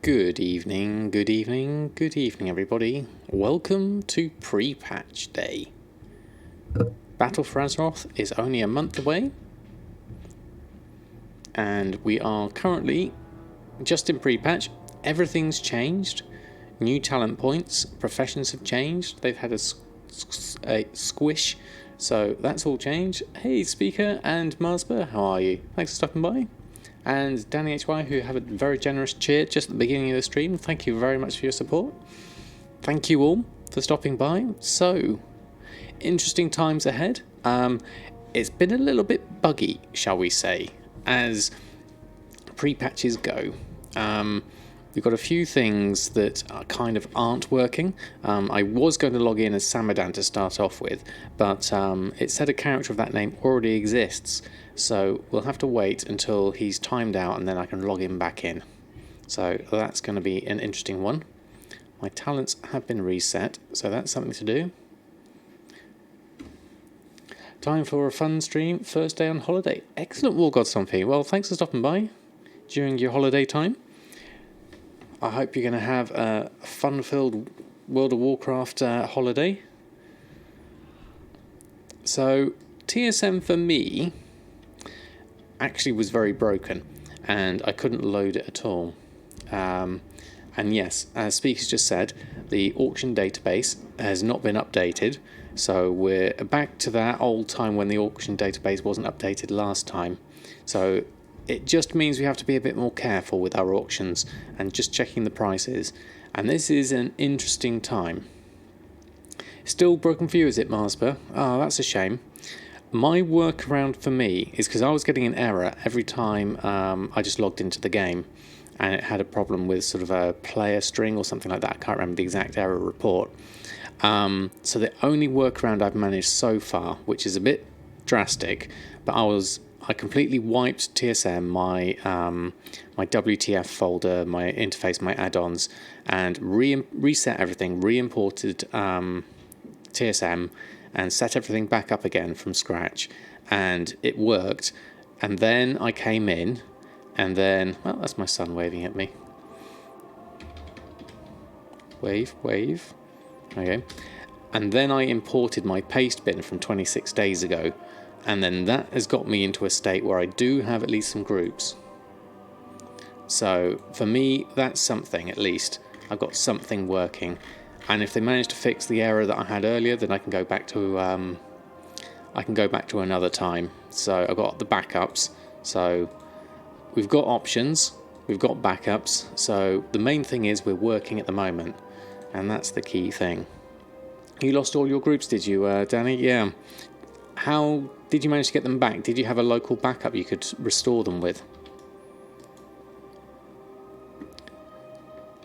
Good evening, good evening, good evening, everybody. Welcome to pre-patch day. Battle for Azeroth is only a month away, and we are currently just in pre-patch. Everything's changed. New talent points, professions have changed. They've had a squish, so that's all changed. Hey, Speaker and Marsba, how are you? Thanks for stopping by. And Danny HY, who have a very generous cheer just at the beginning of the stream. Thank you very much for your support. Thank you all for stopping by. So, interesting times ahead. It's been a little bit buggy, shall we say, as pre-patches go. We've got a few things that kind of aren't working. I was going to log in as Samadan to start off with, but it said a character of that name already exists, so we'll have to wait until he's timed out and then I can log him back in. So that's going to be an interesting one. My talents have been reset, so that's something to do. Time for a fun stream, first day on holiday. Excellent, War God Stompy. Well, thanks for stopping by during your holiday time. I hope you're going to have a fun-filled World of Warcraft holiday. So, TSM for me actually was very broken, and I couldn't load it at all. And yes, as Speakers just said, the auction database has not been updated, so we're back to that old time when the auction database wasn't updated last time. So it just means we have to be a bit more careful with our auctions and just checking the prices. And this is an interesting time. Still broken for you, is it, Marsba? Oh, that's a shame. My workaround for me is because I was getting an error every time I just logged into the game, and it had a problem with sort of a player string or something like that. I can't remember the exact error report. So the only workaround I've managed so far, which is a bit drastic, but I completely wiped TSM, my WTF folder, my interface, my add-ons, and reset everything, re-imported TSM, and set everything back up again from scratch. And it worked. And then I came in, and then, well, that's my son waving at me. Wave, wave. Okay. And then I imported my paste bin from 26 days ago. And then that has got me into a state where I do have at least some groups. So for me, that's something at least. I've got something working. And if they manage to fix the error that I had earlier, then I can go back to another time. So I've got the backups. So we've got options, we've got backups. So the main thing is we're working at the moment, and that's the key thing. You lost all your groups, did you, Danny? Yeah. How did you manage to get them back? Did you have a local backup you could restore them with?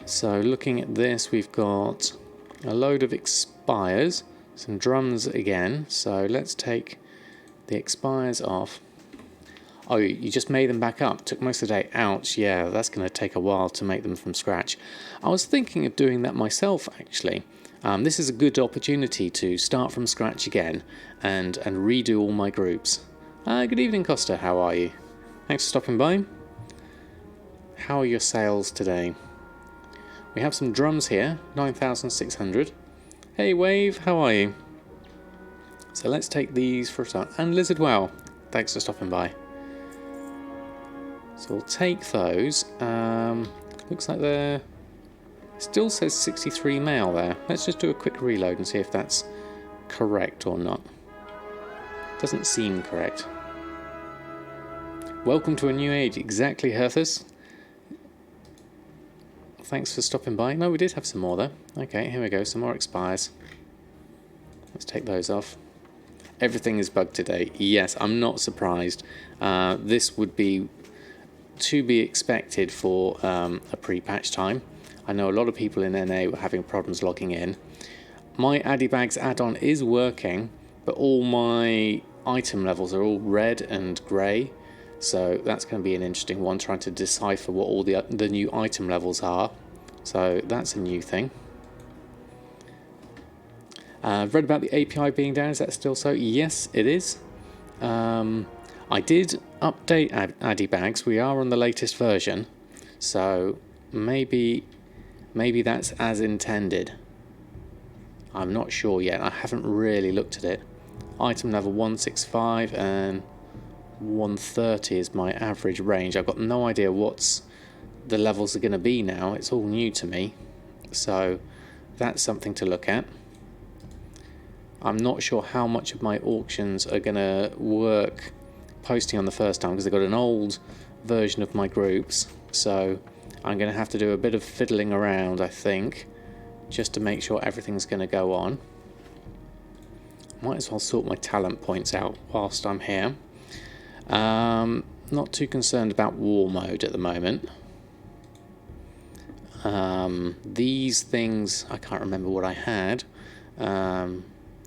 So looking at this, we've got a load of expires, some drums again. So let's take the expires off. Oh, you just made them back up. Took most of the day. Ouch, yeah, that's going to take a while to make them from scratch. I was thinking of doing that myself, actually. This is a good opportunity to start from scratch again and redo all my groups. Good evening, Costa. How are you? Thanks for stopping by. How are your sales today? We have some drums here, 9,600. Hey, Wave, how are you? So let's take these for a start. And Lizard Wow, thanks for stopping by. So we'll take those. Looks like they're... Still says 63 mail there. Let's just do a quick reload and see if that's correct or not. Doesn't seem correct. Welcome to a new age. Exactly, Herthus. Thanks for stopping by. No, we did have some more though. Okay, here we go. Some more expires. Let's take those off. Everything is bugged today. Yes, I'm not surprised. This would be to be expected for a pre-patch time. I know a lot of people in NA were having problems logging in. My Addybags add-on is working, but all my item levels are all red and grey. So that's going to be an interesting one, trying to decipher what all the new item levels are. So that's a new thing. I've read about the API being down. Is that still so? Yes, it is. I did update Addybags. We are on the latest version. So maybe that's as intended. I'm not sure yet. I haven't really looked at it. Item level 165 and 130 is my average range. I've got no idea what's the levels are going to be now. It's all new to me, so that's something to look at. I'm not sure how much of my auctions are going to work posting on the first time, because they've got an old version of my groups, so I'm going to have to do a bit of fiddling around, I think, just to make sure everything's going to go on. Might as well sort my talent points out whilst I'm here. Not too concerned about war mode at the moment. These things, I can't remember what I had. Then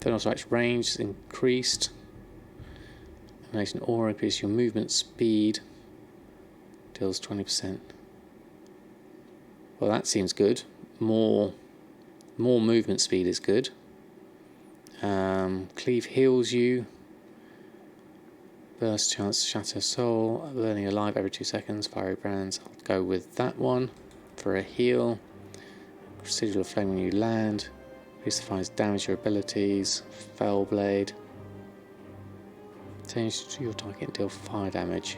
also actual range is increased. Animation aura increases your movement speed. Deals 20%. Well, that seems good. More movement speed is good. Cleave heals you. Burst chance to shatter soul. Burning alive every 2 seconds. Fiery brands. I'll go with that one for a heal. Residual flame when you land. Crucifies damage your abilities. Fell blade. Change to your target and deal fire damage.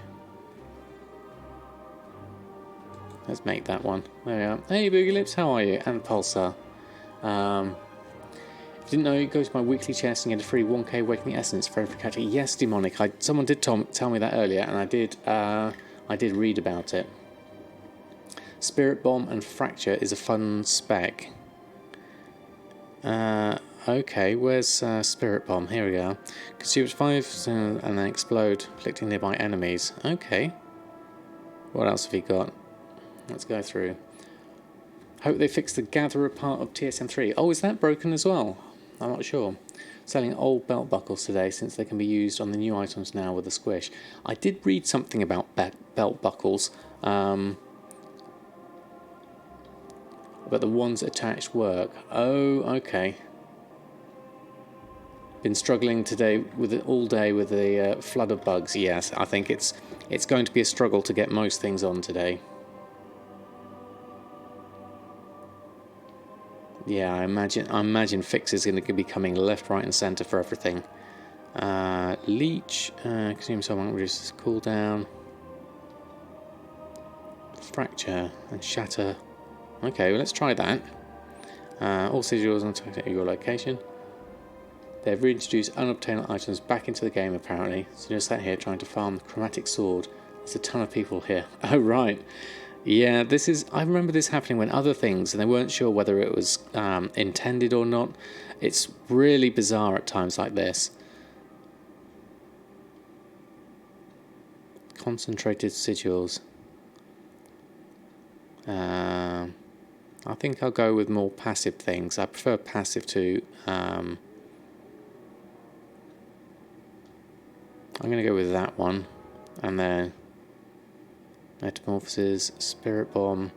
Let's make that one. There we are. Hey Boogie Lips, how are you? And Pulsar. If you didn't know, go to my weekly chest and get a free 1k Awakening Essence for every category. Yes, Demonic. Someone did tell me that earlier, and I did read about it. Spirit Bomb and Fracture is a fun spec. Okay, where's Spirit Bomb? Here we go. Consumes 5 and then explode, afflicting nearby enemies. Okay. What else have we got? Let's go through. Hope they fix the Gatherer part of TSM3. Oh, is that broken as well? I'm not sure. Selling old belt buckles today since they can be used on the new items now with a squish. I did read something about belt buckles. But the ones attached work. Oh, okay. Been struggling today with it all day with the flood of bugs. Yes, I think it's going to be a struggle to get most things on today. Yeah, I imagine fixes are going to be coming left, right, and centre for everything. Leech, consume someone reduces cooldown. Fracture and shatter. Okay, well, let's try that. All sigils on your location. They've reintroduced unobtainable items back into the game, apparently. So just sat here trying to farm the chromatic sword. There's a ton of people here. Oh, right. Yeah, I remember this happening when other things, and they weren't sure whether it was intended or not. It's really bizarre at times like this. Concentrated sigils. I think I'll go with more passive things. I prefer passive to... I'm going to go with that one. And then... Metamorphosis, Spirit Bomb.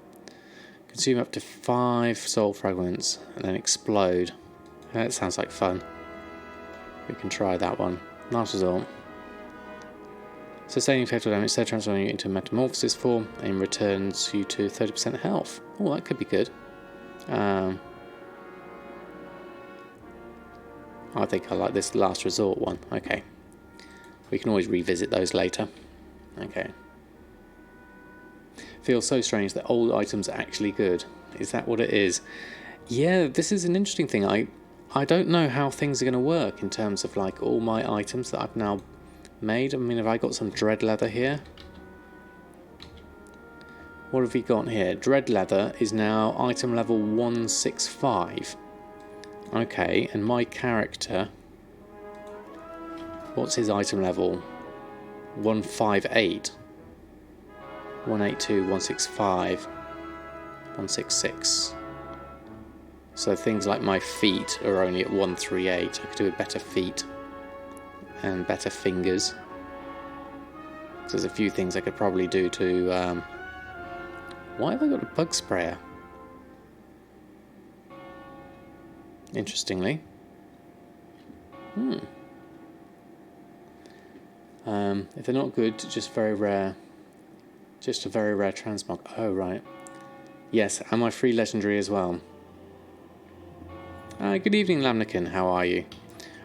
Consume up to 5 soul fragments and then explode. That sounds like fun. We can try that one. Nice result. Sustaining fatal damage, instead transforming you into Metamorphosis form and returns you to 30% health. Oh, that could be good. I think I like this last resort one. Okay. We can always revisit those later. Okay. Feels so strange that old items are actually good. Is that what it is? Yeah, this is an interesting thing. I don't know how things are going to work in terms of like all my items that I've now made. I mean, have I got some dread leather here? What have we got here? Dread leather is now item level 165. Okay, and my character, what's his item level? 158. 182, 165, 166. So things like my feet are only at 138. I could do with better feet and better fingers. So there's a few things I could probably do to... Why have I got a bug sprayer? Interestingly. If they're not good, just very rare. Just a very rare transmog. Oh, right. Yes, and my free legendary as well. Good evening, Lamnican. How are you?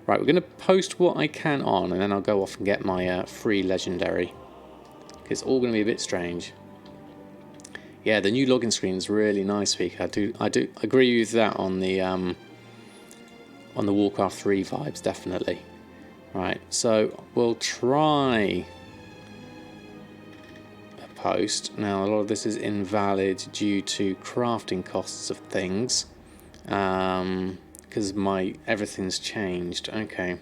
Right, we're going to post what I can on, and then I'll go off and get my free legendary. It's all going to be a bit strange. Yeah, the new login screen is really nice, Speaker. I do agree with that on the Warcraft 3 vibes, definitely. Right, so we'll try a post. Now, a lot of this is invalid due to crafting costs of things. Because everything's changed. Okay. You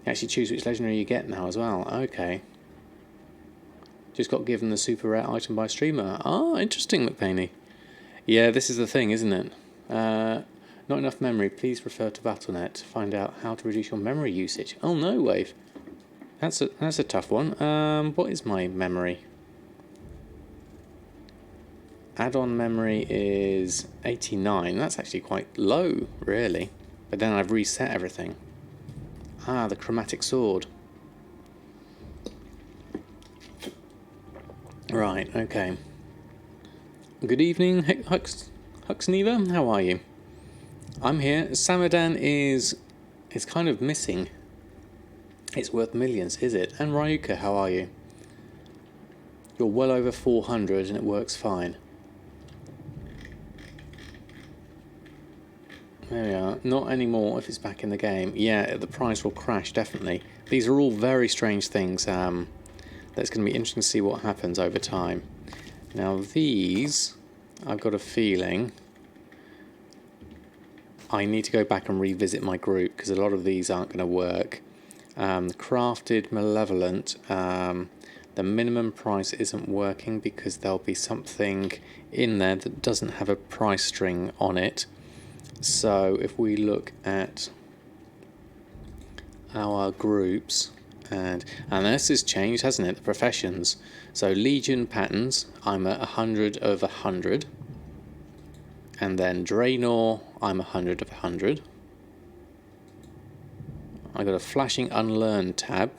actually choose which legendary you get now as well. Okay. Just got given the super rare item by streamer. Ah, interesting, McPaney. Yeah, this is the thing, isn't it? Not enough memory. Please refer to Battle.net to find out how to reduce your memory usage. Oh no, Wave. That's a tough one. What is my memory? Add-on memory is 89. That's actually quite low, really. But then I've reset everything. Ah, the chromatic sword. Right, okay. Good evening, Huxneva. How are you? I'm here. Samadan is kind of missing. It's worth millions, is it? And Ryuka, how are you? You're well over 400 and it works fine. There we are. Not anymore if it's back in the game. Yeah, the price will crash, definitely. These are all very strange things. That's going to be interesting to see what happens over time. Now these, I've got a feeling I need to go back and revisit my group because a lot of these aren't going to work. Crafted Malevolent, the minimum price isn't working because there'll be something in there that doesn't have a price string on it. So if we look at our groups, and this has changed, hasn't it? The professions. So Legion patterns, I'm at 100 of 100. And then Draenor, I'm 100 of 100. I got a flashing unlearned tab.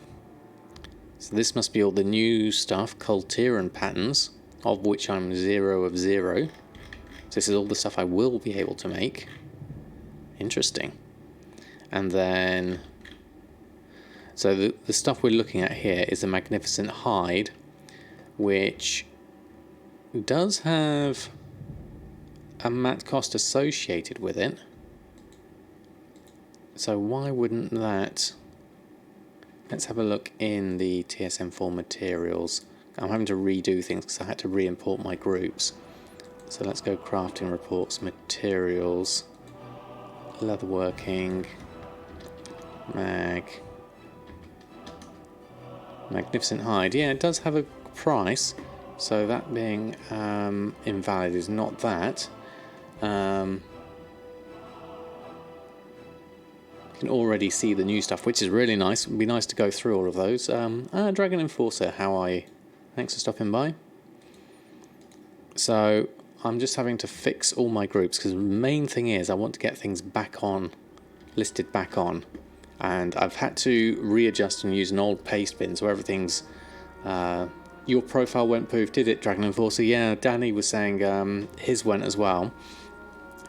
So this must be all the new stuff, Cultiran patterns, of which I'm 0 of 0. So this is all the stuff I will be able to make. Interesting. And then, so the stuff we're looking at here is a Magnificent Hide, which does have a mat cost associated with it. So why wouldn't that? Let's have a look in the TSM4 materials. I'm having to redo things because I had to re-import my groups. So let's go crafting reports, materials, leatherworking, Magnificent Hide. Yeah, it does have a price, so that being invalid is not that. You can already see the new stuff, which is really nice. It would be nice to go through all of those. Dragon Enforcer, how are you? Thanks for stopping by. So I'm just having to fix all my groups because the main thing is I want to get things back on, listed back on. And I've had to readjust and use an old paste bin, so everything's... your profile went poof, did it, Dragon Enforcer? Yeah, Danny was saying his went as well.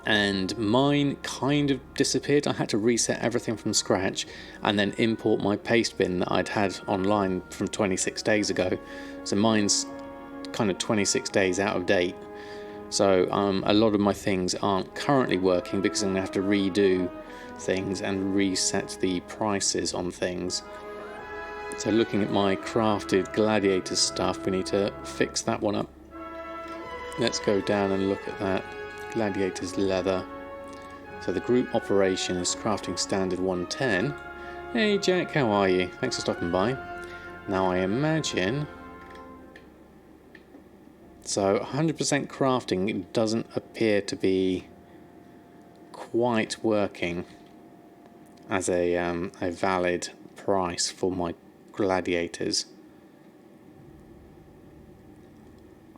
And mine kind of disappeared. I had to reset everything from scratch and then import my paste bin that I'd had online from 26 days ago. So mine's kind of 26 days out of date. So a lot of my things aren't currently working because I'm going to have to redo things and reset the prices on things. So looking at my crafted gladiator stuff, we need to fix that one up. Let's go down and look at that. Gladiator's leather. So the group operation is crafting standard 110. Hey Jack, how are you? Thanks for stopping by. Now I imagine... So 100% crafting doesn't appear to be quite working as a valid price for my gladiators.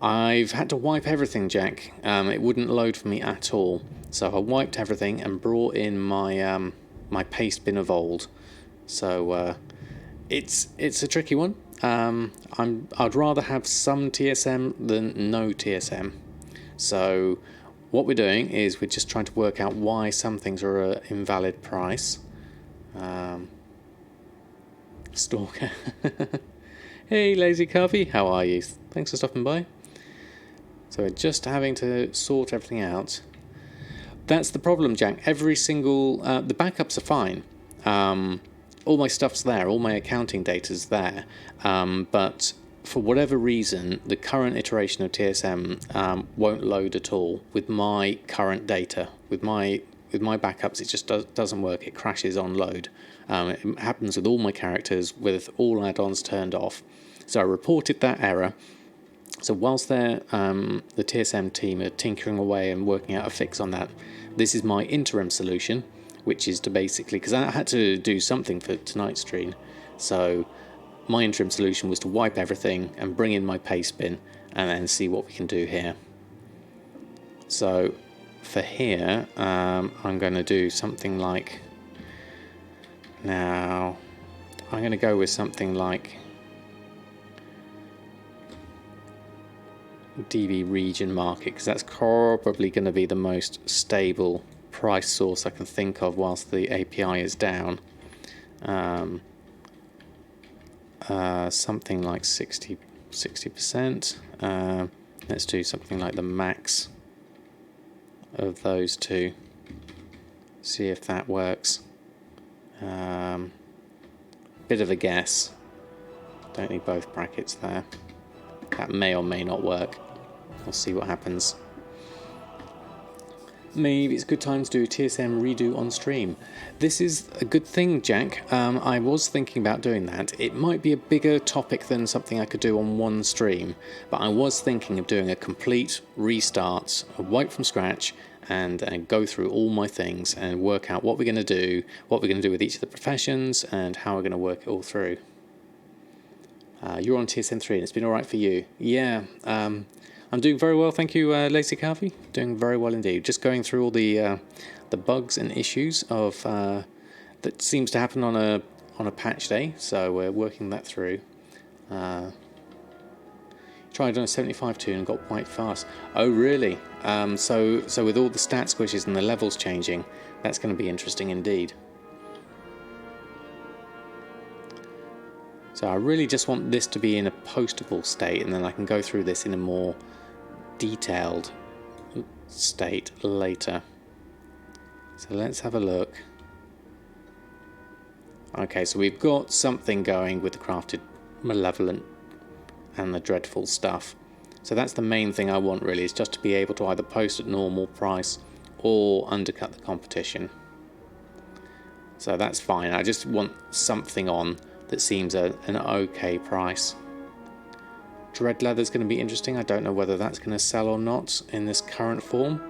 I've had to wipe everything, Jack. It wouldn't load for me at all. So I wiped everything and brought in my my paste bin of old. So it's a tricky one. I'd rather have some TSM than no TSM. So what we're doing is we're just trying to work out why some things are an invalid price. Stalker. Hey, Lazy Coffee, how are you? Thanks for stopping by. So we're just having to sort everything out. That's the problem, Jack. Every single... the backups are fine. All my stuff's there. All my accounting data's there. But for whatever reason, the current iteration of TSM won't load at all with my current data. With my backups, it just doesn't work. It crashes on load. It happens with all my characters, with all add-ons turned off. So I reported that error. So whilst the TSM team are tinkering away and working out a fix on that, this is my interim solution, which is to basically, because I had to do something for tonight's stream, so my interim solution was to wipe everything and bring in my paste bin and then see what we can do here. So for here, I'm going to do something like, now I'm going to go with something like DB region market, because that's probably going to be the most stable price source I can think of whilst the API is down. Something like 60%. Let's do something like the max of those two. See if that works. Bit of a guess. Don't need both brackets there. That may or may not work. We'll see what happens. Maybe it's a good time to do a TSM redo on stream. This is a good thing, Jack. I was thinking about doing that. It might be a bigger topic than something I could do on one stream, but I was thinking of doing a complete restart, a wipe from scratch, and go through all my things and work out what we're going to do, what we're going to do with each of the professions, and how we're going to work it all through. You're on TSM 3 and it's been alright for you. Yeah, I'm doing very well, thank you, Lazy Coffee. Doing very well indeed. Just going through all the bugs and issues of that seems to happen on a patch day, so we're working that through. Tried on a 75 tune and got quite fast. Oh really? So with all the stat squishes and the levels changing, that's going to be interesting indeed. So I really just want this to be in a postable state, and then I can go through this in a more detailed state later. So let's have a look. Okay, so we've got something going with the crafted malevolent and the dreadful stuff. So that's the main thing I want really, is just to be able to either post at normal price or undercut the competition. So that's fine. I just want something on that seems an okay price. Dread leather's going to be interesting. I don't know whether that's going to sell or not in this current form.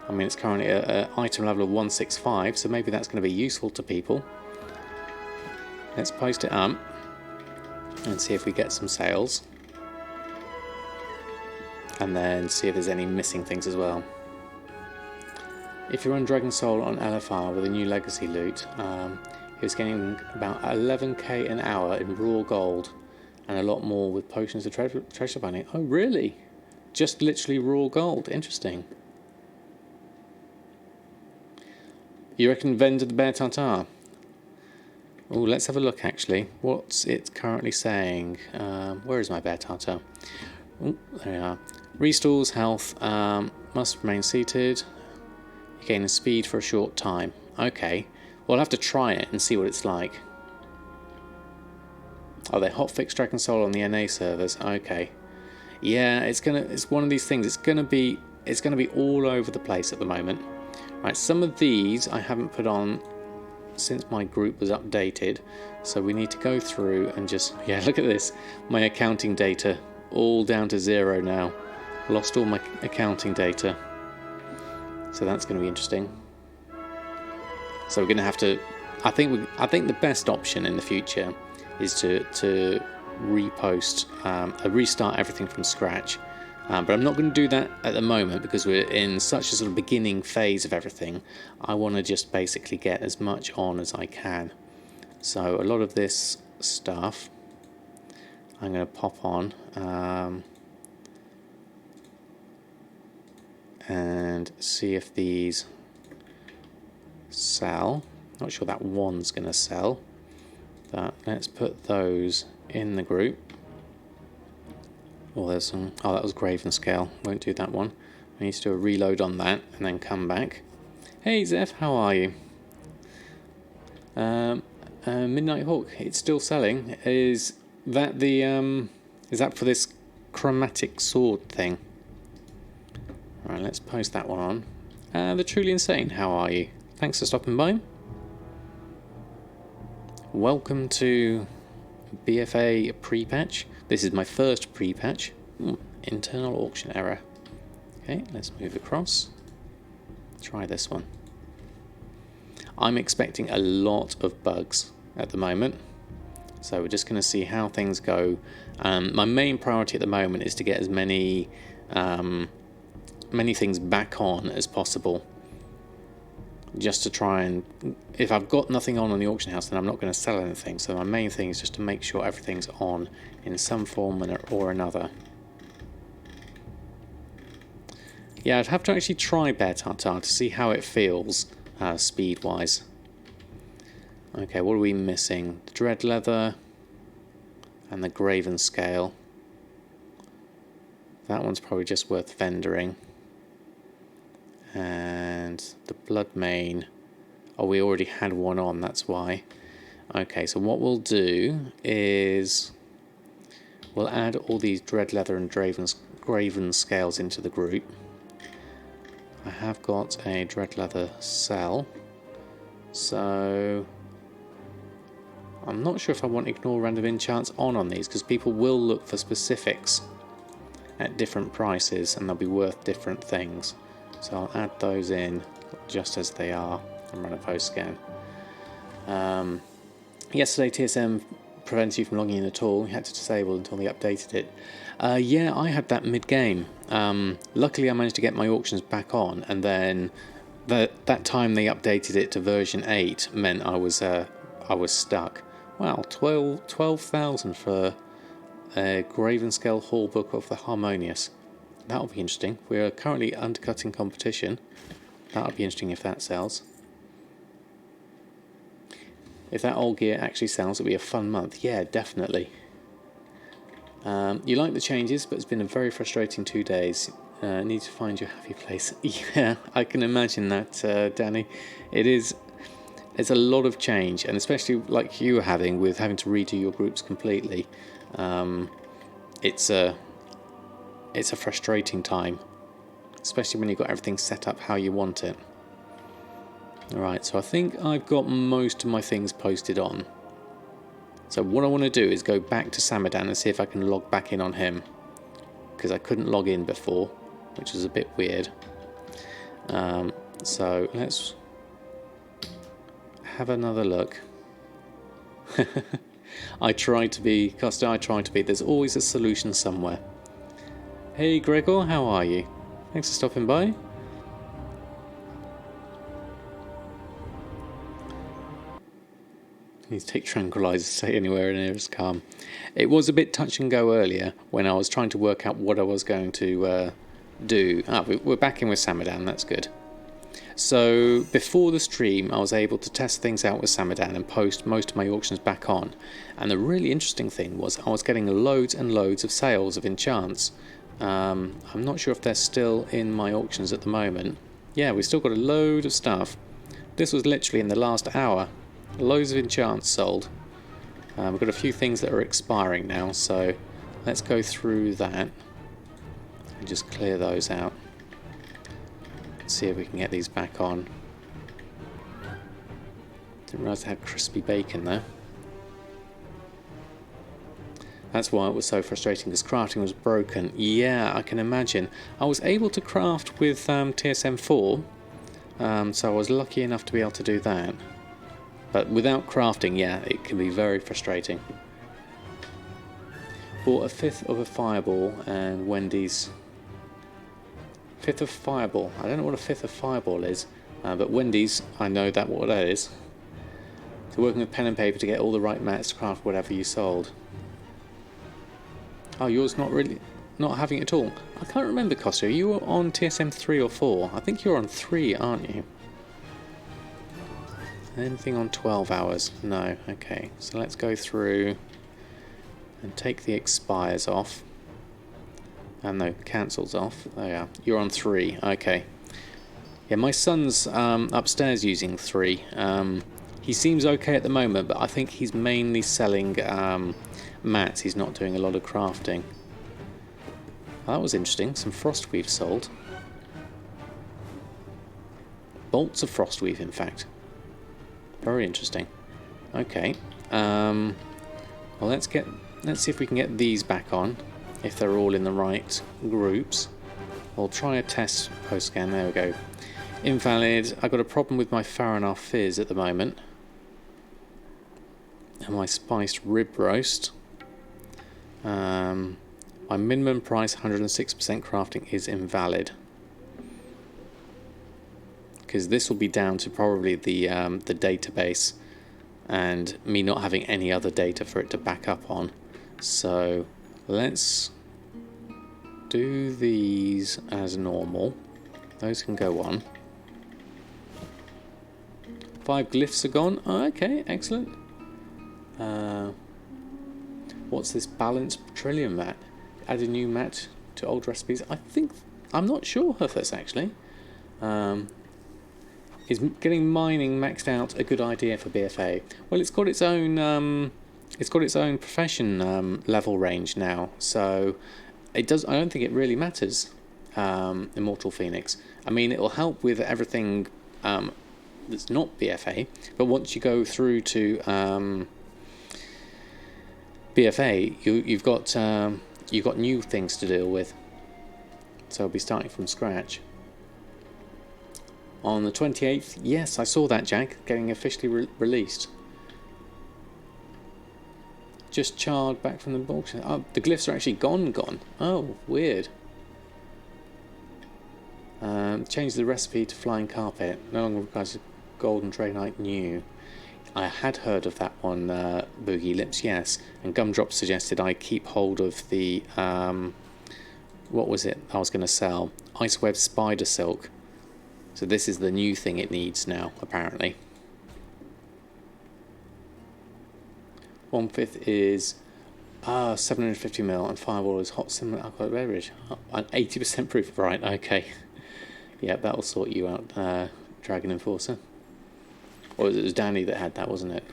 I mean, it's currently an item level of 165, so maybe that's going to be useful to people. Let's post it up and see if we get some sales. And then see if there's any missing things as well. If you're on Dragon Soul on LFR with a new legacy loot, he was getting about 11k an hour in raw gold and a lot more with potions of treasure finding. Oh really? Just literally raw gold. Interesting. You reckon vendor the bear tartar? Oh, let's have a look actually. What's it currently saying? Where is my bear tartar? Oh, there we are. Restores health, must remain seated. You gain speed for a short time. Okay. We'll have to try it and see what it's like. Oh, they hotfix Dragon Soul on the NA servers. Okay. Yeah, it's one of these things. It's gonna be all over the place at the moment. Right, some of these I haven't put on since my group was updated. So we need to go through and just, yeah, look at this. My accounting data all down to 0 now. Lost all my accounting data. So that's going to be interesting. So we're going to have to. I think the best option in the future is to repost, restart everything from scratch. But I'm not going to do that at the moment because we're in such a sort of beginning phase of everything. I want to just basically get as much on as I can. So a lot of this stuff I'm going to pop on. and see if these sell. Not sure that one's going to sell, but let's put those in the group. Oh, there's some. Oh, that was Graven Scale. Won't do that one. We need to do a reload on that and then come back. Hey Zeph, how are you? Midnight Hawk, it's still selling. Is that the is that for this chromatic sword thing? Right, let's post that one on. The Truly Insane, how are you? Thanks for stopping by. Welcome to BFA pre-patch. This is my first pre-patch. Internal auction error. Okay, let's move across. Try this one. I'm expecting a lot of bugs at the moment, so we're just going to see how things go. My main priority at the moment is to get as many things back on as possible, just to try and, if I've got nothing on the auction house, then I'm not going to sell anything. So my main thing is just to make sure everything's on in some form or another. Yeah, I'd have to actually try Bear Tartar to see how it feels speed wise. Okay, what are we missing? The Dread Leather and the Graven Scale. That one's probably just worth vendoring. And the Blood Mane. Oh, we already had one on, that's why. Okay, so what we'll do is we'll add all these Dread Leather and Graven Scales into the group. I have got a Dread Leather cell, so I'm not sure if I want Ignore Random Enchants on these, because people will look for specifics at different prices and they'll be worth different things. So I'll add those in just as they are and run a post scan. Yesterday TSM prevented you from logging in at all. You had to disable until they updated it. Yeah, I had that mid-game. Luckily I managed to get my auctions back on, and then that time they updated it to version 8 meant I was stuck. Wow, 12,000 for a Graven Scale Hall Book of the Harmonious. That'll be interesting. We're currently undercutting competition. That'll be interesting if that sells. If that old gear actually sells, it'll be a fun month. Yeah, definitely. You like the changes, but it's been a very frustrating 2 days. Need to find your happy place. Yeah, I can imagine that, Danny. It's a lot of change, and especially like you were having to redo your groups completely. It's a frustrating time, especially when you've got everything set up how you want it. Alright, so I think I've got most of my things posted on. So what I want to do is go back to Samadan and see if I can log back in on him, because I couldn't log in before, which is a bit weird. So let's have another look. I try to be, there's always a solution somewhere. Hey Gregor, how are you? Thanks for stopping by. Need to take tranquilizers, stay anywhere near as calm. It was a bit touch and go earlier when I was trying to work out what I was going to do. We're back in with Samadan, that's good. So before the stream I was able to test things out with Samadan and post most of my auctions back on, and the really interesting thing was I was getting loads and loads of sales of enchants. I'm not sure if they're still in my auctions at the moment. Yeah, we've still got a load of stuff. This was literally in the last hour. Loads of enchants sold. We've got a few things that are expiring now, so let's go through that and just clear those out. See if we can get these back on. Didn't realise they had crispy bacon there. That's why it was so frustrating, because crafting was broken. Yeah, I can imagine. I was able to craft with TSM4, so I was lucky enough to be able to do that. But without crafting, yeah, it can be very frustrating. Bought a fifth of a fireball and Wendy's. Fifth of fireball. I don't know what a fifth of fireball is, but Wendy's, I know what that is. So working with pen and paper to get all the right mats to craft whatever you sold. Oh, yours not really. not having it at all. I can't remember, Costa. Are you on TSM 3 or 4? I think you're on 3, aren't you? Anything on 12 hours? No. Okay, so let's go through and take the expires off. No, cancels off. Oh yeah, you're on 3. Okay. Yeah, my son's upstairs using 3. He seems okay at the moment, but I think he's mainly selling mats. He's not doing a lot of crafting. That was interesting. Some frostweave sold. Bolts of frostweave, in fact. Very interesting. Okay. Well, let's see if we can get these back on, if they're all in the right groups. We'll try a test post scan. There we go. Invalid. I've got a problem with my Fahrenheit Fizz at the moment. And my spiced rib roast. My minimum price 106% crafting is invalid. Because this will be down to probably the database and me not having any other data for it to back up on. So let's do these as normal. Those can go on. 5 glyphs are gone. Oh, okay, excellent. What's this balanced petroleum mat? Add a new mat to old recipes. I'm not sure of this actually. Is getting mining maxed out a good idea for BFA? Well, it's got its own profession level range now, so it does. I don't think it really matters. Immortal Phoenix. I mean, it will help with everything that's not BFA, but once you go through to BFA, you've got new things to deal with. So I'll be starting from scratch. On the 28th, yes, I saw that, Jack, getting officially released. Just charred back from the auction. Oh, the glyphs are actually gone. Oh, weird. Change the recipe to flying carpet. No longer requires a golden dragonite new. I had heard of that one, Boogie Lips, yes. And Gumdrop suggested I keep hold of the, what was it I was going to sell? Iceweb Spider Silk. So this is the new thing it needs now, apparently. 1/5 is 750ml and Fireball is hot cinnamon alcoholic beverage. 80% proof, right, okay. Yeah, that'll sort you out, Dragon Enforcer. Or it was Danny that had that, wasn't it?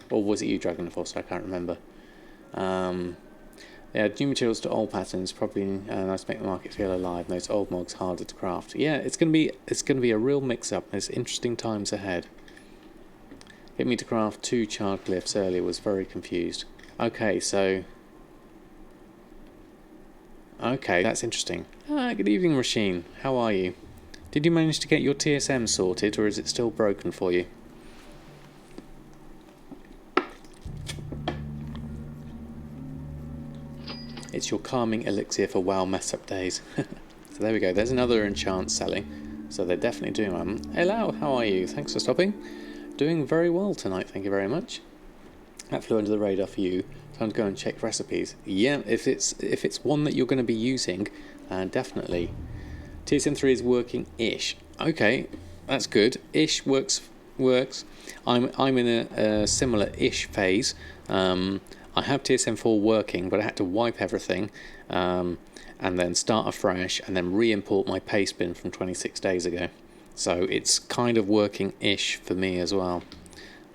Or was it you, Dragon Enforcer? I can't remember. Yeah, new materials to old patterns, probably nice to make the market feel alive. Those old mogs harder to craft. Yeah, it's gonna be a real mix-up. There's interesting times ahead. Get me to craft 2 charred glyphs earlier. Was very confused. Okay, so that's interesting. Good evening, Rasheen. How are you? Did you manage to get your TSM sorted, or is it still broken for you? It's your calming elixir for WoW mess-up days. So there we go. There's another enchant selling. So they're definitely doing one. Hello, how are you? Thanks for stopping. Doing very well tonight, thank you very much. That flew under the radar for you. Time to go and check recipes. Yeah, if it's one that you're going to be using, definitely. TSM 3 is working-ish. Okay, that's good. Ish works. I'm in a similar-ish phase. I have TSM 4 working, but I had to wipe everything and then start afresh and then re-import my paste bin from 26 days ago. So it's kind of working-ish for me as well.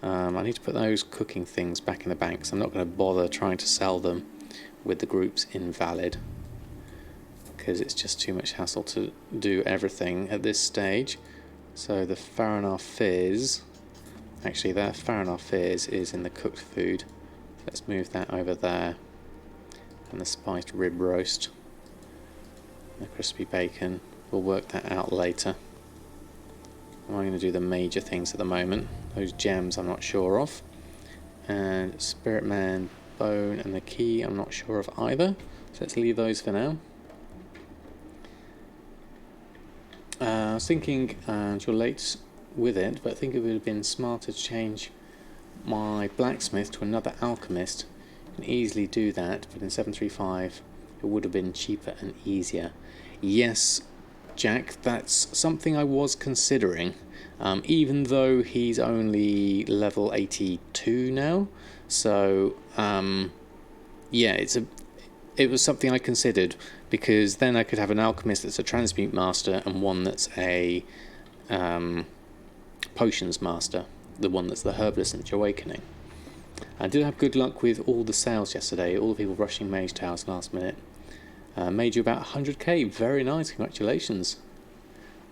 I need to put those cooking things back in the bank, so I'm not going to bother trying to sell them with the groups invalid, because it's just too much hassle to do everything at this stage. So the Fahrenheit Fizz, actually that Fahrenheit Fizz is in the cooked food. Let's move that over there. And the spiced rib roast. The crispy bacon. We'll work that out later. I'm going to do the major things at the moment. Those gems I'm not sure of. And Spirit Man, Bone and the Key I'm not sure of either. So let's leave those for now. I was thinking, and you're late with it, but I think it would have been smarter to change my blacksmith to another alchemist. You can easily do that, but in 735 it would have been cheaper and easier. Yes, Jack, that's something I was considering, even though he's only level 82 now. So, yeah, it was something I considered, because then I could have an alchemist that's a transmute master and one that's a potions master, the one that's the herbalist and Jahwakening. I did have good luck with all the sales yesterday, all the people rushing Mage Towers last minute. Made you about 100k, very nice, congratulations.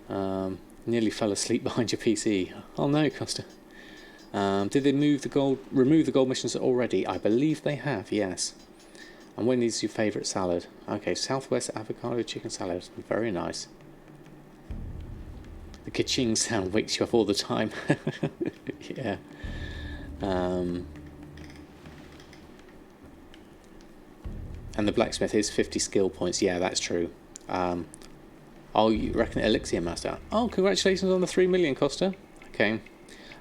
Nearly fell asleep behind your PC. Oh no, Costa. Did they remove the gold missions already? I believe they have, yes. And when is your favourite salad? Okay, Southwest avocado chicken salad, very nice. The ka-ching sound wakes you up all the time. Yeah. And the blacksmith is 50 skill points. Yeah, that's true. Oh, you reckon Elixir Master? Oh, congratulations on the 3 million, Costa. Okay.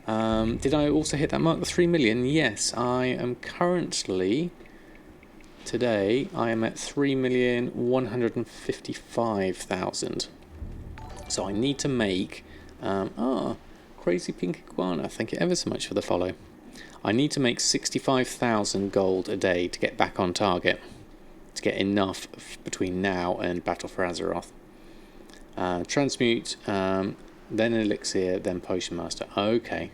Did I also hit that mark, the 3 million? Yes, I am currently... Today, I am at 3,155,000. So I need to make... Crazy Pink Iguana, thank you ever so much for the follow. I need to make 65,000 gold a day to get back on target. To get enough between now and Battle for Azeroth. Transmute, then Elixir, then Potion Master. Okay.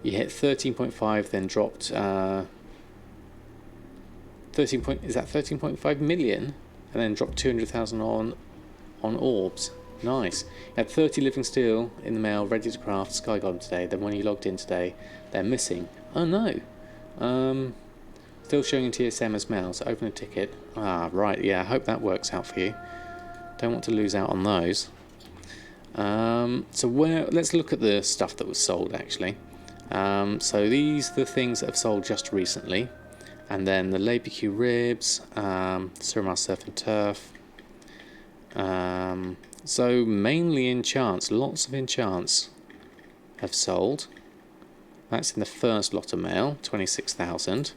You hit 13.5, then dropped 13.5 million, and then dropped 200,000 on orbs. Nice. You had 30 living steel in the mail, ready to craft Sky Golem today. Then when you logged in today, they're missing. Oh no. Still showing in TSM as mail, so open a ticket. Ah, right, yeah, I hope that works out for you. Don't want to lose out on those. So let's look at the stuff that was sold, actually. So these are the things that have sold just recently. And then the LaBQ ribs, Suramar Surf and Turf. So mainly enchants, lots of enchants have sold. That's in the first lot of mail, 26,000.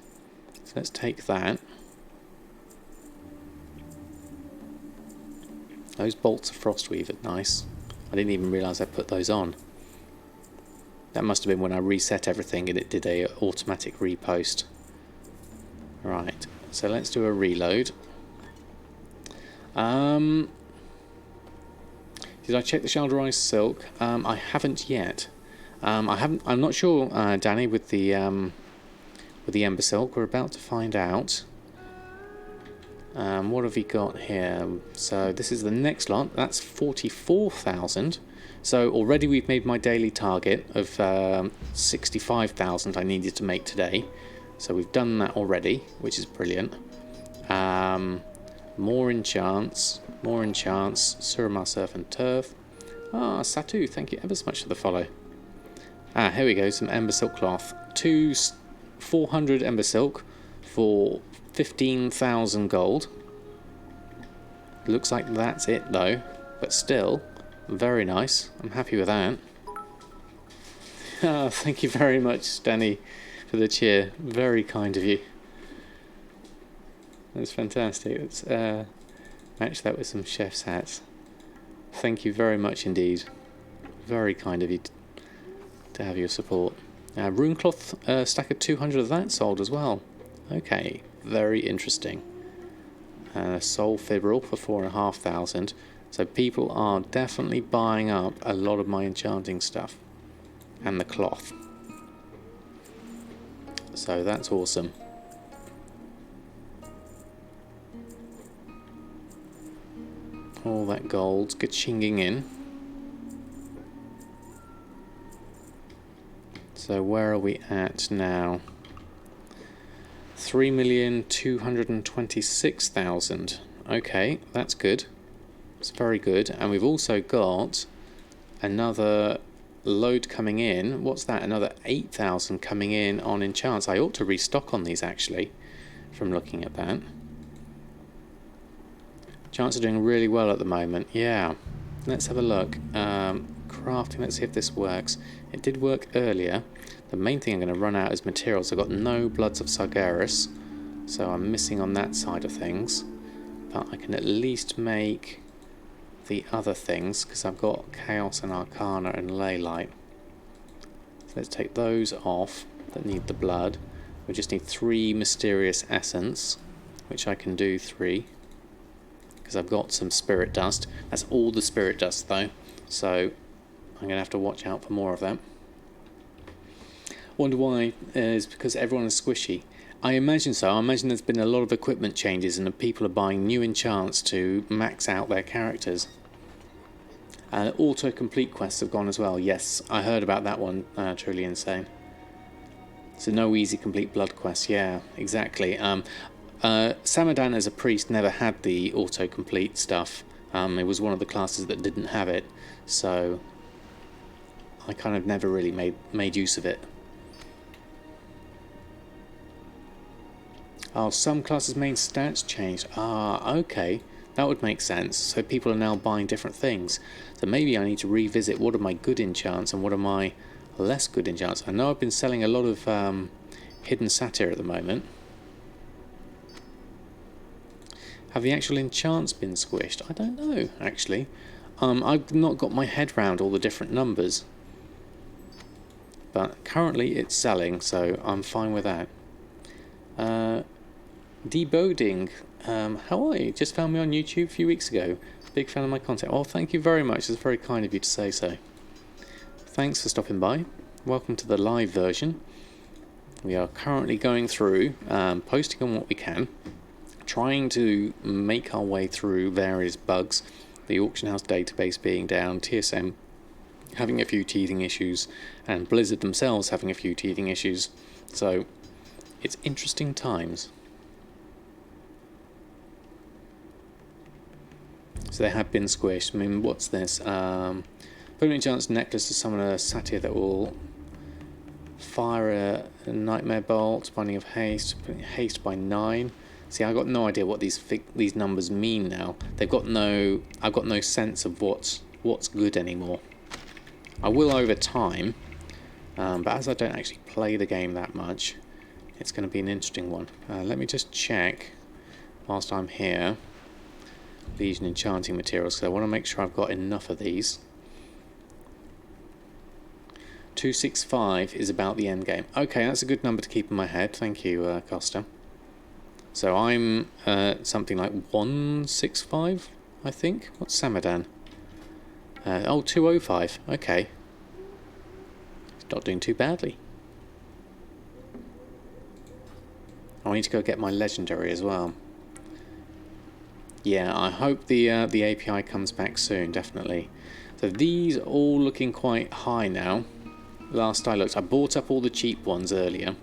So let's take that. Those bolts of Frostweaver, nice. I didn't even realise I put those on. That must have been when I reset everything and it did a automatic repost. Right, so let's do a reload. Did I check the Shelderized Silk? I haven't yet. I'm not sure, Danny, with the Ember Silk. We're about to find out. What have we got here? So this is the next lot. That's 44,000. So already we've made my daily target of 65,000 I needed to make today. So we've done that already, which is brilliant. More enchants. Suramar Surf and Turf. Ah, Satu, thank you ever so much for the follow. Ah, here we go, some Ember Silk cloth. 400 Ember Silk for 15,000 gold. Looks like that's it though, but still, very nice. I'm happy with that. Oh, thank you very much, Danny, for the cheer. Very kind of you. That's fantastic. Let's match that with some chef's hats. Thank you very much indeed. Very kind of you to have your support. Rune cloth, stack of 200 of that sold as well. Okay, very interesting. Soul Fibril for 4,500. So people are definitely buying up a lot of my enchanting stuff. And the cloth. So that's awesome. All that gold ka-chinging in. So where are we at now? 3,226,000. Okay, that's good. It's very good. And we've also got another load coming in. What's that? Another 8,000 coming in on enchants. I ought to restock on these actually, from looking at that. Enchants are doing really well at the moment. Yeah. Let's have a look. Crafting, let's see if this works. It did work earlier. The main thing I'm going to run out is materials. I've got no Bloods of Sargeras. so I'm missing on that side of things, but I can at least make the other things because I've got Chaos and Arcana and Leylight. So let's take those off that need the blood. We just need 3 Mysterious Essence, which I can do 3 because I've got some Spirit Dust. That's all the Spirit Dust though, so I'm going to have to watch out for more of that. Wonder why is because everyone is squishy. I imagine so. I imagine there's been a lot of equipment changes and people are buying new enchants to max out their characters. Auto-complete quests have gone as well. Yes, I heard about that one. Truly insane. So no easy complete blood quests. Yeah, exactly. Samadan as a priest never had the auto-complete stuff. It was one of the classes that didn't have it. So I kind of never really made use of it. Oh, some classes' main stats changed. Ah, okay. That would make sense. So people are now buying different things. So maybe I need to revisit what are my good enchants and what are my less good enchants. I know I've been selling a lot of hidden satyr at the moment. Have the actual enchants been squished? I don't know, actually. I've not got my head round all the different numbers. But currently it's selling, so I'm fine with that. Deboding, how are you? Just found me on YouTube a few weeks ago. Big fan of my content. Oh, thank you very much. It's very kind of you to say so. Thanks for stopping by. Welcome to the live version. We are currently going through, posting on what we can, trying to make our way through various bugs. The auction house database being down, TSM having a few teething issues, and Blizzard themselves having a few teething issues. So it's interesting times. So they have been squished. I mean, what's this? Put chance necklace to summon a satyr that will fire a nightmare bolt, binding of haste, haste by 9. See, I've got no idea what these numbers mean now. I've got no sense of what's good anymore. I will over time, but as I don't actually play the game that much, it's going to be an interesting one. Let me just check whilst I'm here. Legion enchanting materials, so I want to make sure I've got enough of these. 265 is about the end game. Okay, that's a good number to keep in my head. Thank you, Costa. So I'm something like 165, I think. What's Samadan? 205. Okay. It's not doing too badly. I need to go get my legendary as well. Yeah, I hope the API comes back soon, definitely. So these are all looking quite high now. Last I looked, I bought up all the cheap ones earlier.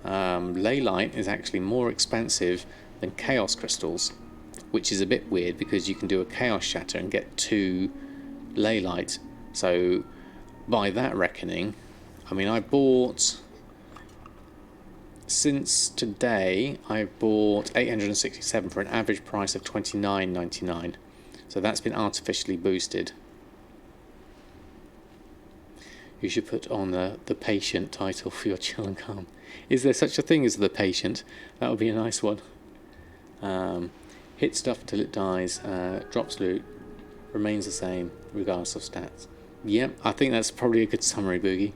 Leylight is actually more expensive than Chaos Crystals, which is a bit weird because you can do a Chaos Shatter and get 2 Leylight. So by that reckoning, I mean, I bought... Since today, I bought 867 for an average price of $29.99. So that's been artificially boosted. You should put on the patient title for your chill and calm. Is there such a thing as the patient? That would be a nice one. Hit stuff until it dies. Drops loot. Remains the same regardless of stats. Yep, I think that's probably a good summary, Boogie.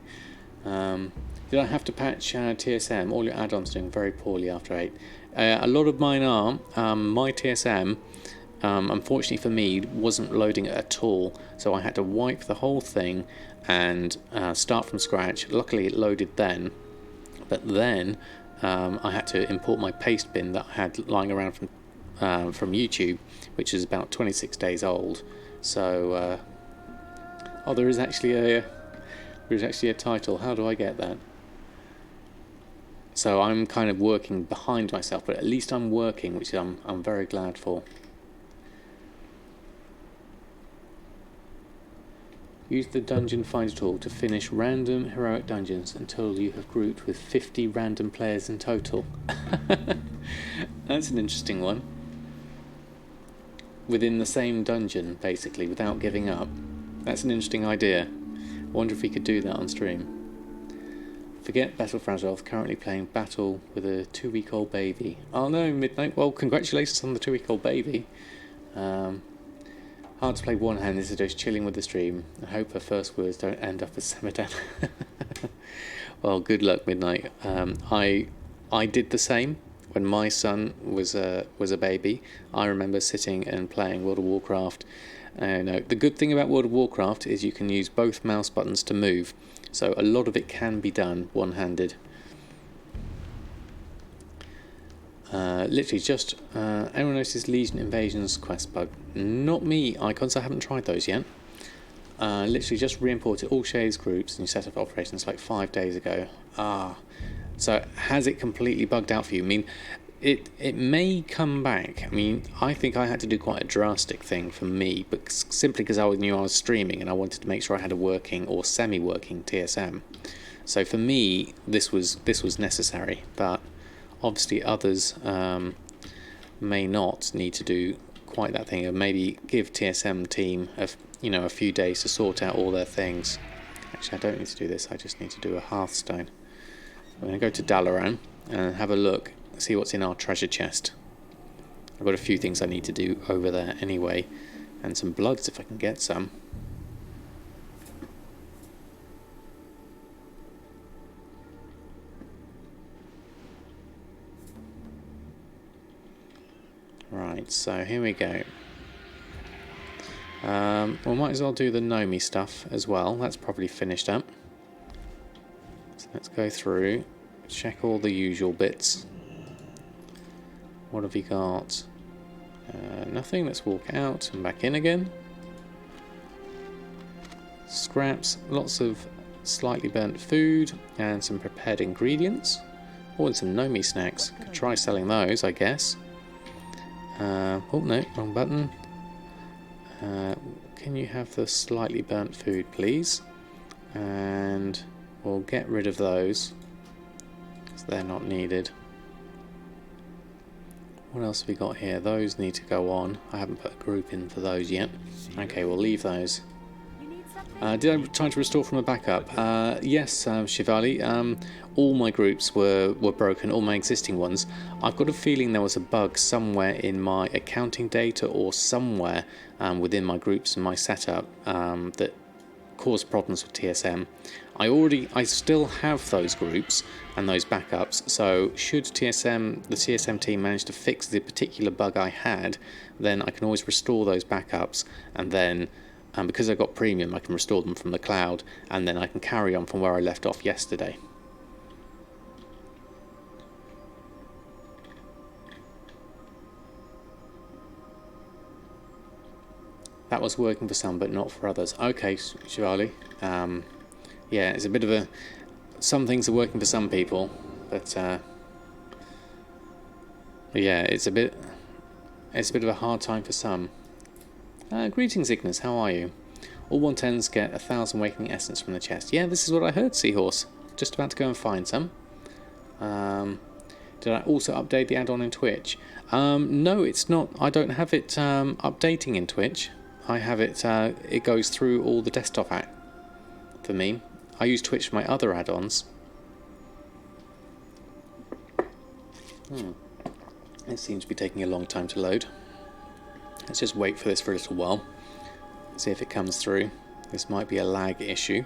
Did I have to patch TSM? All your add-ons doing very poorly after 8. A lot of mine are. My TSM, unfortunately for me, wasn't loading at all. So I had to wipe the whole thing and start from scratch. Luckily it loaded then. But then I had to import my paste bin that I had lying around from YouTube, which is about 26 days old. So, there is actually a title. How do I get that? So I'm kind of working behind myself, but at least I'm working, which I'm very glad for. Use the dungeon finder tool to finish random heroic dungeons until you have grouped with 50 random players in total. That's an interesting one. Within the same dungeon, basically, without giving up. That's an interesting idea. I wonder if we could do that on stream. Forget Battle for Azeroth, currently playing Battle with a 2-week-old baby. Oh no, Midnight. Well, congratulations on the 2-week-old baby. Hard to play one-handed, so just chilling with the stream. I hope her first words don't end up as Samadan. Well, good luck, Midnight. I did the same when my son was a baby. I remember sitting and playing World of Warcraft. The good thing about World of Warcraft is you can use both mouse buttons to move, so a lot of it can be done one-handed. Literally just anyone notices Legion Invasions quest bug? Not me, Icons. I haven't tried those yet. Literally just re-imported all Shades groups and you set up operations like 5 days ago. So has it completely bugged out for you? I mean, it may come back. I mean, I think I had to do quite a drastic thing for me, but simply because I knew I was streaming and I wanted to make sure I had a working or semi-working TSM. So for me, this was necessary, but obviously others may not need to do quite that thing, or maybe give TSM team a few days to sort out all their things. Actually, I don't need to do this. I just need to do a Hearthstone. I'm going to go to Dalaran and have a look, see what's in our treasure chest. I've got a few things I need to do over there anyway, and some bloods if I can get some. Right, so here we go. We might as well do the Nomi stuff as well. That's probably finished up. So let's go through, check all the usual bits. What have we got? Nothing. Let's walk out and back in again. Scraps, lots of slightly burnt food and some prepared ingredients. Oh, and some Nomi snacks. Could try selling those, I guess. Oh no, wrong button. Can you have the slightly burnt food, please? And we'll get rid of those because they're not needed. What else have we got here? Those need to go on. I haven't put a group in for those yet. Okay, we'll leave those. Did I try to restore from a backup? Yes, Shivali. All my groups were broken, all my existing ones. I've got a feeling there was a bug somewhere in my accounting data or somewhere within my groups and my setup that caused problems with TSM. I still have those groups and those backups, so should the TSM team manage to fix the particular bug I had, then I can always restore those backups, and then because I got premium, I can restore them from the cloud, and then I can carry on from where I left off yesterday. That was working for some, but not for others. Okay, Shivali. Yeah, it's a bit of a... Some things are working for some people, but yeah, it's a bit of a hard time for some. Greetings, Ignis. How are you? All 110s get 1,000 Awakening Essence from the chest. Yeah, this is what I heard, Seahorse. Just about to go and find some. Did I also update the add-on in Twitch? No, it's not. I don't have it updating in Twitch. I have it. It goes through all the desktop app for me. I use Twitch for my other add-ons. It seems to be taking a long time to load. Let's just wait for this for a little while. See if it comes through. This might be a lag issue.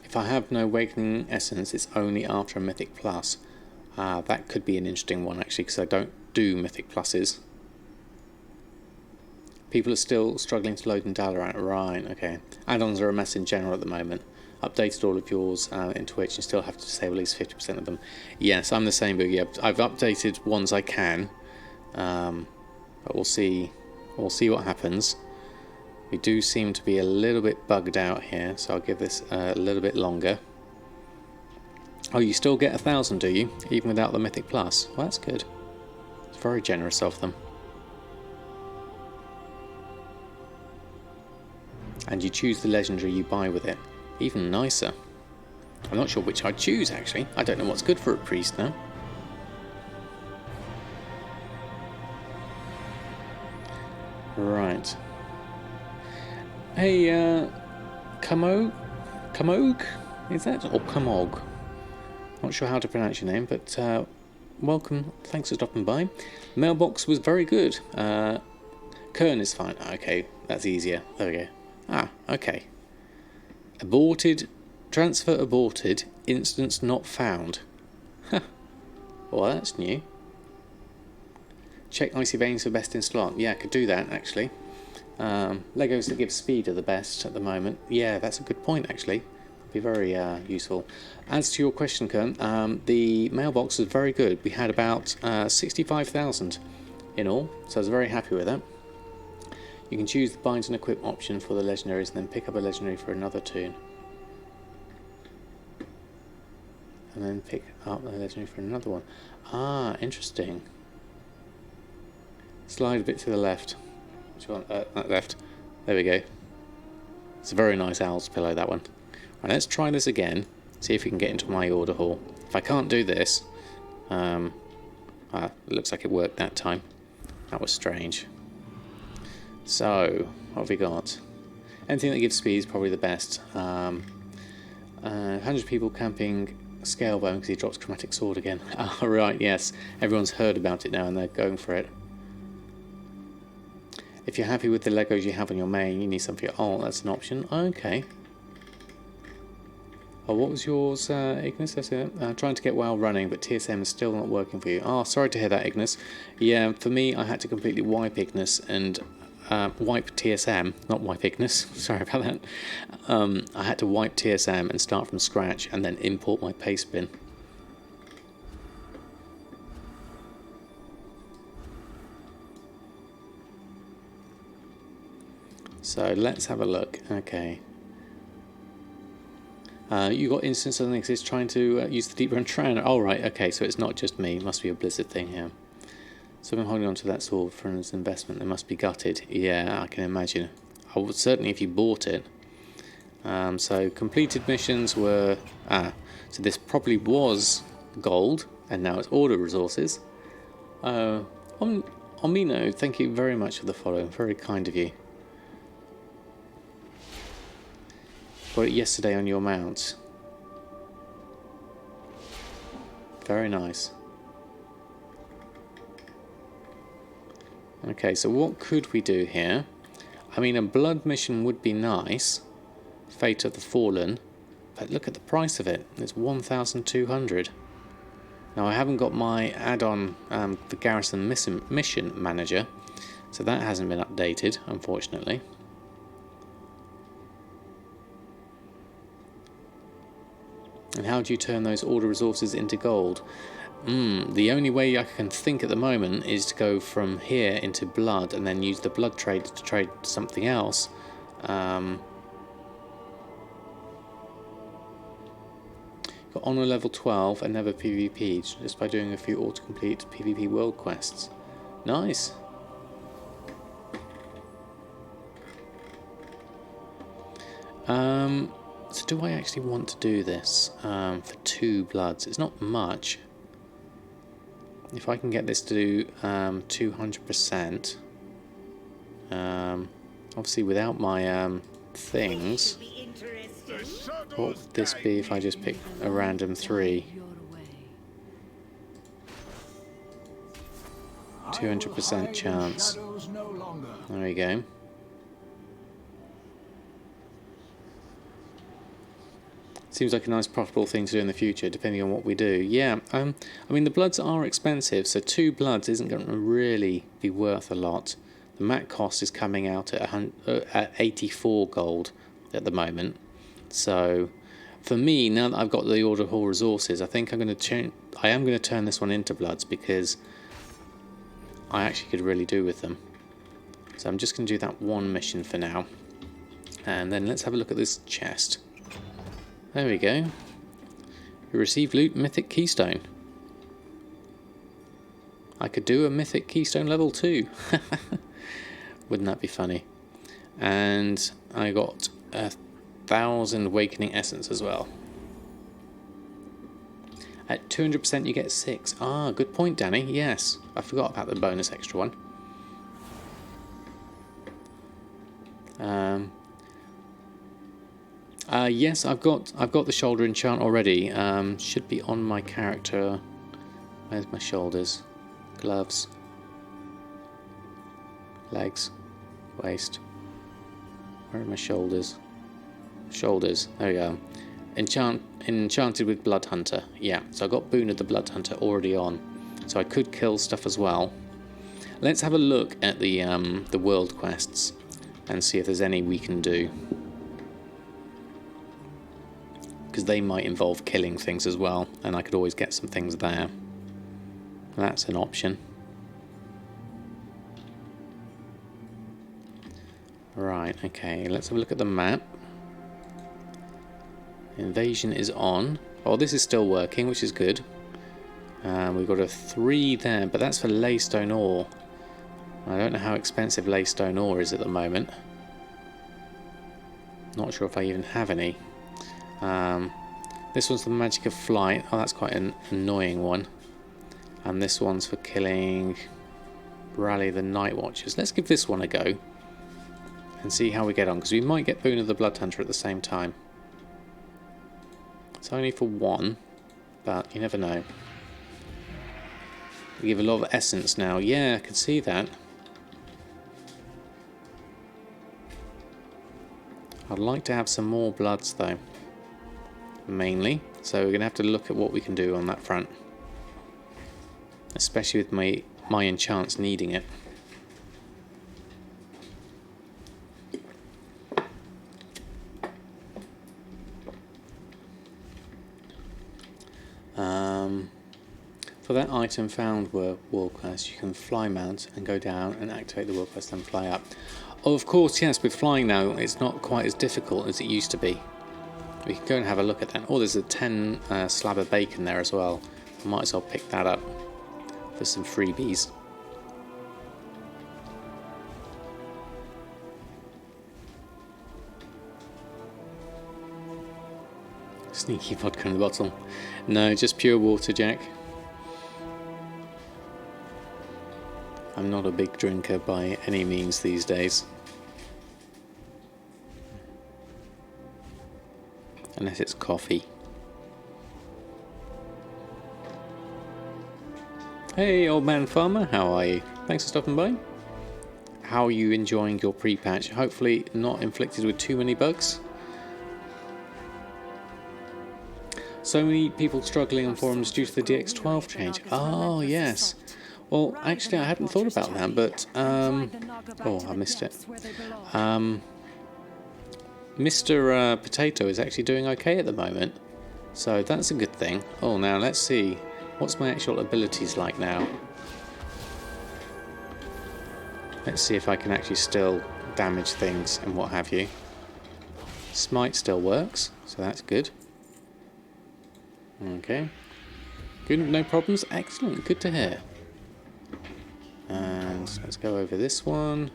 If I have no Awakening Essence, it's only after a Mythic Plus. That could be an interesting one, actually, because I don't do Mythic Pluses. People are still struggling to load in Dalaran. Right, okay. Add-ons are a mess in general at the moment. Updated all of yours in Twitch and still have to disable at least 50% of them. Yes, I'm the same, Boogie. I've updated ones I can, but we'll see what happens. We do seem to be a little bit bugged out here, so I'll give this a little bit longer. Oh, you still get 1,000, do you? Even without the Mythic Plus? Well, that's good. It's very generous of them. And you choose the legendary you buy with it. Even nicer. I'm not sure which I'd choose, actually. I don't know what's good for a priest now. Right. Hey, Kamog? Is that? Or Kamog? Not sure how to pronounce your name, but welcome. Thanks for stopping by. Mailbox was very good. Kern is fine. Okay, that's easier. There we go. Ah, okay. Aborted. Transfer aborted. Instance not found. Huh. Well, that's new. Check icy veins for best in slot. Yeah, I could do that, actually. Legos that give speed are the best at the moment. Yeah, that's a good point, actually. Be very useful. As to your question, Kern, the mailbox was very good. We had about 65,000 in all, so I was very happy with that. You can choose the bind and equip option for the legendaries and then pick up a legendary for another toon. And then pick up the legendary for another one. Ah, interesting. Slide a bit to the left. Which one? That left. There we go. It's a very nice owl's pillow, that one. Right, let's try this again. See if we can get into my order hall. If I can't do this, it looks like it worked that time. That was strange. So, what have we got? Anything that gives speed is probably the best. 100 people camping Scalebone because he drops Chromatic Sword again. Ah, right, yes. Everyone's heard about it now and they're going for it. If you're happy with the Legos you have on your main, you need some for your ult, that's an option. Okay. Oh, what was yours, Ignis? Trying to get WoW running, but TSM is still not working for you. Oh, sorry to hear that, Ignis. Yeah, for me, I had to completely wipe Ignis and wipe TSM, not wipe Ignis. Sorry about that. I had to wipe TSM and start from scratch, and then import my paste bin. So let's have a look. Okay. You got instance of Linux is trying to use the deep run trainer. Oh, right, okay, so it's not just me. It must be a Blizzard thing here. So I'm holding on to that sword for an investment. They must be gutted. Yeah, I can imagine. I would certainly if you bought it. So completed missions were... so this probably was gold, and now it's order resources. Omino, thank you very much for the follow. Very kind of you. Got it yesterday on your mount. Very nice. Okay, so what could we do here? I mean, a blood mission would be nice. Fate of the Fallen. But look at the price of it. It's 1,200. Now, I haven't got my add-on, the Garrison Mission Manager. So that hasn't been updated, unfortunately. And how do you turn those order resources into gold? The only way I can think at the moment is to go from here into blood and then use the blood trade to trade something else. Got honor level 12 and never PvP'd just by doing a few autocomplete PvP world quests. Nice. So do I actually want to do this for 2 bloods? It's not much. If I can get this to do 200%, obviously without my things, what would this be if I just pick a random 3? 200% chance. There we go. Seems like a nice profitable thing to do in the future, depending on what we do. Yeah, I mean, the bloods are expensive, so 2 bloods isn't going to really be worth a lot. The mat cost is coming out at 84 gold at the moment. So, for me, now that I've got the Order Hall resources, I think I am going to turn this one into bloods because I actually could really do with them. So I'm just going to do that one mission for now, and then let's have a look at this chest. There we go. You received loot mythic keystone. I could do a mythic keystone level 2. Wouldn't that be funny? And I got 1,000 awakening essence as well. At 200% you get 6. Ah, good point, Danny. Yes, I forgot about the bonus extra one. Yes, I've got the shoulder enchant already. Should be on my character. Where's my shoulders? Gloves. Legs. Waist. Where are my shoulders? Shoulders. There we go. Enchanted with Blood Hunter. Yeah, so I got Boon of the Blood Hunter already on. So I could kill stuff as well. Let's have a look at the world quests and see if there's any we can do. Because they might involve killing things as well, and I could always get some things there. That's an option. Right, okay, let's have a look at the map. Invasion is on. Oh, this is still working, which is good. We've got a 3 there, but that's for laystone ore. I don't know how expensive laystone ore is at the moment. Not sure if I even have any. This one's the magic of flight. Oh, that's quite an annoying one. And this one's for killing Rally the Night Watchers. Let's give this one a go and see how we get on, because we might get Boon of the Blood Hunter at the same time. It's only for 1, but you never know. We give a lot of essence now. Yeah, I can see that. I'd like to have some more bloods though, mainly. So we're going to have to look at what we can do on that front, especially with my enchants needing it. For that item found world quest, you can fly mount and go down and activate the world quest and fly up. Oh, of course, yes, with flying now, it's not quite as difficult as it used to be. We can go and have a look at that. Oh, there's a 10 slab of bacon there as well. I might as well pick that up for some freebies. Sneaky vodka in the bottle. No, just pure water, Jack. I'm not a big drinker by any means these days. Unless it's coffee. Hey, old man farmer, how are you? Thanks for stopping by. How are you enjoying your pre-patch? Hopefully not inflicted with too many bugs. So many people struggling on forums due to the DX12 change. Oh, yes. Well, actually, I hadn't thought about that, but... oh, I missed it. Mr. Potato is actually doing okay at the moment. So that's a good thing. Oh, now let's see. What's my actual abilities like now? Let's see if I can actually still damage things and what have you. Smite still works, so that's good. Okay. Good, no problems. Excellent, good to hear. And let's go over this one.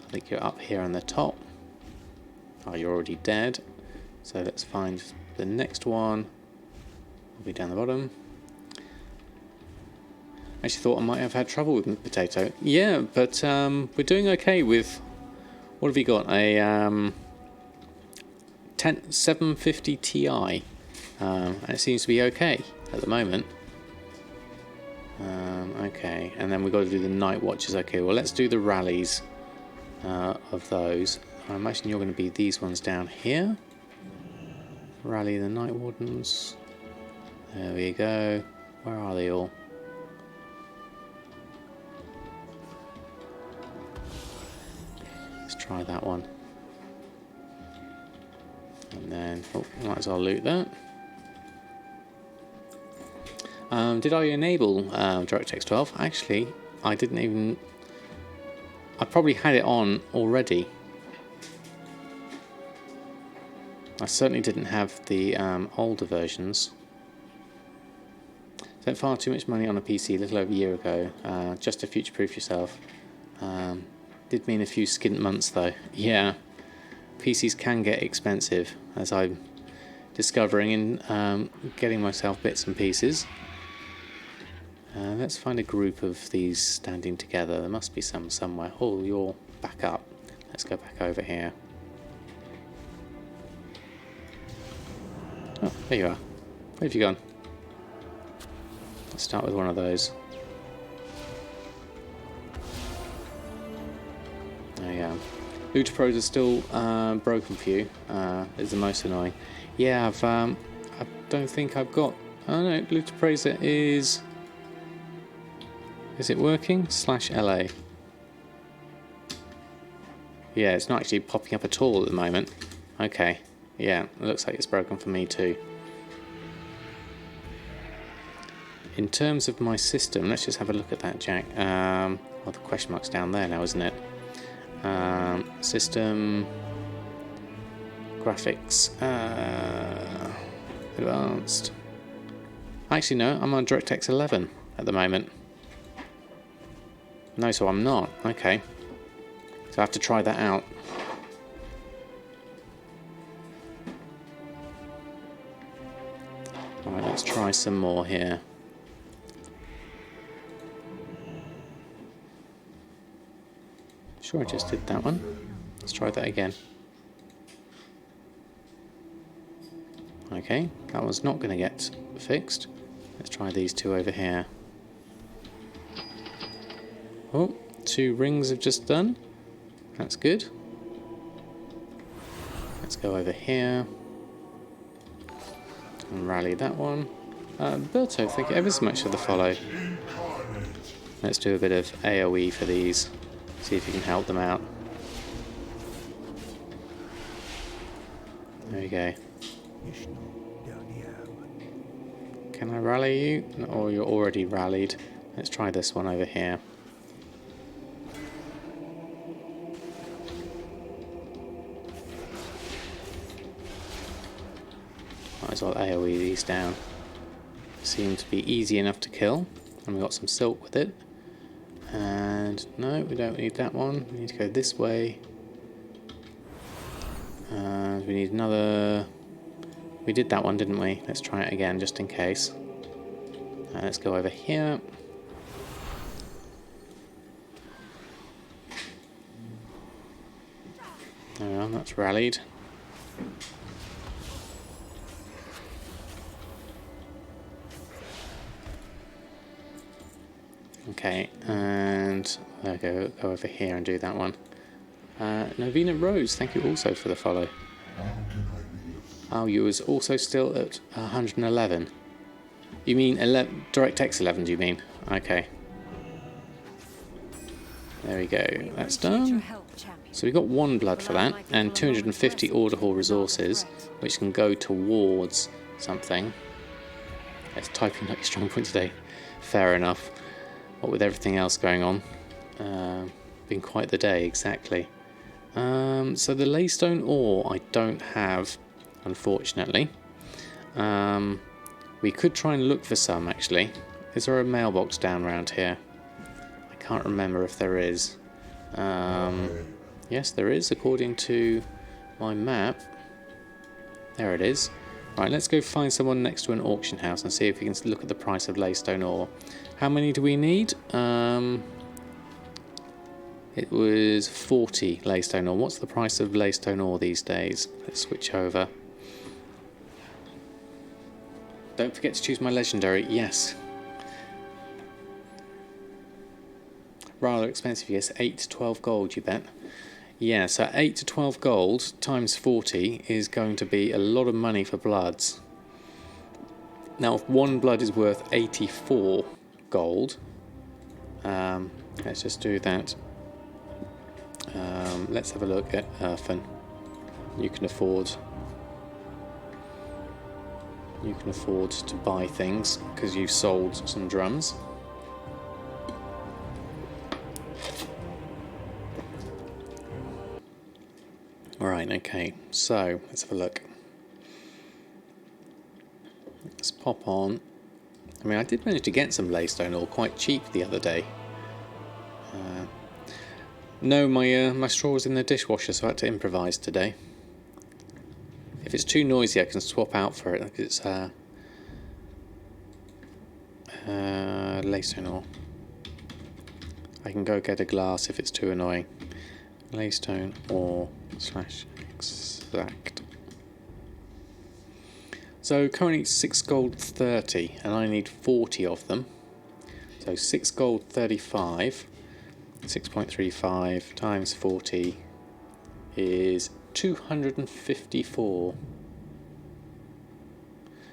I think you're up here on the top. Oh, you're already dead. So let's find the next one. Will be down the bottom. Actually thought I might have had trouble with Potato. Yeah, but we're doing okay with... What have we got? A 750 Ti. And it seems to be okay at the moment. Okay, and then we've got to do the night watches. Okay, well let's do the rallies of those. I imagine you're going to be these ones down here. Rally the night wardens. There we go. Where are they all? Let's try that one. And then, oh, might as well loot that. Did I enable DirectX 12? Actually, I didn't even... I probably had it on already. I certainly didn't have the older versions. Spent far too much money on a PC a little over a year ago, just to future-proof yourself. Did mean a few skint months though. Yeah, PCs can get expensive, as I'm discovering in getting myself bits and pieces. Let's find a group of these standing together. There must be some somewhere. Oh, you're back up. Let's go back over here. Oh, there you are. Where have you gone? Let's start with one of those. There you go. Looter Pros are still broken for you. Is the most annoying. Yeah, I don't think I've got. Oh no, Looter Pros is. Is it working? /LA. Yeah, it's not actually popping up at all at the moment. Okay. Yeah, it looks like it's broken for me too. In terms of my system, let's just have a look at that, Jack. Well, the question mark's down there now, isn't it? System, graphics, advanced. Actually, no, I'm on DirectX 11 at the moment. No, so I'm not. Okay. So I have to try that out. Alright, let's try some more here. Sure, I just did that one. Let's try that again. Okay, that one's not going to get fixed. Let's try these two over here. Oh, 2 rings have just done. That's good. Let's go over here and rally that one. Berto, thank you ever so much for the follow. Let's do a bit of AoE for these. See if you can help them out. There you go. Can I rally you? Or you're already rallied. Let's try this one over here. Might as well AoE these down. Seem to be easy enough to kill. And we've got some silk with it. And no, we don't need that one. We need to go this way. And we need another. We did that one, didn't we? Let's try it again just in case. Let's go over here. There we are, that's rallied. Okay, and there go over here and do that one. Novena Rose, thank you also for the follow. Oh, you was also still at 111. You mean DirectX 11, do you mean? Okay. There we go, that's done. So we got 1 blood for that, and 250 Order Hall resources, which can go towards something. It's typing like a strong point today. Fair enough. What with everything else going on. Been quite the day, exactly. So the Laystone ore I don't have, unfortunately. We could try and look for some, actually. Is there a mailbox down around here? I can't remember if there is. Yes, there is, according to my map. There it is. Right, let's go find someone next to an auction house and see if we can look at the price of Laystone ore. How many do we need? It was 40 Laystone ore. What's the price of Laystone ore these days? Let's switch over. Don't forget to choose my legendary. Yes. Rather expensive, yes. 8 to 12 gold, you bet. Yeah, so 8 to 12 gold times 40 is going to be a lot of money for bloods. Now, if 1 blood is worth 84 gold, let's just do that. Let's have a look at Erfen. You can afford to buy things because you've sold some drums. Alright, okay, so let's have a look. Let's pop on. I mean, I did manage to get some Laystone ore quite cheap the other day. No, my straw was in the dishwasher, so I had to improvise today. If it's too noisy, I can swap out for it. It's Laystone ore. I can go get a glass if it's too annoying. Laystone ore / exact. So currently 6 gold 30, and I need 40 of them. So 6 gold 35, 6.35 times 40 is 254.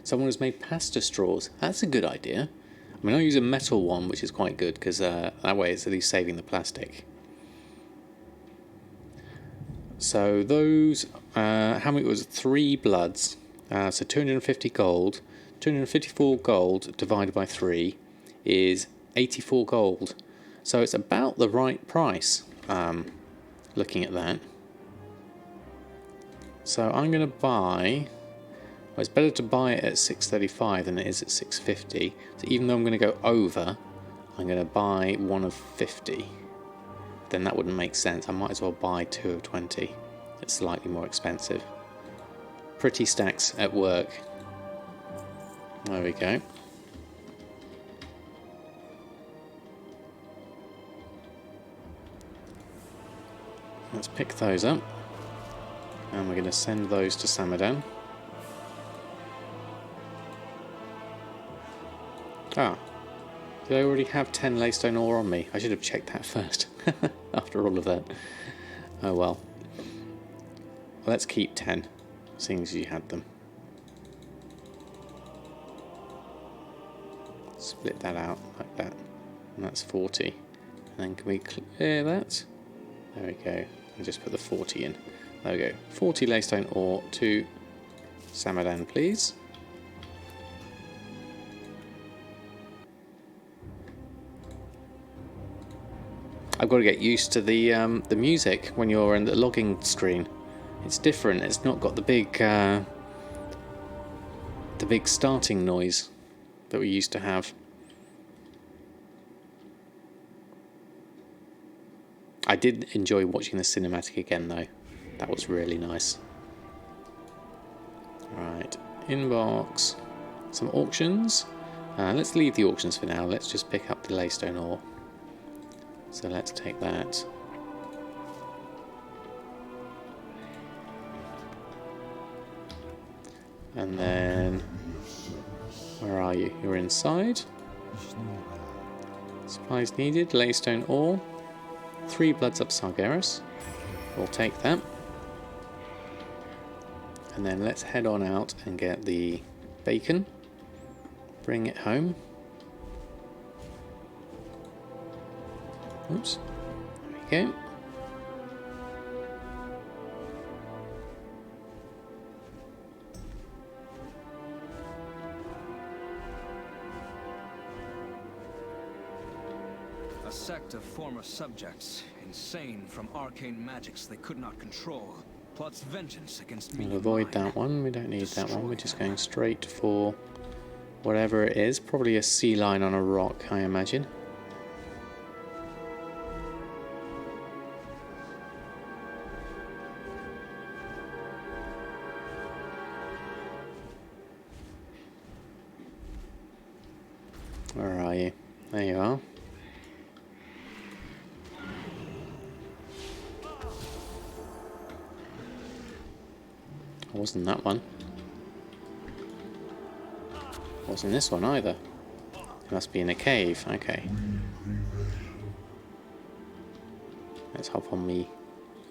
Someone has made pasta straws. That's a good idea. I mean, I'll use a metal one, which is quite good, because that way it's at least saving the plastic. So those, how many was it? 3 bloods. So 250 gold. 254 gold divided by 3 is 84 gold. So it's about the right price, looking at that. So I'm going to buy... Well, it's better to buy it at 635 than it is at 650. So even though I'm going to go over, I'm going to buy one of 50. Then that wouldn't make sense. I might as well buy 2 of 20. It's slightly more expensive. Pretty stacks at work. There we go. Let's pick those up. And we're going to send those to Samadan. Ah, did I already have 10 laystone ore on me? I should have checked that first, after all of that. Oh well. Let's keep 10, seeing as you had them. Split that out like that, and that's 40. And then can we clear that? There we go, and just put the 40 in. There we go, 40 laystone ore to Samadan, please. I've got to get used to the music when you're in the logging screen. It's different. It's not got the big starting noise that we used to have. I did enjoy watching the cinematic again, though. That was really nice. Right, inbox, some auctions. Let's leave the auctions for now. Let's just pick up the laystone ore. So let's take that. And then, where are you? You're inside. Supplies needed, laystone ore. 3 bloods up Sargeras. We'll take that. And then let's head on out and get the bacon. Bring it home. Oops. There we go. A sect of former subjects, insane from arcane magics they could not control, plots vengeance against me. We'll avoid that one. We don't need that one. We're just going straight for whatever it is. Probably a sea lion on a rock, I imagine. Where are you? There you are. It wasn't that one. Wasn't this one either. It must be in a cave. Okay. Let's hop on me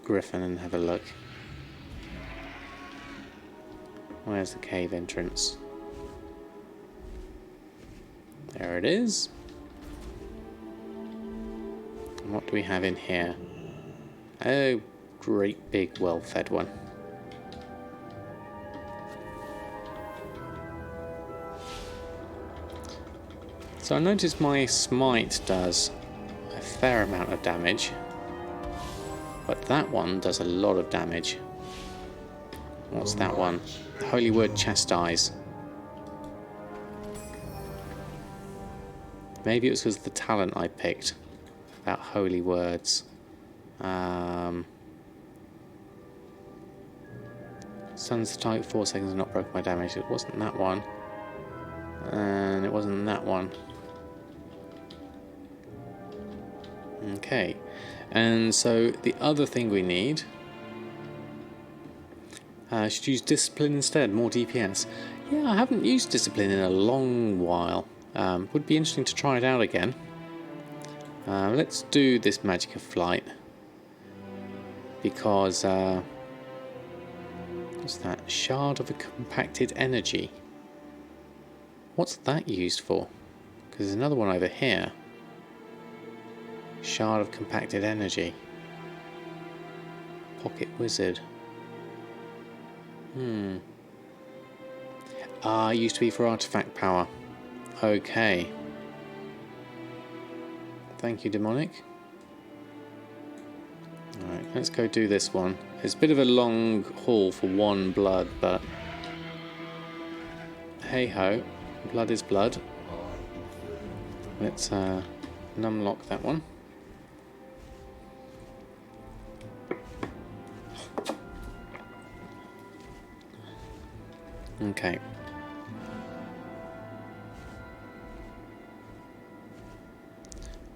griffin and have a look. Where's the cave entrance? There it is. And what do we have in here? Oh, great big well-fed one. So I noticed my smite does a fair amount of damage, but that one does a lot of damage. What's that one? Holy Word Chastise. Maybe it was because of the talent I picked about holy words. Sun's type 4 seconds and not broken my damage. It wasn't that one. And it wasn't that one. Okay. And so the other thing we need... should use Discipline instead, more DPS. Yeah, I haven't used Discipline in a long while. Would be interesting to try it out again. Let's do this Magic of Flight. Because... what's that? Shard of a Compacted Energy. What's that used for? Because there's another one over here. Shard of Compacted Energy. Pocket Wizard. It used to be for artifact power. Okay. Thank you, Demonic. Alright, let's go do this one. It's a bit of a long haul for one blood, but... hey ho. Blood is blood. Let's numlock that one. Okay.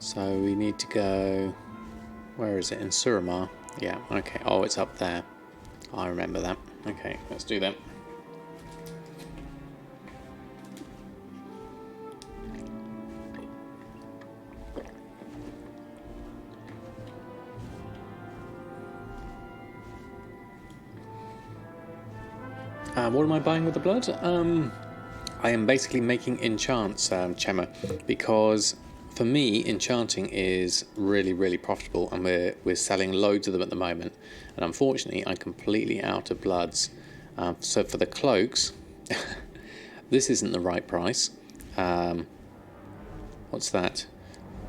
So we need to go... where is it? In Suramar? Yeah, okay. Oh, it's up there. I remember that. Okay, let's do that. What am I buying with the blood? I am basically making enchants, Chema, because for me, enchanting is really, really profitable, and we're selling loads of them at the moment. And unfortunately, I'm completely out of bloods. So for the cloaks, this isn't the right price. What's that?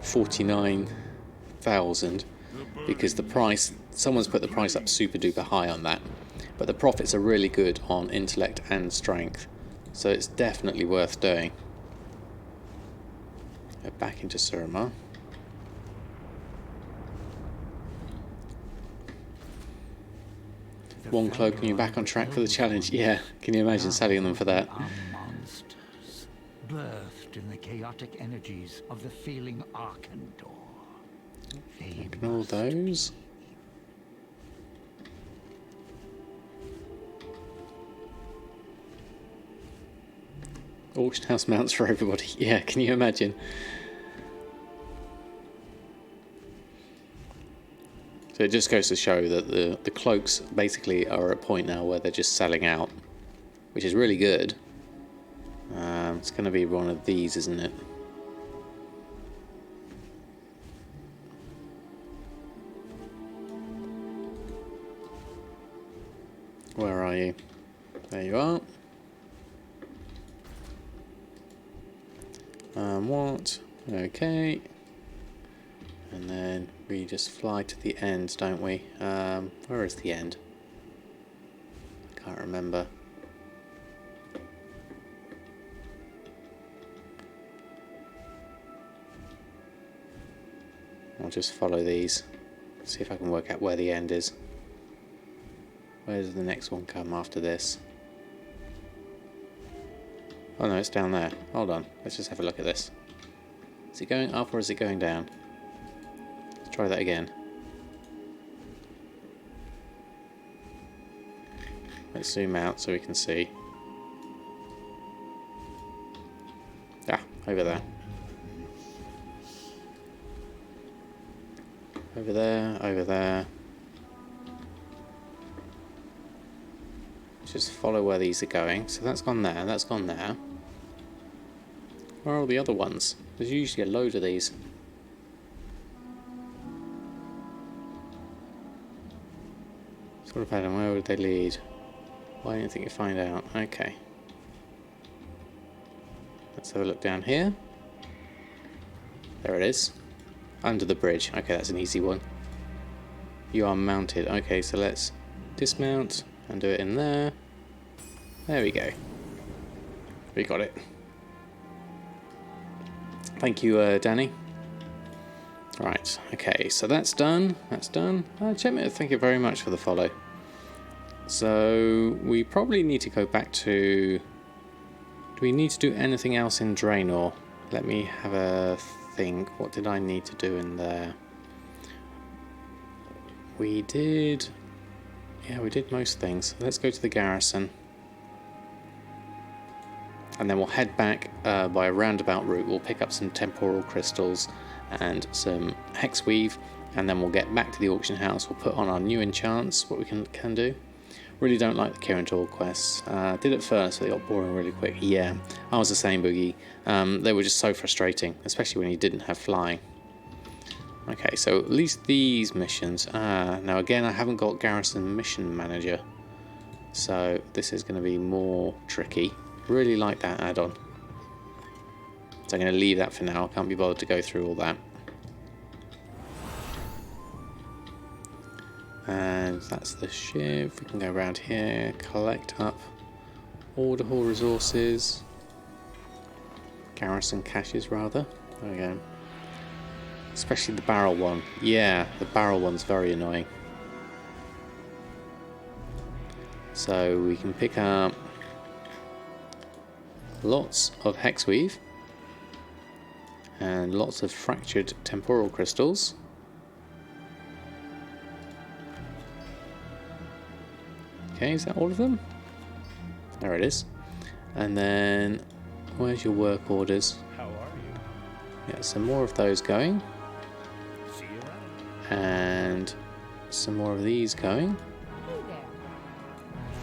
49,000, because the price, someone's put the price up super duper high on that. But the profits are really good on intellect and strength, so it's definitely worth doing. Go back into Suramar. One cloak and you're back on track for the challenge. Yeah, can you imagine selling them for that? Are monsters, birthed in the chaotic energies of the failing Arcandor. Ignore those. Auction house mounts for everybody. Yeah, can you imagine? So it just goes to show that the cloaks basically are at a point now where they're just selling out, which is really good. It's going to be one of these, isn't it? Where are you? There you are. What? Okay. And then we just fly to the end, don't we? Where is the end? I can't remember. I'll just follow these. See if I can work out where the end is. Where does the next one come after this? Oh no, it's down there. Hold on, let's just have a look at this. Is it going up or is it going down? Let's try that again. Let's zoom out so we can see. Ah, over there. Over there, over there. Just follow where these are going. So that's gone there, that's gone there. Where are all the other ones? There's usually a load of these. Sort of pattern, where would they lead? Why don't think you find out? Okay. Let's have a look down here. There it is. Under the bridge. Okay, that's an easy one. You are mounted. Okay, so let's dismount and do it in there. There we go. We got it. Thank you, Danny. Right, okay, so that's done. That's done. Chemit, thank you very much for the follow. So we probably need to go back to... Do we need to do anything else in Draenor? Let me have a think. What did I need to do in there? we did... Yeah, we did most things. Let's go to the garrison. And then we'll head back by a roundabout route. We'll pick up some temporal crystals and some hexweave, and then we'll get back to the auction house. We'll put on our new enchants, what we can do. Really don't like the Kirin quests. Did at first, but they got boring really quick. Yeah, I was the same, Boogie. They were just so frustrating, especially when you didn't have flying. Okay, so at least these missions. Now again, I haven't got Garrison Mission Manager, so this is going to be more tricky. Really like that add-on. So I'm going to leave that for now. I can't be bothered to go through all that. And that's the shiv. We can go around here, collect up order hall resources. Garrison caches, rather. There we go. Especially the barrel one. Yeah, the barrel one's very annoying. So we can pick up lots of hexweave and lots of fractured temporal crystals. Okay, is that all of them? There it is. And then, where's your work orders? How are you? Yeah, some more of those going. See you around. And some more of these going. Hey there.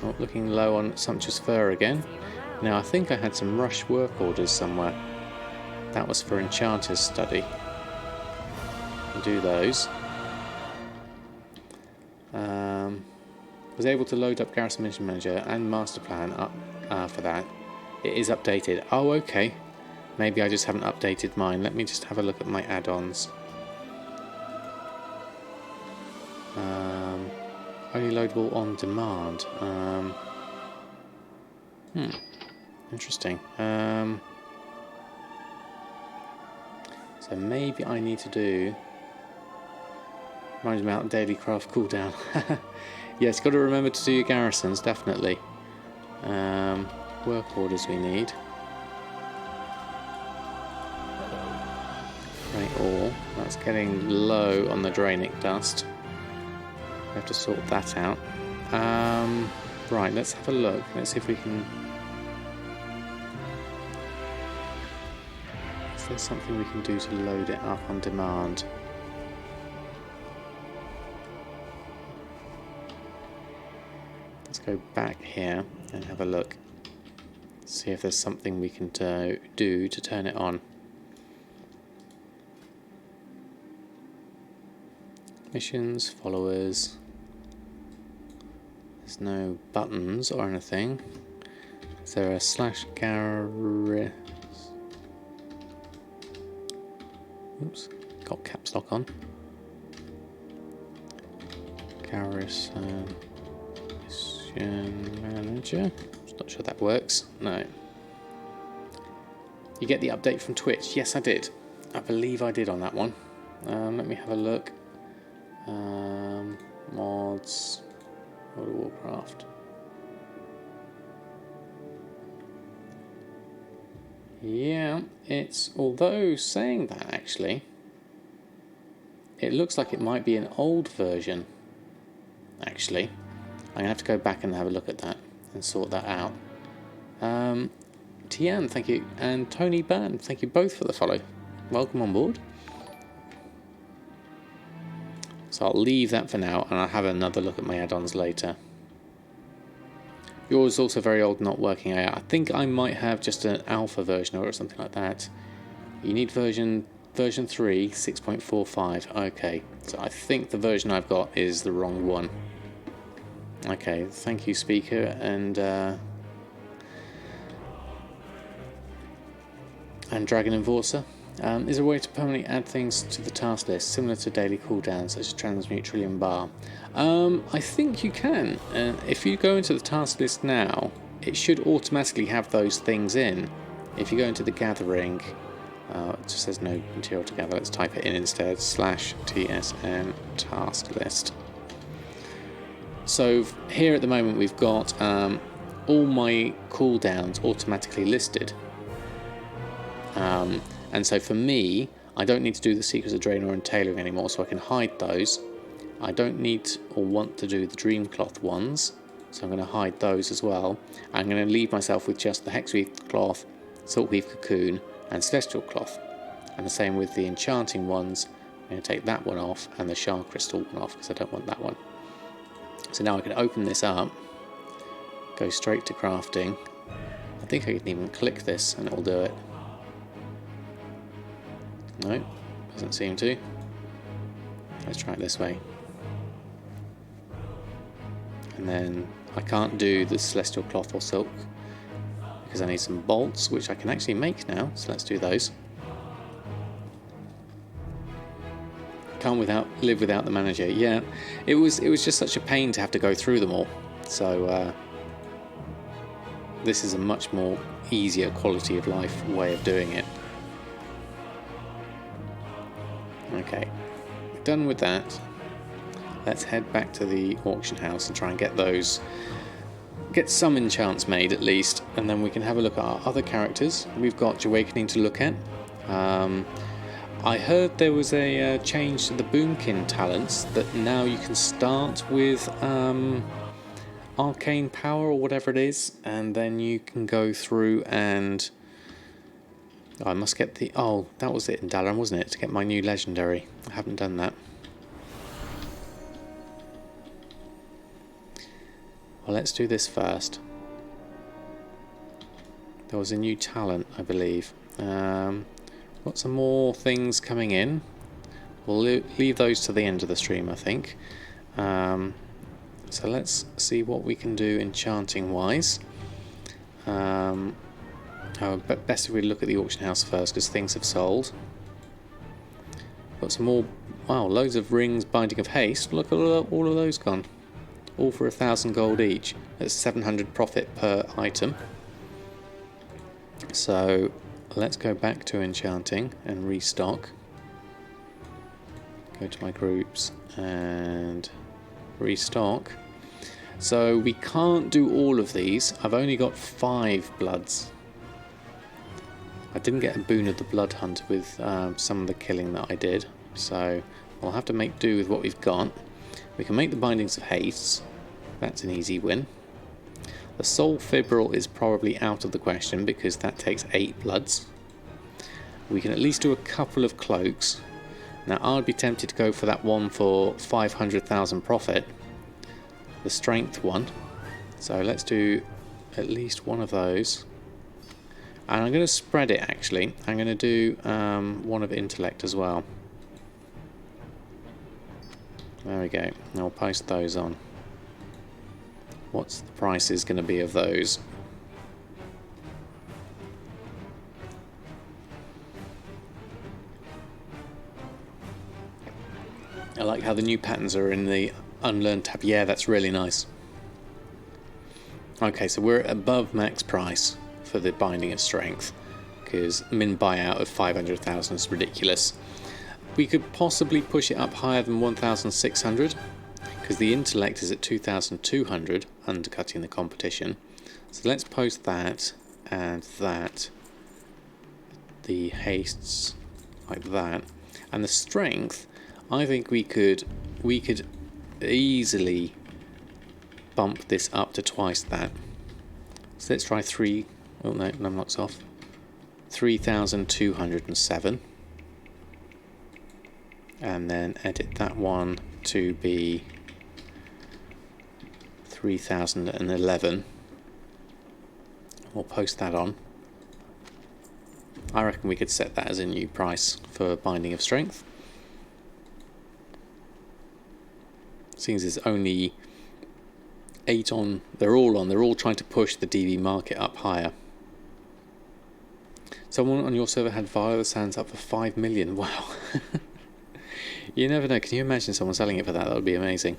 Oh, looking low on sumptuous fur again. See you around. Now I think I had some rush work orders somewhere. That was for Enchanter's study. I'll do those. Was able to load up Garrison Mission Manager and Master Plan up for that. It is updated. Oh, okay. Maybe I just haven't updated mine. Let me just have a look at my add-ons. Only loadable on demand. Interesting. So maybe I need to do... Reminds me about daily craft cooldown. Yes, got to remember to do your garrisons, definitely. Work orders we need. Great ore. That's getting low on the Drainic dust. We have to sort that out. Right, let's have a look. Let's see if we can... Is there something we can do to load it up on demand? Let's go back here and have a look. See if there's something we can do to turn it on. Missions, followers. There's no buttons or anything. Is there a /garris? Oops, got caps lock on. Garrison Mission Manager. Just not sure that works. No. You get the update from Twitch? Yes, I did. I believe I did on that one. Let me have a look. Mods. World of Warcraft. Yeah, it's, although saying that actually, it looks like it might be an old version. Actually, I'm gonna have to go back and have a look at that and sort that out. Tian, thank you, and Tony Ban, thank you both for the follow. Welcome on board. So I'll leave that for now, and I'll have another look at my add-ons later. Yours is also very old, not working out. I think I might have just an alpha version or something like that. You need version 3, 6.45. Okay, so I think the version I've got is the wrong one. Okay, thank you, speaker, and Dragon Enforcer. Is there a way to permanently add things to the task list, similar to daily cooldowns, such as Transmute Trillium Bar? I think you can. If you go into the task list now, it should automatically have those things in. If you go into the gathering, it just says no material to gather. Let's type it in instead, /TSM task list. So here at the moment we've got all my cooldowns automatically listed. And so for me, I don't need to do the Secrets of Draenor and Tailoring anymore, so I can hide those I don't need or want to do the Dreamcloth ones, so I'm going to hide those as well. I'm going to leave myself with just the Hexweave Cloth, Silkweave Cocoon and Celestial Cloth. And the same with the Enchanting ones. I'm going to take that one off and the Shard Crystal one off because I don't want that one. So now I can open this up, go straight to crafting. I think I can even click this and it'll do it. No, doesn't seem to. Let's try it this way. And then I can't do the Celestial Cloth or Silk because I need some bolts, which I can actually make now, so let's do those. Can't live without the manager. Yeah, it was just such a pain to have to go through them all. So this is a much more easier quality of life way of doing it. Okay, done with that. Let's head back to the auction house and try and get some enchants made at least, and then we can have a look at our other characters. We've got Jahwakening to look at. I heard there was a change to the Boomkin talents, that now you can start with arcane power or whatever it is, and then you can go through and I must get the... Oh, that was it in Dalaran, wasn't it? To get my new legendary. I haven't done that. Well, let's do this first. There was a new talent, I believe. Got some more things coming in. We'll leave those to the end of the stream, I think. So let's see what we can do enchanting wise. But best if we look at the auction house first, because things have sold. Got some more. Wow, loads of rings, Binding of Haste. Look at all of those gone. All for 1,000 gold each. That's 700 profit per item. So let's go back to enchanting and restock. Go to my groups and restock. So we can't do all of these. I've only got 5 bloods. I didn't get a boon of the blood hunt with some of the killing that I did, so we'll have to make do with what we've got. We can make the Bindings of Haste. That's an easy win. The Soul Fibril is probably out of the question because that takes 8 bloods. We can at least do a couple of cloaks. Now I'd be tempted to go for that one for 500,000 profit, the strength one. So let's do at least one of those. And I'm going to spread it actually. I'm going to do one of intellect as well. There we go. And I'll post those on. What's the prices going to be of those? I like how the new patterns are in the Unlearn tab. Yeah, that's really nice. Okay, so we're above max price for the Binding of Strength, because min buyout of 500,000 is ridiculous. We could possibly push it up higher than 1,600, because the intellect is at 2,200, undercutting the competition. So let's post that and that. The hastes like that, and the strength. I think we could easily bump this up to twice that. So let's try 3. Oh no, numlock's off. 3,207. And then edit that one to be 3,011. We'll post that on. I reckon we could set that as a new price for Binding of Strength. Seeing as there's only 8 on, they're all trying to push the DB market up higher. Someone on your server had Via the Sands up for 5 million. Wow. You never know. Can you imagine someone selling it for that? That would be amazing.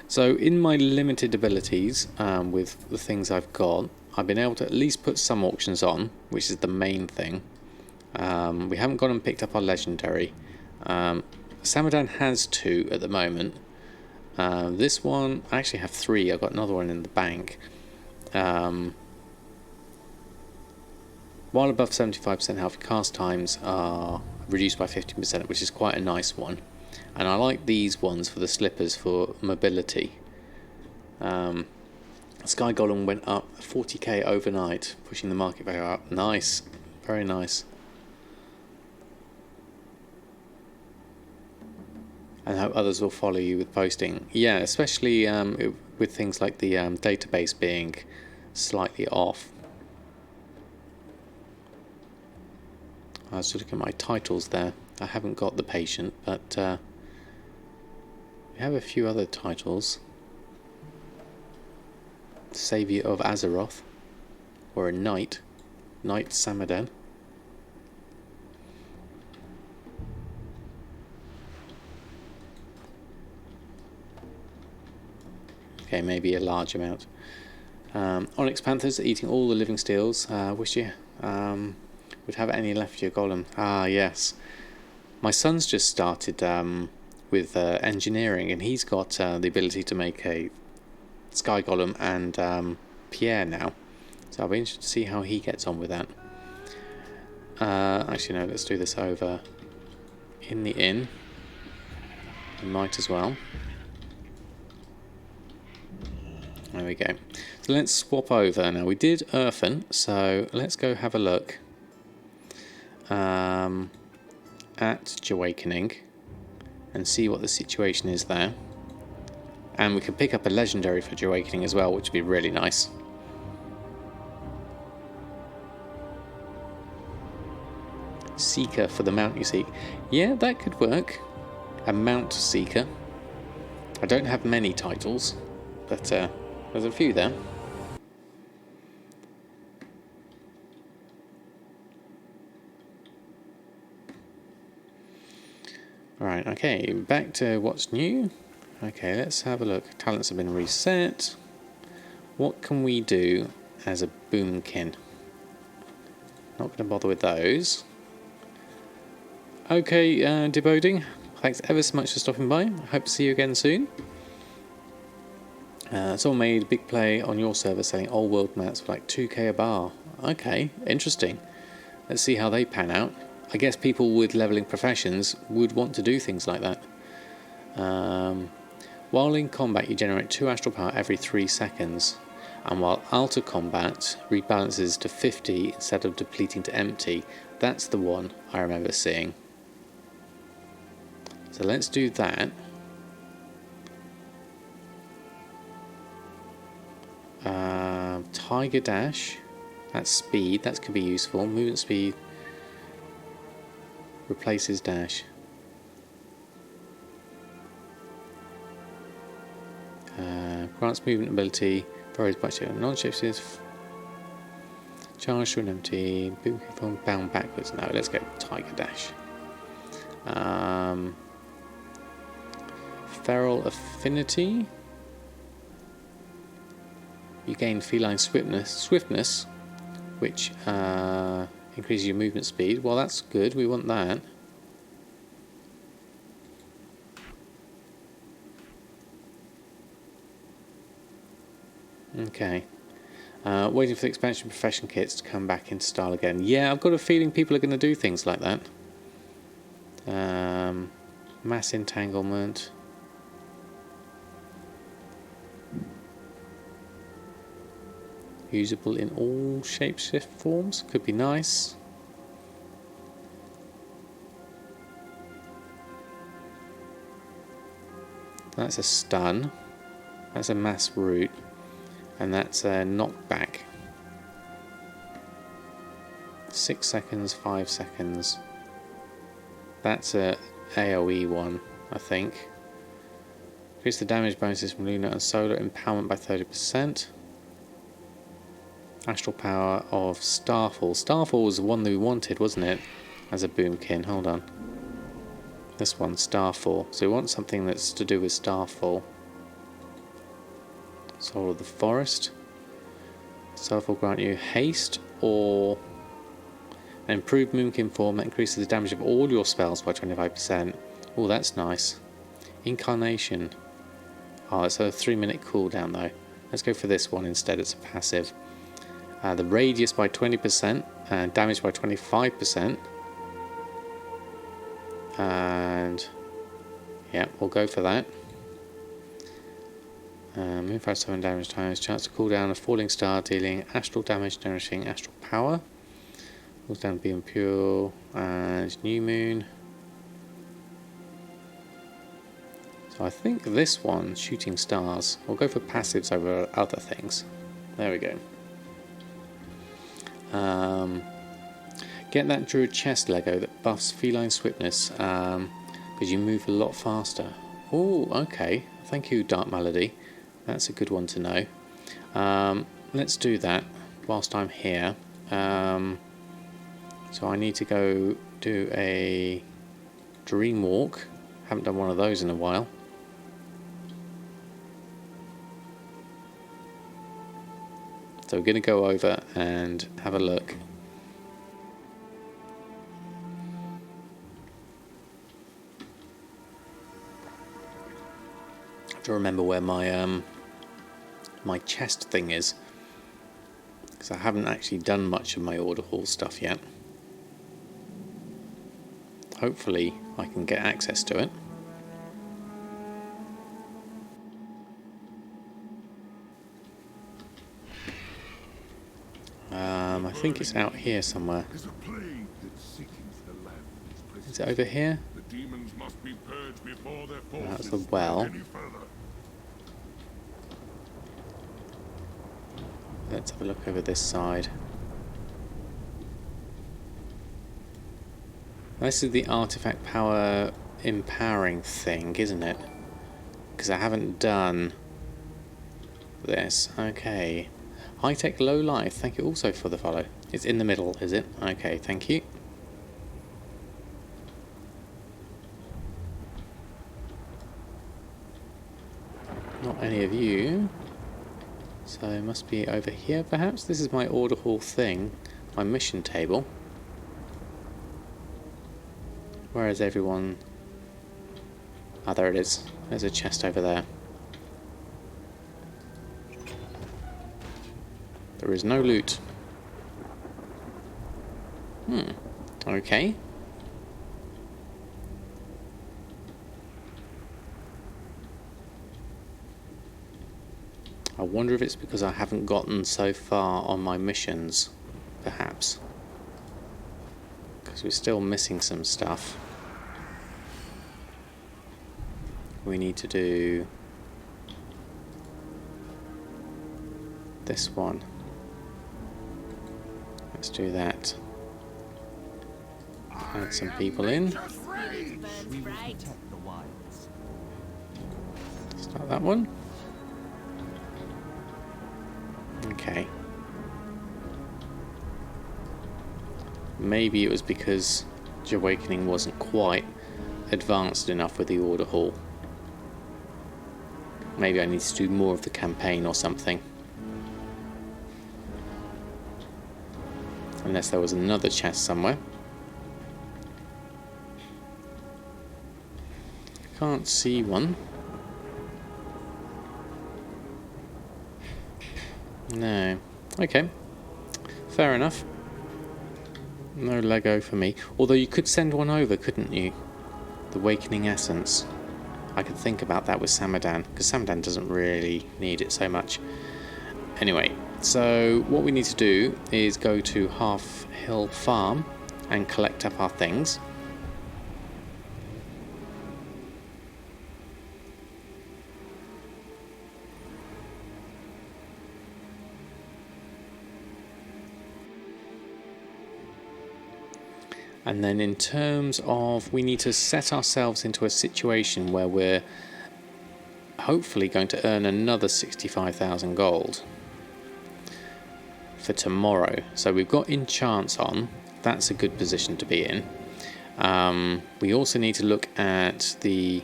So in my limited abilities, with the things I've got, I've been able to at least put some auctions on, which is the main thing. We haven't gone and picked up our legendary. Samadan has 2 at the moment. This one, I actually have 3. I've got another one in the bank. While above 75% health, cast times are reduced by 50%, which is quite a nice one. And I like these ones for the slippers for mobility. Sky Golem went up 40k overnight, pushing the market value up. Nice, very nice. And hope others will follow you with posting. Yeah, especially with things like the database being slightly off. I was looking at my titles there. I haven't got the patient, but we have a few other titles. Saviour of Azeroth, or a Knight Samadan. Okay, maybe a large amount. Onyx Panthers eating all the living steels. Wish you would have any left for your golem. Ah, yes. My son's just started with engineering, and he's got the ability to make a Sky Golem and Pierre now. So I'll be interested to see how he gets on with that. Actually, no, let's do this over in the inn. We might as well. There we go. So let's swap over. Now, we did Erfen, so let's go have a look at Jahwakening and see what the situation is there. And we can pick up a legendary for Jahwakening as well, which would be really nice. Seeker for the mount you seek. Yeah, that could work. A mount seeker. I don't have many titles, but there's a few there. Right, okay, back to what's new. Okay, let's have a look. Talents have been reset. What can we do as a boomkin? Not going to bother with those. Okay, Deboding, thanks ever so much for stopping by. Hope to see you again soon. Someone made a big play on your server selling old world mats for like 2k a bar. Okay, interesting. Let's see how they pan out. I guess people with leveling professions would want to do things like that. While in combat, you generate 2 astral power every 3 seconds, and while out of combat, rebalances to 50 instead of depleting to empty. That's the one I remember seeing. So let's do that. Tiger Dash, that's speed, that could be useful. Movement speed replaces dash. Grants movement ability, varies by non-shapeshifts, charge to an empty, boom from bound backwards. No, let's go Tiger Dash. Feral Affinity. You gain feline swiftness, which increases your movement speed. Well, that's good. We want that. Okay. Waiting for the expansion profession kits to come back into style again. Yeah, I've got a feeling people are going to do things like that. Mass entanglement. Usable in all shapeshift forms. Could be nice. That's a stun. That's a mass root. And that's a knockback. 6 seconds, 5 seconds. That's a AoE one, I think. Increase the damage bonuses from Lunar and Solar Empowerment by 30%. Astral power of Starfall. Starfall was the one that we wanted, wasn't it? As a boomkin. Hold on. This one, Starfall. So we want something that's to do with Starfall. Soul of the Forest. Starfall grant you haste or an improved moonkin form that increases the damage of all your spells by 25%. Oh, that's nice. Incarnation. Oh, it's a 3-minute cooldown though. Let's go for this one instead. It's a passive. The radius by 20% and damage by 25%. And Yeah, we'll go for that. Move out 7 damage times. Chance to cool down a falling star, dealing astral damage, nourishing astral power. Cools down being pure and new moon. So I think this one, shooting stars, we'll go for passives over other things. There we go. Get that Druid chest Lego that buffs feline swiftness because you move a lot faster. Oh, okay. Thank you, Dark Melody. That's a good one to know. Let's do that whilst I'm here. So I need to go do a dream walk. Haven't done one of those in a while. So we're going to go over and have a look. I have to remember where my my chest thing is, because I haven't actually done much of my order hall stuff yet. Hopefully I can get access to it. I think it's out here somewhere. There's a plague that sickens the land. Is it over here? The demons must be purged before their That's forces the well. spread any further. Let's have a look over this side. This is the artifact power empowering thing, isn't it? Because I haven't done this. Okay. High tech, low life. Thank you also for the follow. It's in the middle, is it? Okay, thank you. Not any of you. So it must be over here perhaps. This is my order hall thing. My mission table. Where is everyone? Ah, there it is. There's a chest over there. There is no loot. Okay. I wonder if it's because I haven't gotten so far on my missions, perhaps. Because we're still missing some stuff. We need to do this one. Let's do that. Add some people in. We will protect the wilds. Start that one. Okay. Maybe it was because Jahwakening wasn't quite advanced enough with the order hall. Maybe I need to do more of the campaign or something. Unless there was another chest somewhere. Can't see one. No. Okay. Fair enough. No Lego for me. Although you could send one over, couldn't you? The Awakening Essence. I could think about that with Samadan, because Samadan doesn't really need it so much. Anyway, so what we need to do is go to Half Hill Farm and collect up our things. And then in terms of, we need to set ourselves into a situation where we're hopefully going to earn another 65,000 gold for tomorrow. So we've got Enchant on. That's a good position to be in. We also need to look at the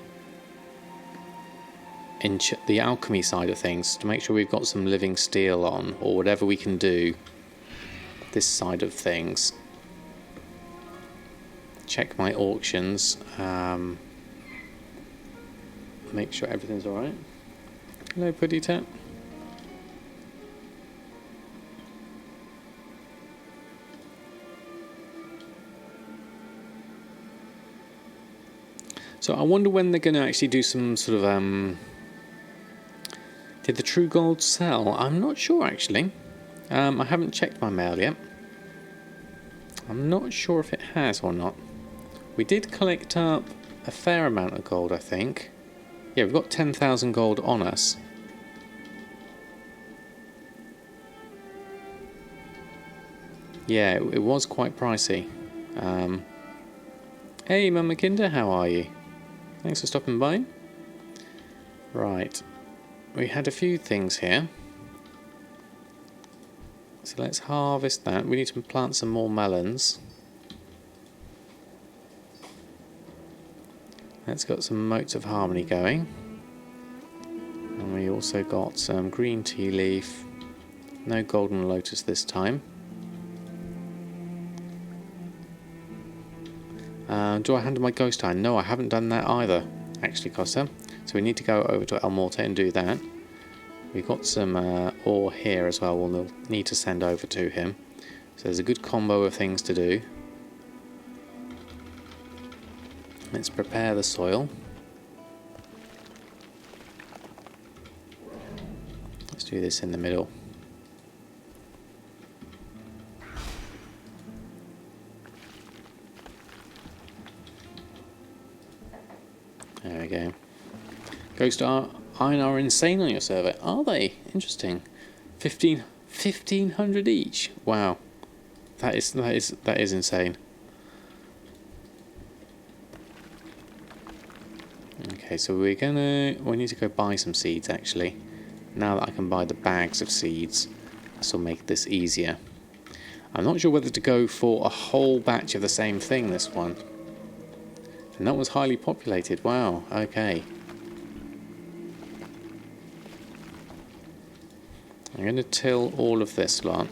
alchemy side of things to make sure we've got some living steel on, or whatever we can do this side of things. Check my auctions, make sure everything's alright. Hello, Puddy Tap. So I wonder when they're going to actually do some sort of... Did the true gold sell? I'm not sure actually. I haven't checked my mail yet. I'm not sure if it has or not. We did collect up a fair amount of gold, I think. Yeah, we've got 10,000 gold on us. Yeah, it was quite pricey. Hey, Mama Kinder, how are you? Thanks for stopping by. Right. We had a few things here. So let's harvest that. We need to plant some more melons. Let's got some motes of harmony going. And we also got some green tea leaf. No golden lotus this time. Do I handle my ghost iron? No, I haven't done that either, actually, Costa. So we need to go over to Elmorte and do that. We've got some ore here as well we'll need to send over to him. So there's a good combo of things to do. Let's prepare the soil. Let's do this in the middle. There we go. Ghost iron are insane on your server, are they? Interesting. 1,500 each. Wow, that is insane. Okay, so we need to go buy some seeds actually. Now that I can buy the bags of seeds, this will make this easier. I'm not sure whether to go for a whole batch of the same thing this one. And that was highly populated. Wow, okay. I'm going to till all of this lot.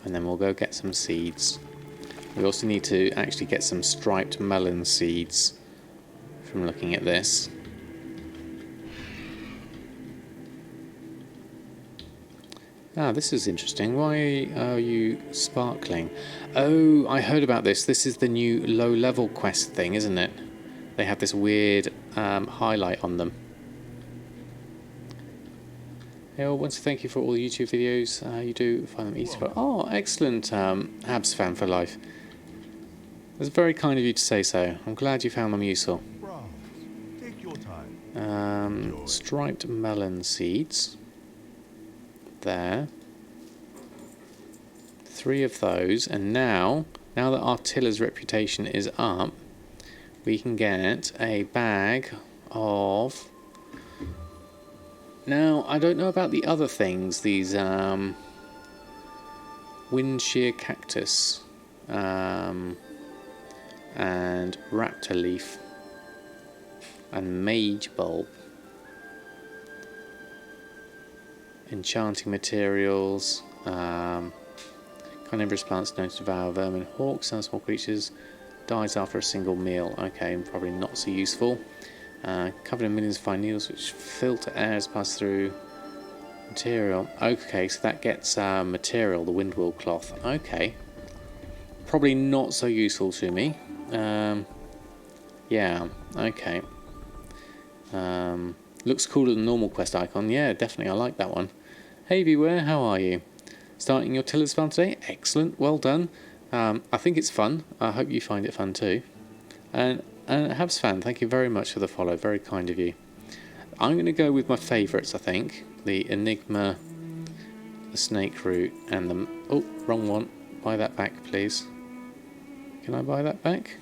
And then we'll go get some seeds. We also need to actually get some striped melon seeds from looking at this. Ah, this is interesting. Why are you sparkling? Oh, I heard about this. This is the new low-level quest thing, isn't it? They have this weird highlight on them. Hey, I want to thank you for all the YouTube videos you do. Find them easy. Oh, excellent, Habs fan for life. It's very kind of you to say so. I'm glad you found them useful. Take your time. Striped melon seeds. There. 3 of those, and now that our tiller's reputation is up, we can get a bag of... Now, I don't know about the other things, these wind shear cactus and raptor leaf and mage bulb. Enchanting materials, carnivorous plants known to devour vermin, hawks and small creatures, dies after a single meal. Okay, probably not so useful. Covered in millions of fine needles which filter air as pass through material. Okay, so that gets material, the windwheel cloth. Okay, probably not so useful to me. Yeah, okay. Looks cooler than the normal quest icon. Yeah, definitely, I like that one. Hey Beware, how are you? Starting your Tiller's farm today? Excellent, well done. I think it's fun. I hope you find it fun too. And Habs fan, thank you very much for the follow. Very kind of you. I'm going to go with my favourites, I think. The Enigma, the Snake Root, and the... Oh, wrong one. Buy that back, please. Can I buy that back?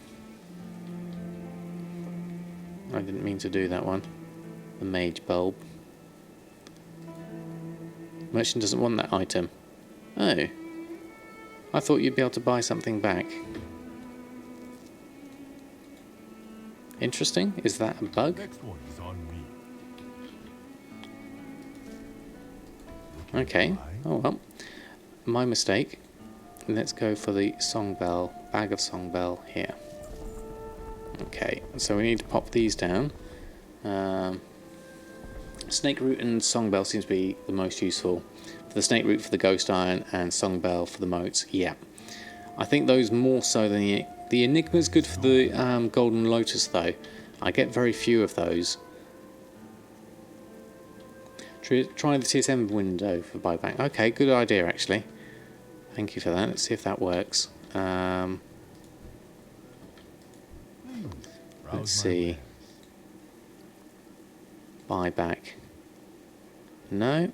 I didn't mean to do that one. The Mage Bulb. Merchant doesn't want that item. Oh. I thought you'd be able to buy something back. Interesting. Is that a bug? Next one is on me. Okay. Oh well. My mistake. Let's go for the song bell. Bag of song bell here. Okay. So we need to pop these down. Snake Root and Songbell seems to be the most useful. For the Snake Root for the Ghost Iron and Songbell for the motes. Yeah. I think those more so than the Enigma's good for the Golden Lotus though. I get very few of those. Try the TSM window for buyback. Okay, good idea actually. Thank you for that. Let's see if that works. Let's see. Buyback. No,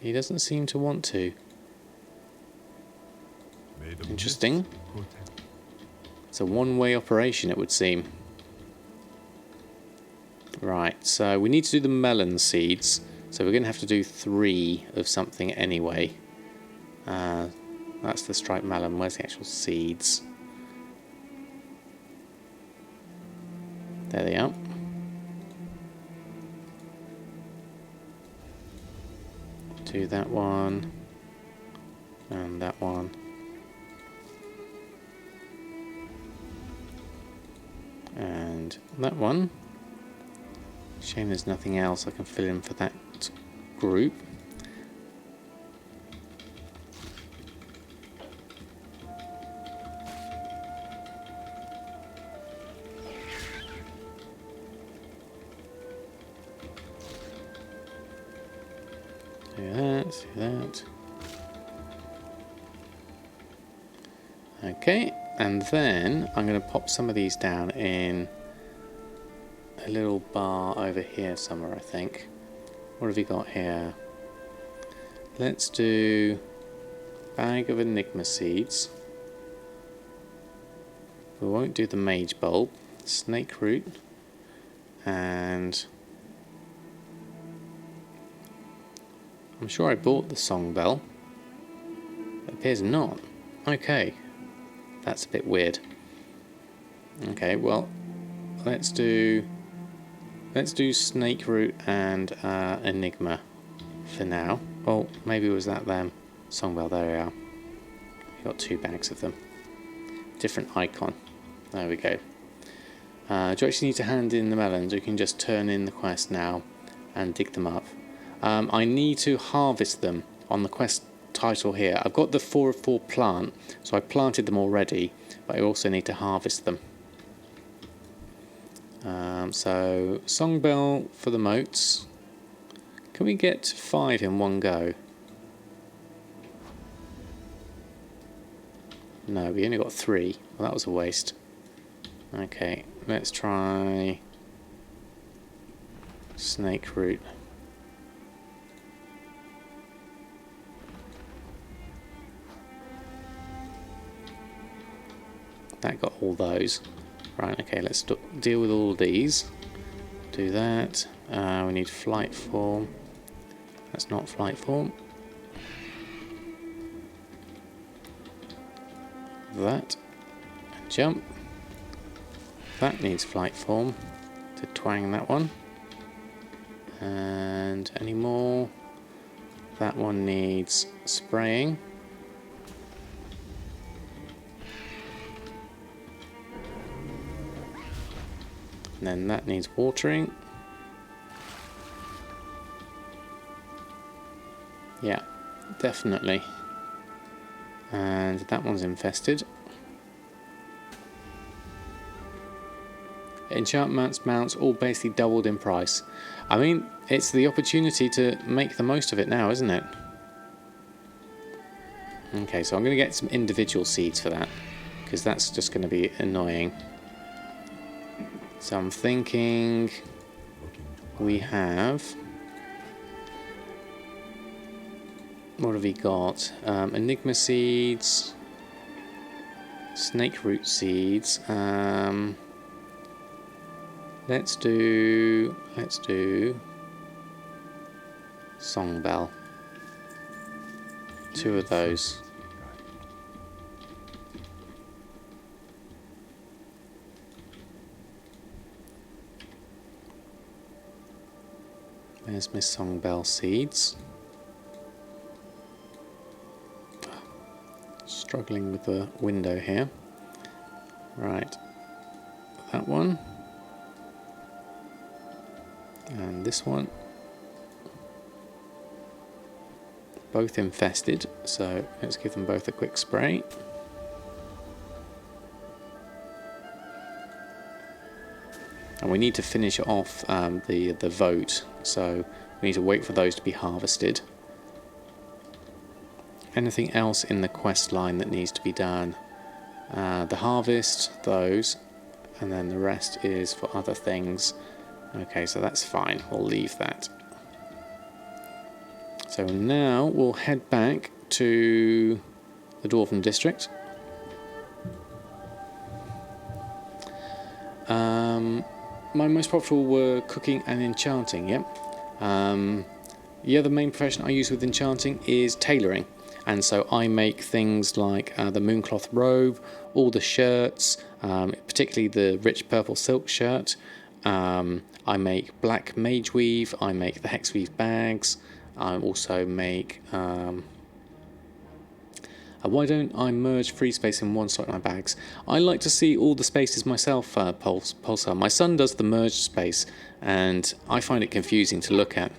he doesn't seem to want to. Interesting. It's a one-way operation, it would seem. Right, so we need to do the melon seeds. So we're going to have to do 3 of something anyway. That's the striped melon. Where's the actual seeds? There they are. Do that one. And that one. And that one. Shame there's nothing else I can fill in for that group. Do that. Okay, and then I'm going to pop some of these down in a little bar over here somewhere, I think. What have we got here? Let's do bag of Enigma seeds. We won't do the Mage Bulb, Snake Root, and I'm sure I bought the Song Bell. It appears not. Okay, that's a bit weird. Okay, well, let's do Snake Root and Enigma for now. Oh, maybe it was that them. Songbell, there we are. We got 2 bags of them. Different icon. There we go. Do you actually need to hand in the melons, or you can just turn in the quest now and dig them up? I need to harvest them on the quest title here. I've got the 4 of 4 plant, so I planted them already, but I also need to harvest them. So Songbell for the motes. Can we get 5 in one go? No, we only got 3. Well, that was a waste. Okay, let's try Snake Root. That got all those. Right, okay, let's deal with all these. Do that. We need flight form. That's not flight form. That. And jump. That needs flight form. To twang that one. And any more? That one needs spraying. And then that needs watering. Yeah, definitely. And that one's infested. Enchant mounts all basically doubled in price. I mean, it's the opportunity to make the most of it now, isn't it? Okay, so I'm going to get some individual seeds for that, because that's just going to be annoying. So I'm thinking we have, what have we got? Enigma seeds, Snake Root seeds. Let's do Songbell. 2 of those. There's my Songbell seeds. Struggling with the window here. Right, that one. And this one. both infested, so let's give them both a quick spray. And we need to finish off the vote, so we need to wait for those to be harvested. Anything else in the quest line that needs to be done? The harvest, those, and then the rest is for other things. Okay, so that's fine, we'll leave that. So now we'll head back to the Dwarven District. My most profitable were cooking and enchanting, yep. The other main profession I use with enchanting is tailoring. And so I make things like the mooncloth robe, all the shirts, particularly the rich purple silk shirt. I make black mage weave, I make the hex weave bags, I also make... why don't I merge free space in one slot in my bags? I like to see all the spaces myself, Pulsar. My son does the merged space, and I find it confusing to look at.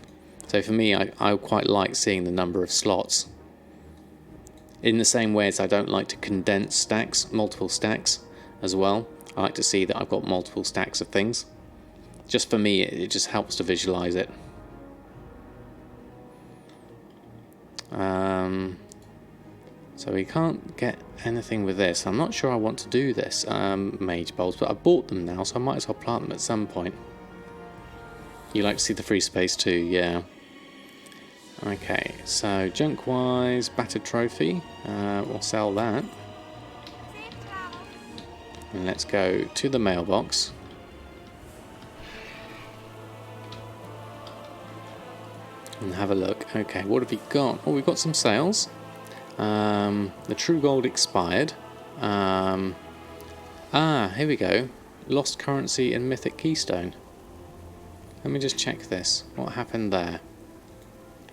So for me, I quite like seeing the number of slots. In the same way as I don't like to condense stacks, multiple stacks as well. I like to see that I've got multiple stacks of things. Just for me, it just helps to visualize it. So we can't get anything with this. I'm not sure I want to do this, mage bowls, but I bought them now, so I might as well plant them at some point. You like to see the free space too, yeah. Okay, so junk-wise, battered trophy, we'll sell that. And let's go to the mailbox. And have a look. Okay, what have we got? Oh, we've got some sales. The true gold expired. Here we go. Lost currency and mythic keystone. Let me just check this. What happened there?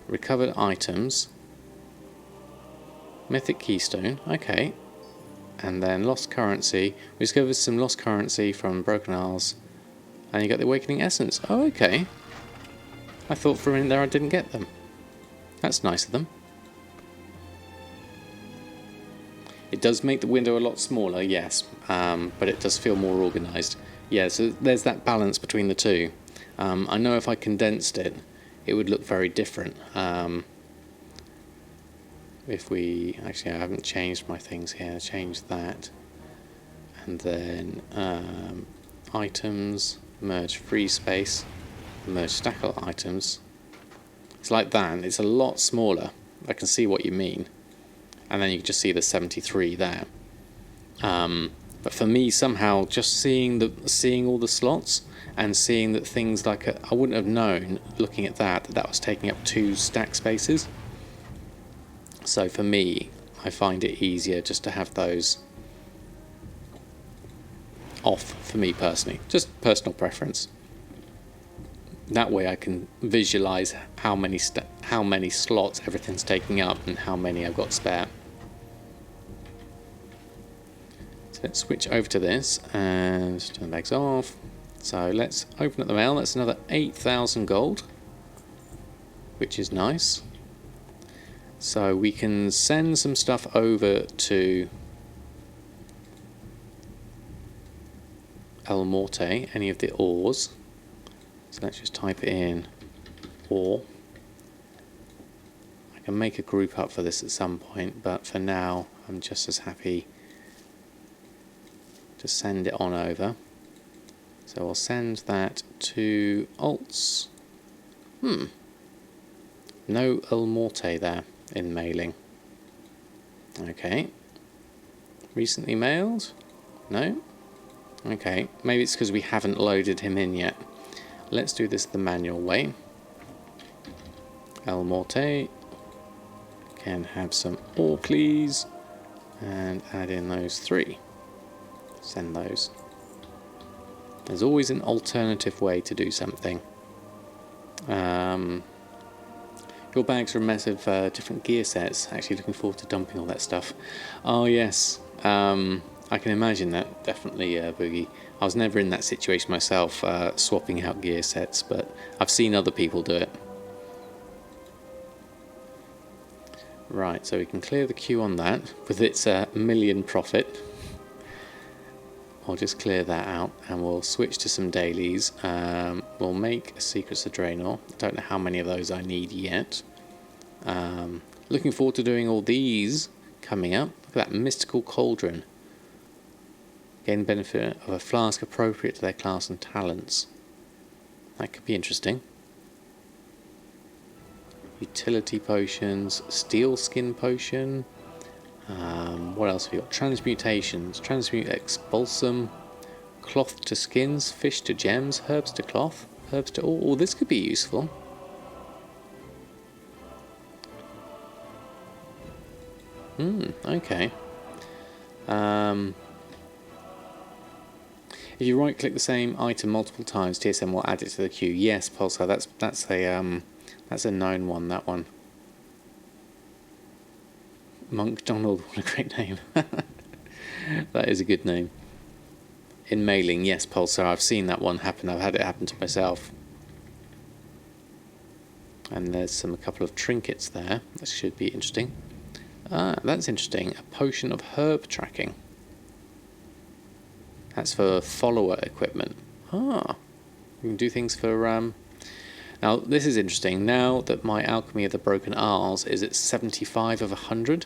Recovered items. Mythic keystone. Okay. And then lost currency. We discovered some lost currency from Broken Isles. And you got the Awakening Essence. Oh, okay. I thought for a minute there I didn't get them. That's nice of them. It does make the window a lot smaller, yes, but it does feel more organised. Yeah, so there's that balance between the two. I know if I condensed it, it would look very different. If we... Actually, I haven't changed my things here. Change that. And then items, merge free space, merge stackle items. It's like that. It's a lot smaller. I can see what you mean. And then you can just see the 73 there. But for me, somehow, just seeing all the slots and seeing that things like I wouldn't have known looking at that was taking up 2 stack spaces. So for me, I find it easier just to have those off for me personally, just personal preference. That way I can visualize how many slots everything's taking up and how many I've got spare. So let's switch over to this and turn the bags off. So let's open up the mail. That's another 8,000 gold, which is nice. So we can send some stuff over to Elmorte, any of the ores. So let's just type in ore. I can make a group up for this at some point, but for now I'm just as happy to send it on over. So I'll send that to alts. No Elmorte there in mailing. Okay. Recently mailed? No? Okay, maybe it's because we haven't loaded him in yet. Let's do this the manual way. Elmorte can have some Orcleys and add in those 3. Send those. There's always an alternative way to do something. Your bags are a mess of different gear sets. Actually looking forward to dumping all that stuff. Oh yes, I can imagine that, definitely, Boogie. I was never in that situation myself, swapping out gear sets, but I've seen other people do it. Right, so we can clear the queue on that with its million profit. I'll just clear that out and we'll switch to some dailies. We'll make Secrets of Draenor. I don't know how many of those I need yet. Looking forward to doing all these coming up. Look at that Mystical Cauldron. Gain benefit of a flask appropriate to their class and talents. That could be interesting. Utility potions, steel skin potion. What else have we got? Transmutations. Transmute expulsum. Cloth to skins, fish to gems, herbs to cloth, herbs to... Oh, this could be useful. Okay. If you right click the same item multiple times, TSM will add it to the queue. Yes, Pulsar, that's a known one, that one. Monk Donald, what a great name. That is a good name. In mailing, yes, Pulsar, I've seen that one happen. I've had it happen to myself. And there's a couple of trinkets there. That should be interesting. Ah, that's interesting. A potion of herb tracking. That's for follower equipment. Ah, you can do things for... Now, this is interesting. Now that my Alchemy of the Broken Isles is at 75 of 100.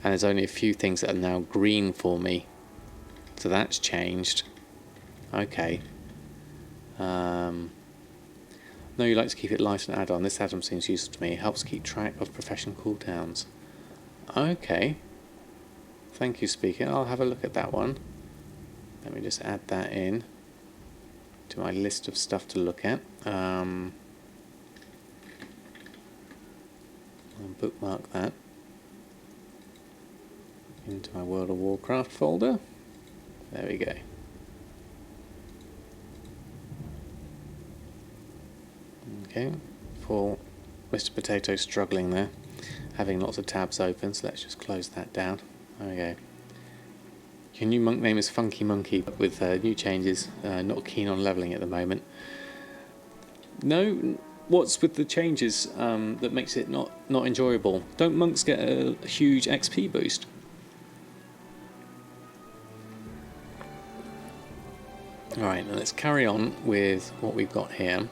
And there's only a few things that are now green for me. So that's changed. Okay. No, you like to keep it light and add-on. This add-on seems useful to me. It helps keep track of profession cooldowns. Okay. Thank you, speaker. I'll have a look at that one. Let me just add that in to my list of stuff to look at. I'll bookmark that into my World of Warcraft folder. There we go. Okay, poor Mr. Potato struggling there, having lots of tabs open, so let's just close that down. There we go. Your new monk name is Funky Monkey, but with new changes, not keen on leveling at the moment. No, what's with the changes that makes it not enjoyable? Don't monks get a huge XP boost? Alright, now let's carry on with what we've got here.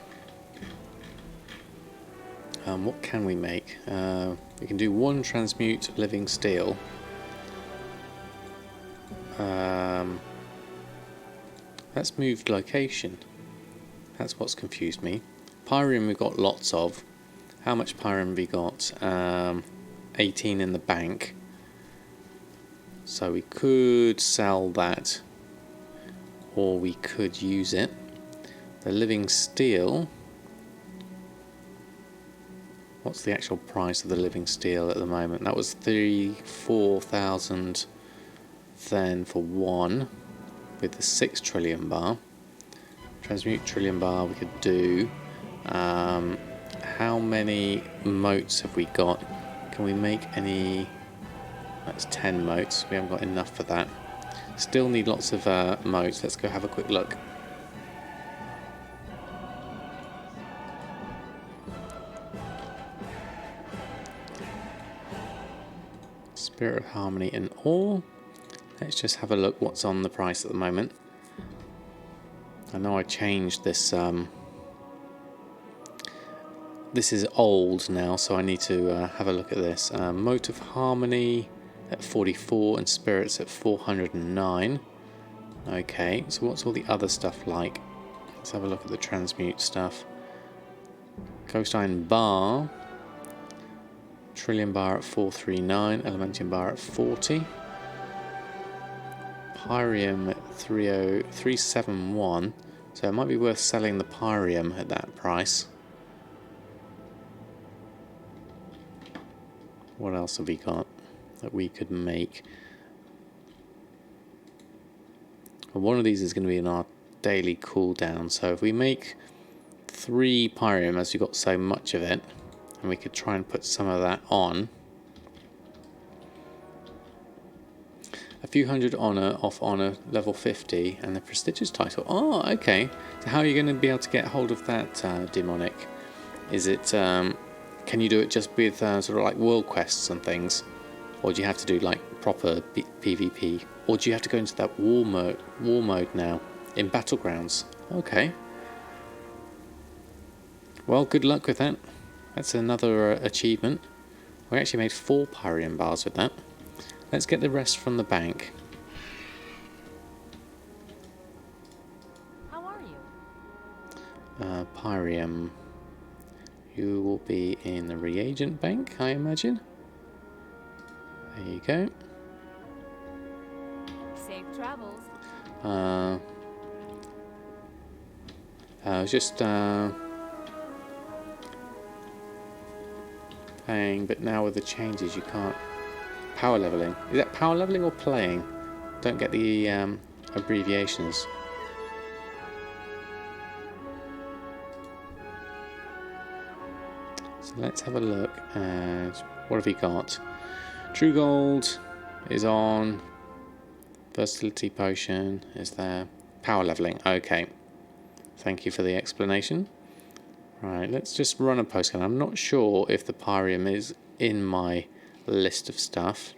What can we make? We can do one transmute living steel. That's moved location. That's what's confused me. Pyrium we've got lots of. How much Pyrium have we got? 18 in the bank. So we could sell that, or we could use it. The living steel. What's the actual price of the living steel at the moment? That was 4,000 then for one, with the 6 trillion bar. Transmute trillion bar we could do. How many motes have we got? Can we make any? That's 10 motes. We haven't got enough for that. Still need lots of motes. Let's go have a quick look. Spirit of Harmony and ore. Let's just have a look what's on the price at the moment. I know I changed this. This is old now, so I need to have a look at this. Mote of Harmony at 44 and Spirits at 409. Okay, so what's all the other stuff like? Let's have a look at the transmute stuff. Ghost Iron Bar. Trillion Bar at 439. Elementium Bar at 40. Pyrium at 371. So it might be worth selling the Pyrium at that price. What else have we got that we could make? Well, one of these is going to be in our daily cooldown. So if we make 3 Pyrium, as we've got so much of it, and we could try and put some of that on. A few hundred honour off honour, level 50, and the prestigious title. Oh, okay. So how are you going to be able to get hold of that, demonic? Is it, can can you do it just with sort of like world quests and things, or do you have to do like proper PvP, or do you have to go into that war mode now in Battlegrounds? Okay. Well, good luck with that. That's another achievement. We actually made 4 Pyrium bars with that. Let's get the rest from the bank. How are you? Pyrium. You will be in the reagent bank, I imagine. There you go. Safe travels. I was just playing, but now with the changes you can't. Power leveling. Is that power leveling or playing? Don't get the abbreviations. So let's have a look at what have we got. True Gold is on. Versatility Potion is there. Power leveling. Okay. Thank you for the explanation. Right, let's just run a postcard. I'm not sure if the Pyrium is in my list of stuff.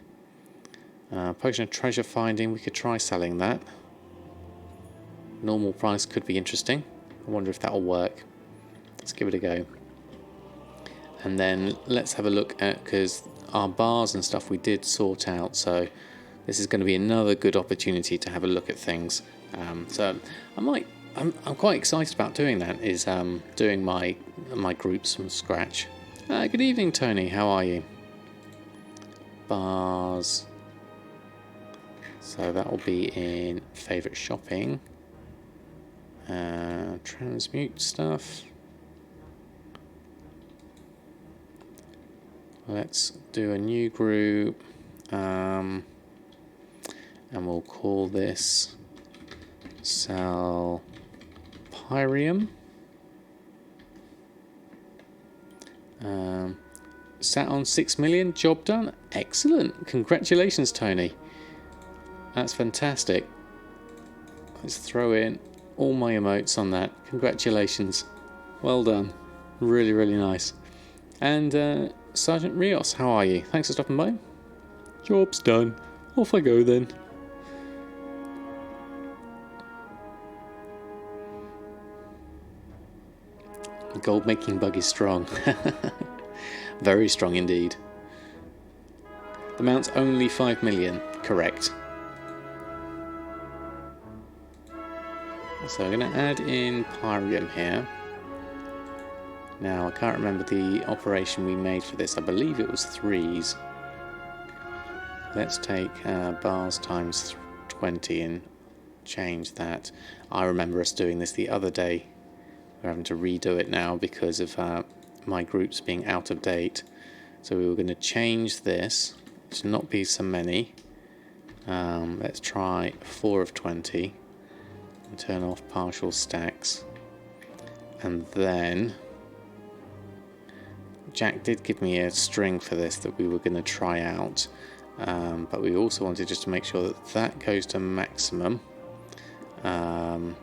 Potion of Treasure Finding, we could try selling that. Normal price could be interesting. I wonder if that'll work. Let's give it a go. And then let's have a look at, because our bars and stuff we did sort out, so this is going to be another good opportunity to have a look at things. So I'm quite excited about doing that, is doing my groups from scratch. Good evening, Tony. How are you? Bars. So that will be in favourite shopping. Transmute stuff. Let's do a new group. And we'll call this Sell Pyrium. Sat on 6 million, job done. Excellent. Congratulations, Tony. That's fantastic. Let's throw in all my emotes on that. Congratulations. Well done. Really, really nice. And Sergeant Rios, how are you? Thanks for stopping by. Job's done. Off I go then. The gold making bug is strong. Very strong indeed. The amount's only 5 million, correct. So I'm going to add in Pyrium here. Now I can't remember the operation we made for this. I believe it was 3s. Let's take bars times 20 and change that. I remember us doing this the other day. We're having to redo it now because of my groups being out of date. So we were going to change this to not be so many. Let's try 4 of 20 and turn off partial stacks. And then Jack did give me a string for this that we were going to try out. But we also wanted just to make sure that that goes to maximum. And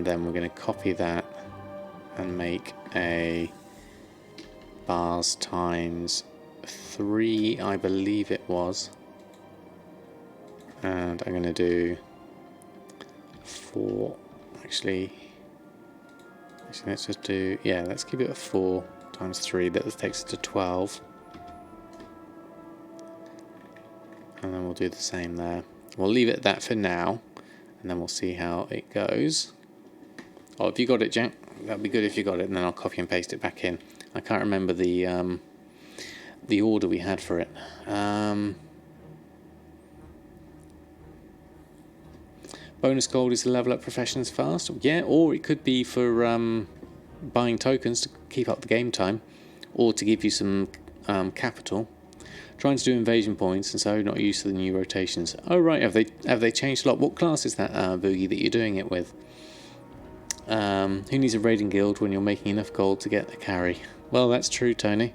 then we're going to copy that and make a bars times 3, I believe it was. And I'm going to do 4. Actually, let's just do, yeah, let's keep it at 4 times 3. That takes it to 12. And then we'll do the same there. We'll leave it at that for now, and then we'll see how it goes. Oh, if you got it, Jack, that'd be good if you got it, and then I'll copy and paste it back in. I can't remember the order we had for it. Bonus gold is to level up professions fast. Yeah, or it could be for buying tokens to keep up the game time, or to give you some capital. Trying to do invasion points, and so not used to the new rotations. Oh right, have they changed a lot? What class is that Boogie that you're doing it with? Who needs a raiding guild when you're making enough gold to get a carry? Well, that's true, Tony.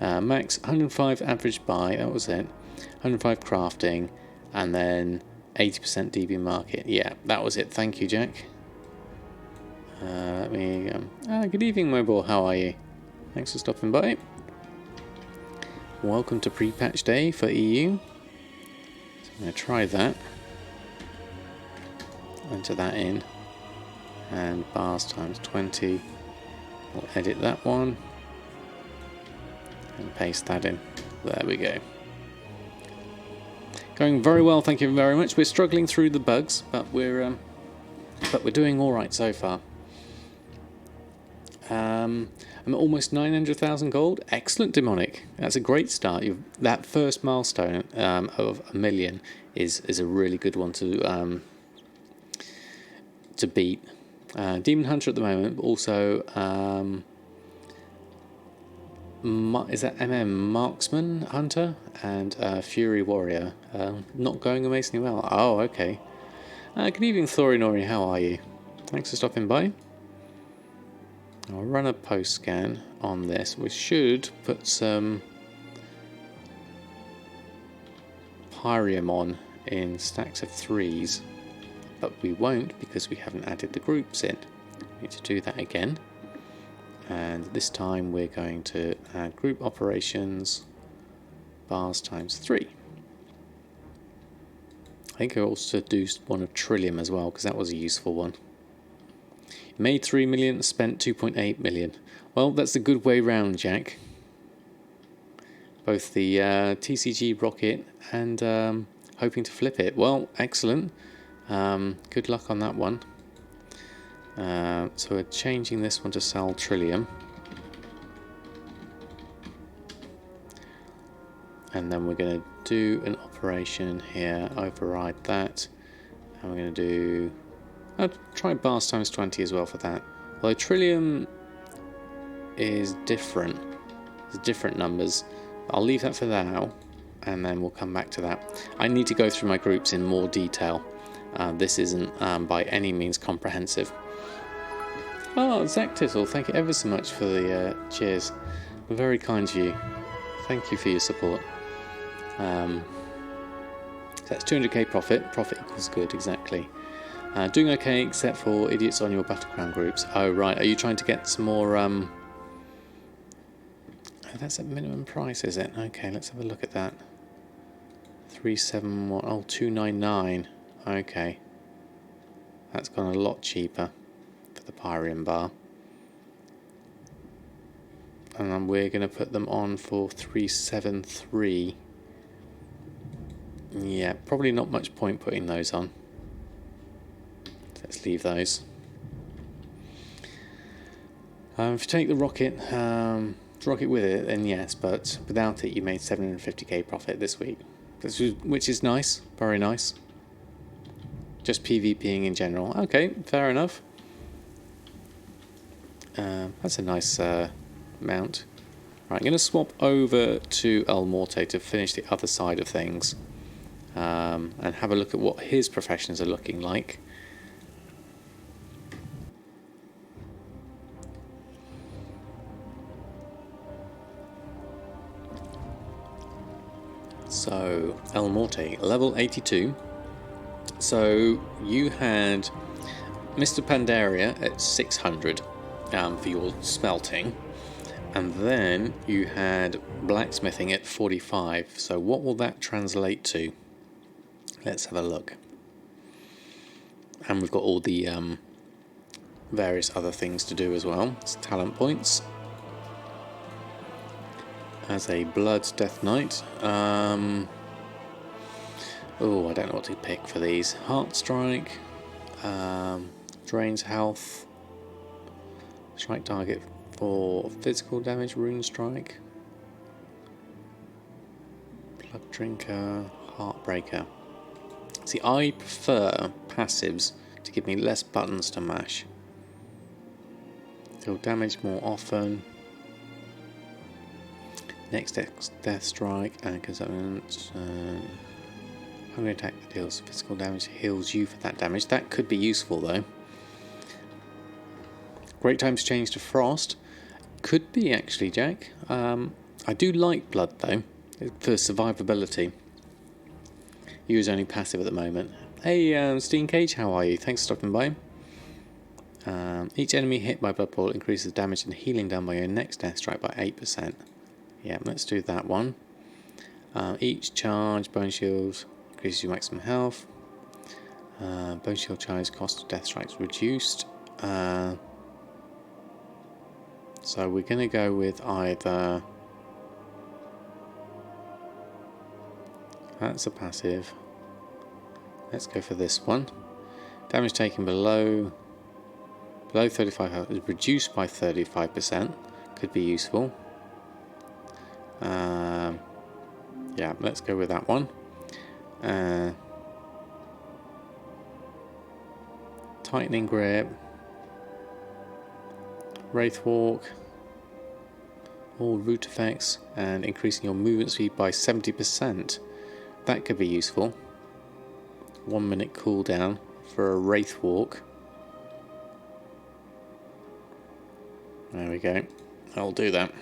Max 105 average buy, that was it. 105 crafting, and then 80% DB market. Yeah, that was it. Thank you, Jack. Let me. Good evening, Mobile. How are you? Thanks for stopping by. Welcome to pre-patch day for EU. So I'm going to try that. Enter that in. And bars times 20. We'll edit that one. And paste that in. There we go. Going very well, thank you very much. We're struggling through the bugs, but we're doing all right so far. I'm at almost 900,000 gold. Excellent, Demonic. That's a great start. That first milestone of 1 million is a really good one to beat. Demon Hunter at the moment, but also is that Marksman Hunter and Fury Warrior. Not going amazingly well. Oh, okay. Good evening, Thorinori. How are you? Thanks for stopping by. I'll run a post scan on this. We should put some Pyrium on in stacks of 3s, but we won't because we haven't added the groups in. We need to do that again. And this time we're going to add group operations bars times 3. I think I'll also do one of Trillium as well because that was a useful one. Made 3 million, spent 2.8 million. Well, that's a good way round, Jack. Both the TCG rocket and hoping to flip it. Well, excellent. Good luck on that one. So we're changing this one to sell Trillium. And then we're going to do an operation here, override that. And we're going to do... I'll try bars times 20 as well for that. Although Trillium is different. There's different numbers. I'll leave that for now. And then we'll come back to that. I need to go through my groups in more detail. This isn't by any means comprehensive. Oh, Zactizzle, thank you ever so much for the cheers. Very kind of you. Thank you for your support. So that's 200k profit. Profit equals good, exactly. Doing okay except for idiots on your battleground groups. Oh, right. Are you trying to get some more... Oh, that's at minimum price, is it? Okay, let's have a look at that. 371... Oh, 299. Okay. That's gone a lot cheaper for the Pyrium bar. And then we're going to put them on for 373. Yeah, probably not much point putting those on. Let's leave those. If you take the rocket with it, then yes, but without it you made 750k profit this week, which is nice, very nice. Just PvPing in general. Okay, fair enough. That's a nice mount. Right, I'm going to swap over to Elmorte to finish the other side of things and have a look at what his professions are looking like. So, Elmorte, level 82. So, you had Mr. Pandaria at 600 for your smelting. And then you had blacksmithing at 45. So, what will that translate to? Let's have a look. And we've got all the various other things to do as well. It's talent points. As a Blood Death Knight. Oh, I don't know what to pick for these. Heart Strike. Drains health. Strike target for physical damage. Rune Strike. Blood Drinker. Heartbreaker. See, I prefer passives to give me less buttons to mash. Deal damage more often. Next Death Strike and Consummate. Hungry attack that deals physical damage, heals you for that damage. That could be useful though. Great time to change to Frost. Could be actually, Jack. I do like Blood though, for survivability. Use only passive at the moment. Hey, Steam Cage, how are you? Thanks for stopping by. Each enemy hit by Blood Bolt increases damage and healing done by your next death strike by 8%. Yeah, let's do that one. Each charge, Bone Shield, increases your maximum health. Bone Shield charge cost of death strikes reduced. So we're going to go with either... That's a passive. Let's go for this one. Damage taken below 35 health is reduced by 35%. Could be useful. Yeah, let's go with that one. Tightening grip. Wraith Walk. All root effects and increasing your movement speed by 70%. That could be useful. 1 minute cooldown for a Wraith Walk. There we go. I'll do that.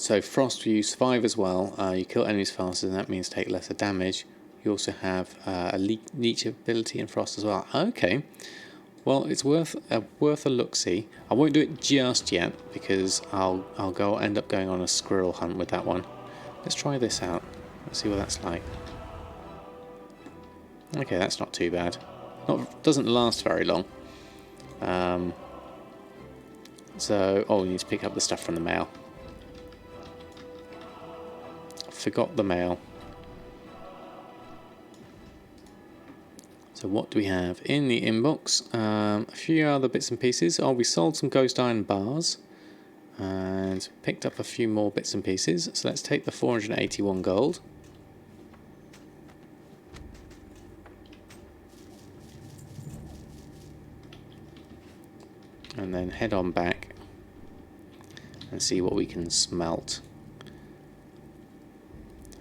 So Frost, you survive as well. You kill enemies faster, and that means take lesser damage. You also have a leech ability in Frost as well. Okay. Well, it's worth a look-see. I won't do it just yet because I'll end up going on a squirrel hunt with that one. Let's try this out. Let's see what that's like. Okay, that's not too bad. Doesn't last very long. So, we need to pick up the stuff from the mail. Forgot the mail. So what do we have in the inbox? A few other bits and pieces. We sold some ghost iron bars and picked up a few more bits and pieces. So let's take the 481 gold. And then head on back and see what we can smelt.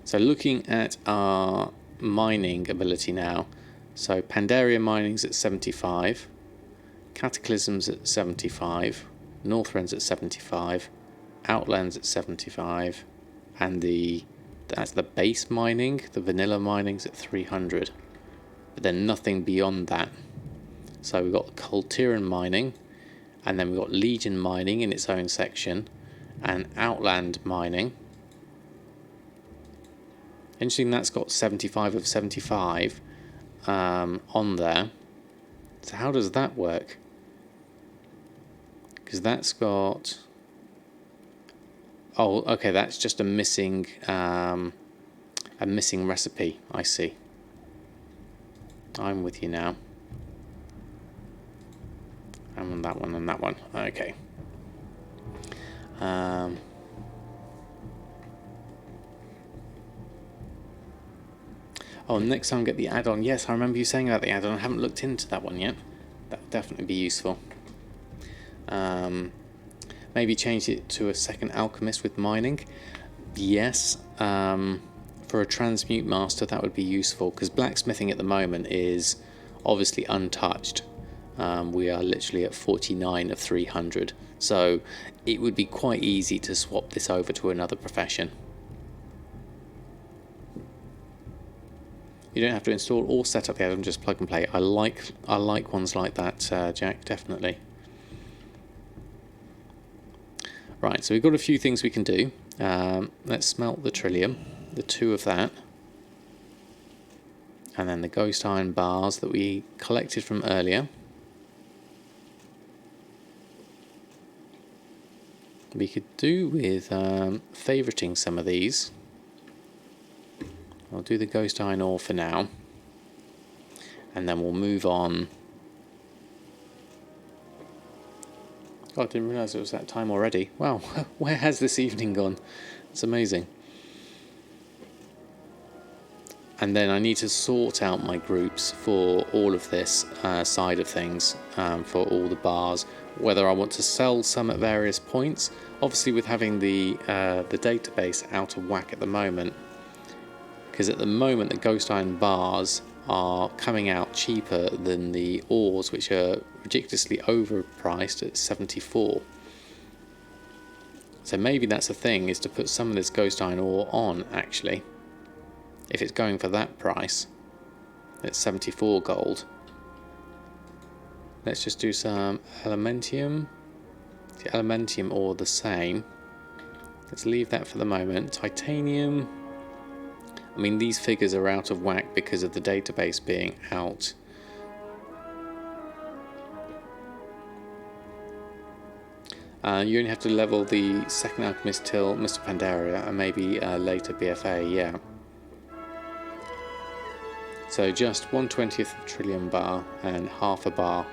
So looking at our mining ability now. So Pandaria mining's at 75, Cataclysm's at 75, Northrend's at 75, Outland's at 75, and that's the base mining, the vanilla mining's at 300. But then nothing beyond that. So we've got Kultiran mining, and then we've got Legion mining in its own section, and Outland mining. Interesting, that's got 75 of 75 on there. So how does that work? Because that's got... Oh, okay, that's just a missing recipe. I see. I'm with you now. I'm on that one and that one. Okay. Next time get the add-on. Yes, I remember you saying about the add-on. I haven't looked into that one yet. That would definitely be useful. Maybe change it to a second alchemist with mining. Yes. For a transmute master, that would be useful, because blacksmithing at the moment is obviously untouched. We are literally at 49 of 300. So it would be quite easy to swap this over to another profession. You don't have to install or set up the add-on, just plug and play. I like ones like that, Jack, definitely. Right, so we've got a few things we can do. Let's smelt the Trillium, the 2 of that. And then the ghost iron bars that we collected from earlier. We could do with favoriting some of these. I'll do the ghost iron ore for now, and then we'll move on. God, I didn't realise it was that time already. Wow, where has this evening gone? It's amazing. And then I need to sort out my groups for all of this side of things, for all the bars, whether I want to sell some at various points. Obviously with having the database out of whack at the moment, because at the moment the ghost iron bars are coming out cheaper than the ores, which are ridiculously overpriced at 74. So maybe that's the thing, is to put some of this ghost iron ore on, actually. If it's going for that price, it's 74 gold. Let's just do some Elementium. The Elementium ore the same. Let's leave that for the moment. Titanium. I mean, these figures are out of whack because of the database being out. You only have to level the second alchemist till Mr. Pandaria and maybe later BFA, yeah. So just 1/20th of a trillion bar and half a bar.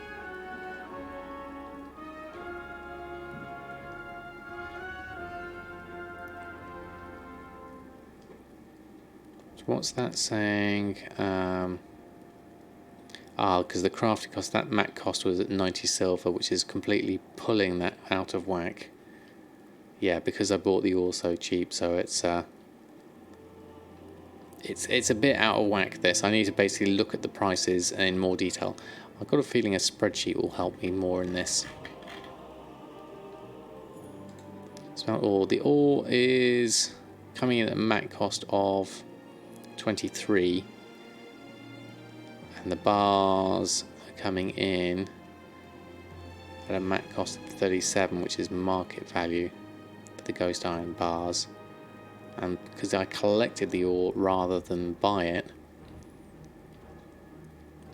So what's that saying? Because the crafting cost, that mat cost was at 90 silver, which is completely pulling that out of whack. Yeah, because I bought the ore so cheap, so it's a bit out of whack, this. I need to basically look at the prices in more detail. I've got a feeling a spreadsheet will help me more in this. Smelt ore. The ore is coming in at a mat cost of 23. And the bars are coming in at a mat cost of 37, which is market value for the ghost iron bars. And because I collected the ore rather than buy it,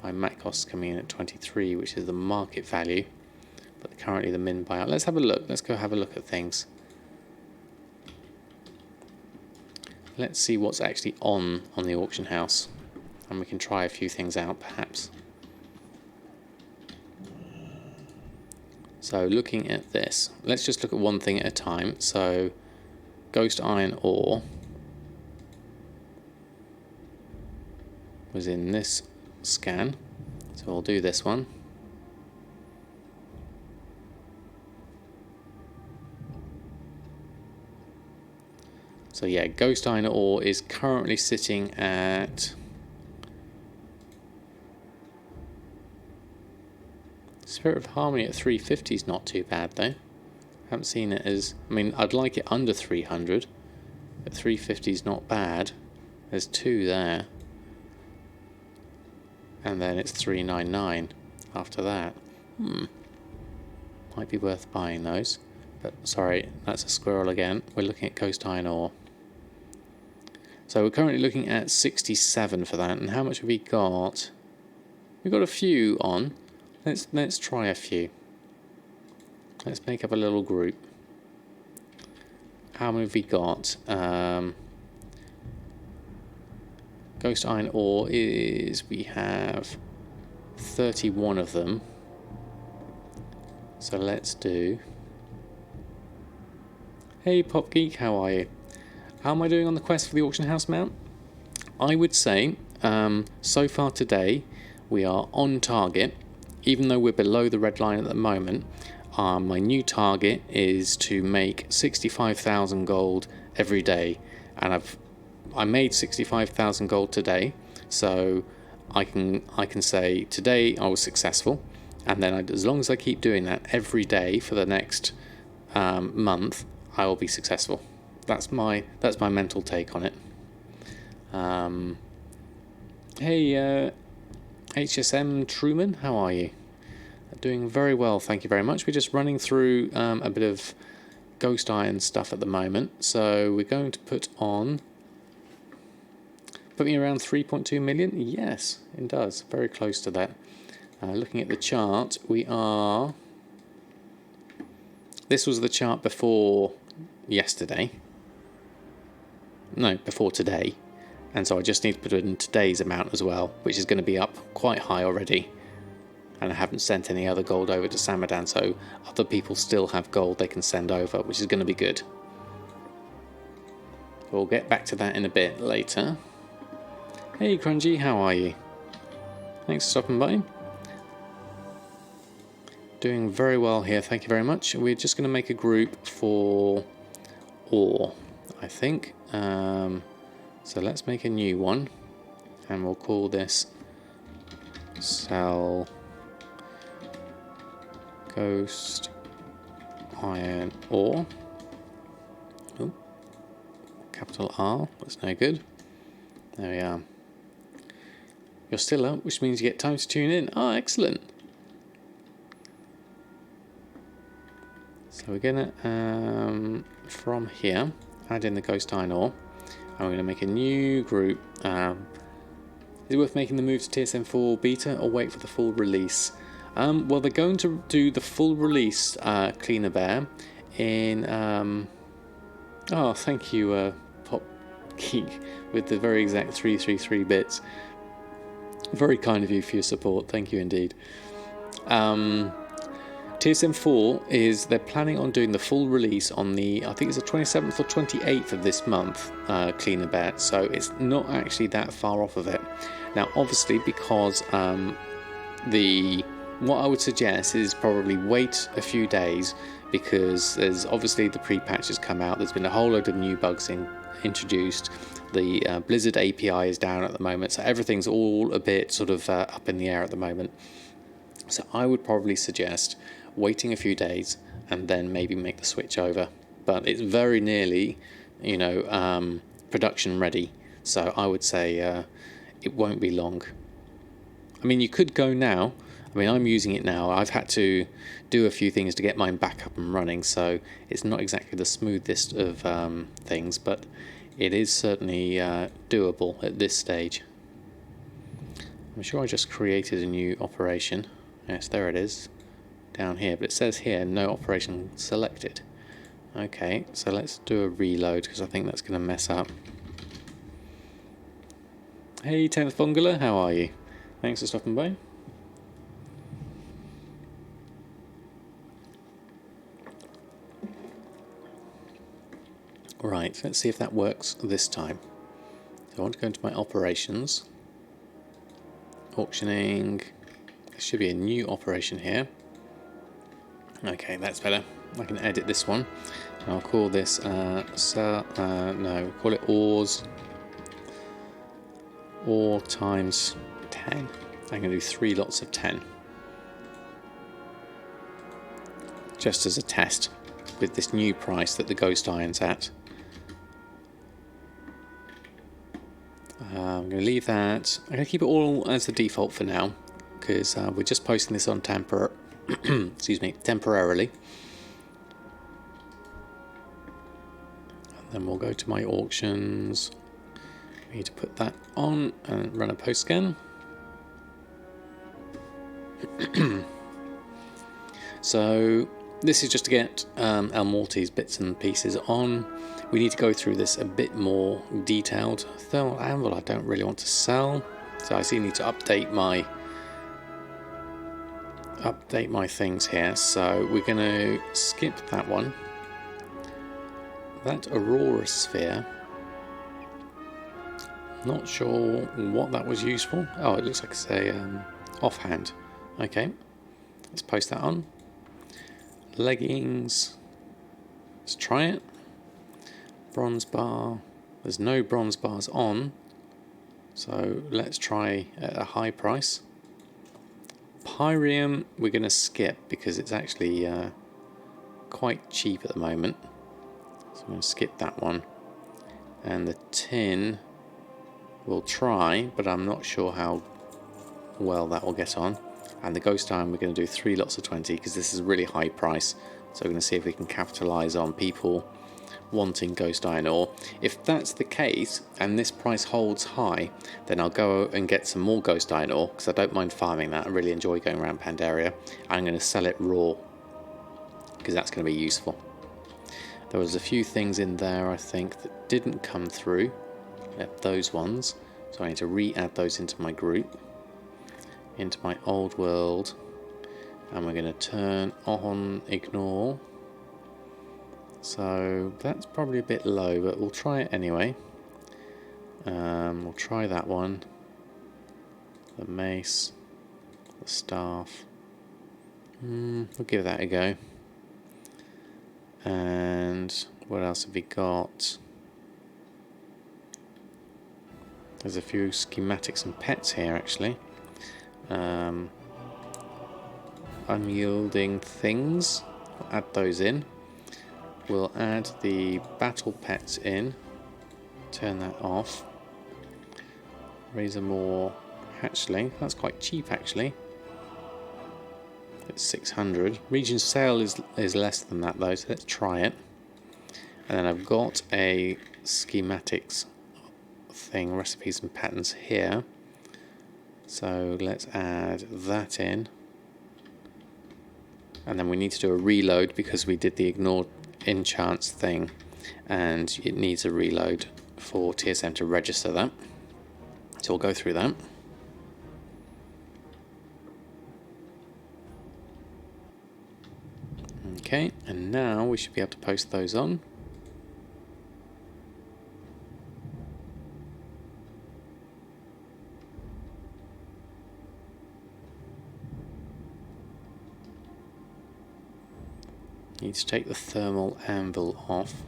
my mat cost is coming in at 23, which is the market value, but currently the min buyout. Let's have a look. Let's go have a look at things. Let's see what's actually on the auction house. And we can try a few things out, perhaps. So looking at this, let's just look at one thing at a time. So ghost iron ore was in this scan. So we'll do this one. So yeah, ghost iron ore is currently sitting at Spirit of Harmony at 350 is not too bad though. Haven't seen it as, I mean, I'd like it under 300, but 350 is not bad. There's two there, and then it's 399 after that. Might be worth buying those, but sorry, that's a squirrel again. We're looking at ghost iron ore. So we're currently looking at 67 for that, and how much have we got? We've got a few on. Let's try a few. Let's make up a little group. How many have we got? Ghost iron ore is, we have 31 of them. So let's do. Hey Pop Geek, how are you? How am I doing on the quest for the auction house mount? I would say so far today we are on target. Even though we're below the red line at the moment, my new target is to make 65,000 gold every day, and I made 65,000 gold today, so I can say today I was successful, and then as long as I keep doing that every day for the next month, I will be successful. That's my mental take on it. Hey. HSM Truman, how are you? Doing very well, thank you very much. We're just running through a bit of ghost iron stuff at the moment. So we're going to put me around 3.2 million. Yes, it does. Very close to that. Looking at the chart, we are... This was the chart before yesterday. No, before today. And so I just need to put in today's amount as well, which is going to be up quite high already. And I haven't sent any other gold over to Samadan, so other people still have gold they can send over, which is going to be good. We'll get back to that in a bit later. Hey Grungy, how are you? Thanks for stopping by. Doing very well here, thank you very much. We're just going to make a group for ore, I think. So let's make a new one, and we'll call this Sell Ghost Iron Ore. Oh, capital R, that's no good. There we are. You're still up, which means you get time to tune in. Oh, excellent. So we're gonna from here add in the ghost iron ore, and we're gonna make a new group. Is it worth making the move to TSM4 beta or wait for the full release? Well, they're going to do the full release Cleaner Bear in. Oh, thank you, Pop Geek, with the very exact 333 bits. Very kind of you for your support. Thank you indeed. TSM4 is, they're planning on doing the full release on the, I think it's the 27th or 28th of this month, Cleaner Bear, so it's not actually that far off of it. Now obviously, because what I would suggest is probably wait a few days, because there's obviously the pre-patch has come out, there's been a whole load of new bugs introduced, the Blizzard API is down at the moment, so everything's all a bit sort of up in the air at the moment. So I would probably suggest waiting a few days and then maybe make the switch over, but it's very nearly, you know, production ready, so I would say it won't be long. I mean, you could go now. I mean, I'm using it now. I've had to do a few things to get mine back up and running, so it's not exactly the smoothest of things, but it is certainly doable at this stage. I'm sure I just created a new operation. Yes, there it is, down here, but it says here no operation selected. Okay, so let's do a reload, because I think that's going to mess up. Hey 10th Bungler, how are you? Thanks for stopping by. Right, let's see if that works this time. So I want to go into my operations, auctioning. There should be a new operation here. Okay, that's better. I can edit this one. I'll call this no, call it ores. Ore times 10. I'm going to do 3 lots of 10. Just as a test with this new price that the ghost iron's at. I'm going to leave that. I'm going to keep it all as the default for now, because we're just posting this on excuse me, temporarily. And then we'll go to my auctions. I need to put that on and run a post scan. So this is just to get Elmorte's bits and pieces on. We need to go through this a bit more detailed. Thermal anvil I don't really want to sell, so I still need to update my things here. So we're going to skip that one. That Aurora sphere, not sure what that was used for. Oh, it looks like it's a offhand. Okay, let's post that on. Leggings, let's try it. Bronze bar, there's no bronze bars on, so let's try at a high price. Pyrium we're going to skip because it's actually quite cheap at the moment, so I'm going to skip that one. And the tin we'll try, but I'm not sure how well that will get on. And the ghost iron we're going to do 3 lots of 20 because this is a really high price, so we're going to see if we can capitalize on people wanting ghost iron ore. If that's the case and this price holds high, then I'll go and get some more ghost iron ore, because I don't mind farming that. I really enjoy going around Pandaria. I'm going to sell it raw because that's going to be useful. There was a few things in there I think that didn't come through, those ones, so I need to re-add those into my group, into my old world, and we're going to turn on ignore. So that's probably a bit low, but we'll try it anyway. We'll try that one. The mace, the staff. We'll give that a go. And what else have we got? There's a few schematics and pets here actually. Unyielding things. I'll add those in. We'll add the battle pets in, turn that off. Razor more hatchling, that's quite cheap actually. It's 600. Region sale is less than that though, so let's try it. And then I've got a schematics thing, recipes and patterns here. So let's add that in. And then we need to do a reload because we did the ignore enchants thing, and it needs a reload for TSM to register that. So we'll go through that. Okay, and now we should be able to post those on. Need to take the thermal anvil off.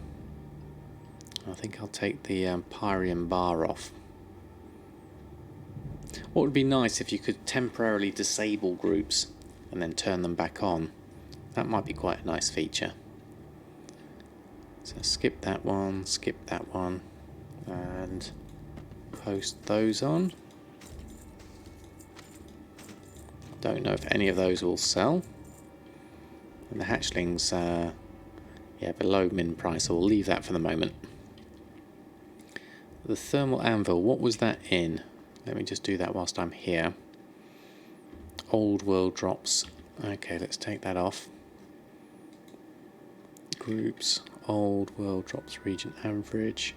I think I'll take the Pyrium bar off. What would be nice if you could temporarily disable groups and then turn them back on. That might be quite a nice feature. So skip that one, and post those on. Don't know if any of those will sell. And the hatchlings, yeah, below min price, so we'll leave that for the moment. The thermal anvil, what was that in? Let me just do that whilst I'm here. Old world drops. Okay, let's take that off. Groups, old world drops, region average.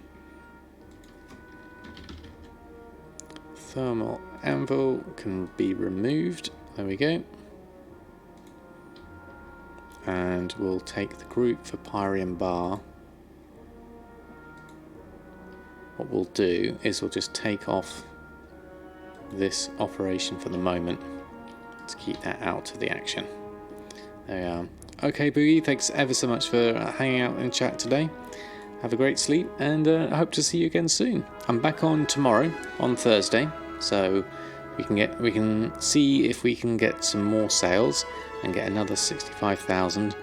Thermal anvil can be removed. There we go. And we'll take the group for Pyrium bar. What we'll do is we'll just take off this operation for the moment to keep that out of the action. There we are. Okay, Boogie, thanks ever so much for hanging out in chat today. Have a great sleep, and I hope to see you again soon. I'm back on tomorrow, on Thursday, so we can see if we can get some more sales and get another 65,000,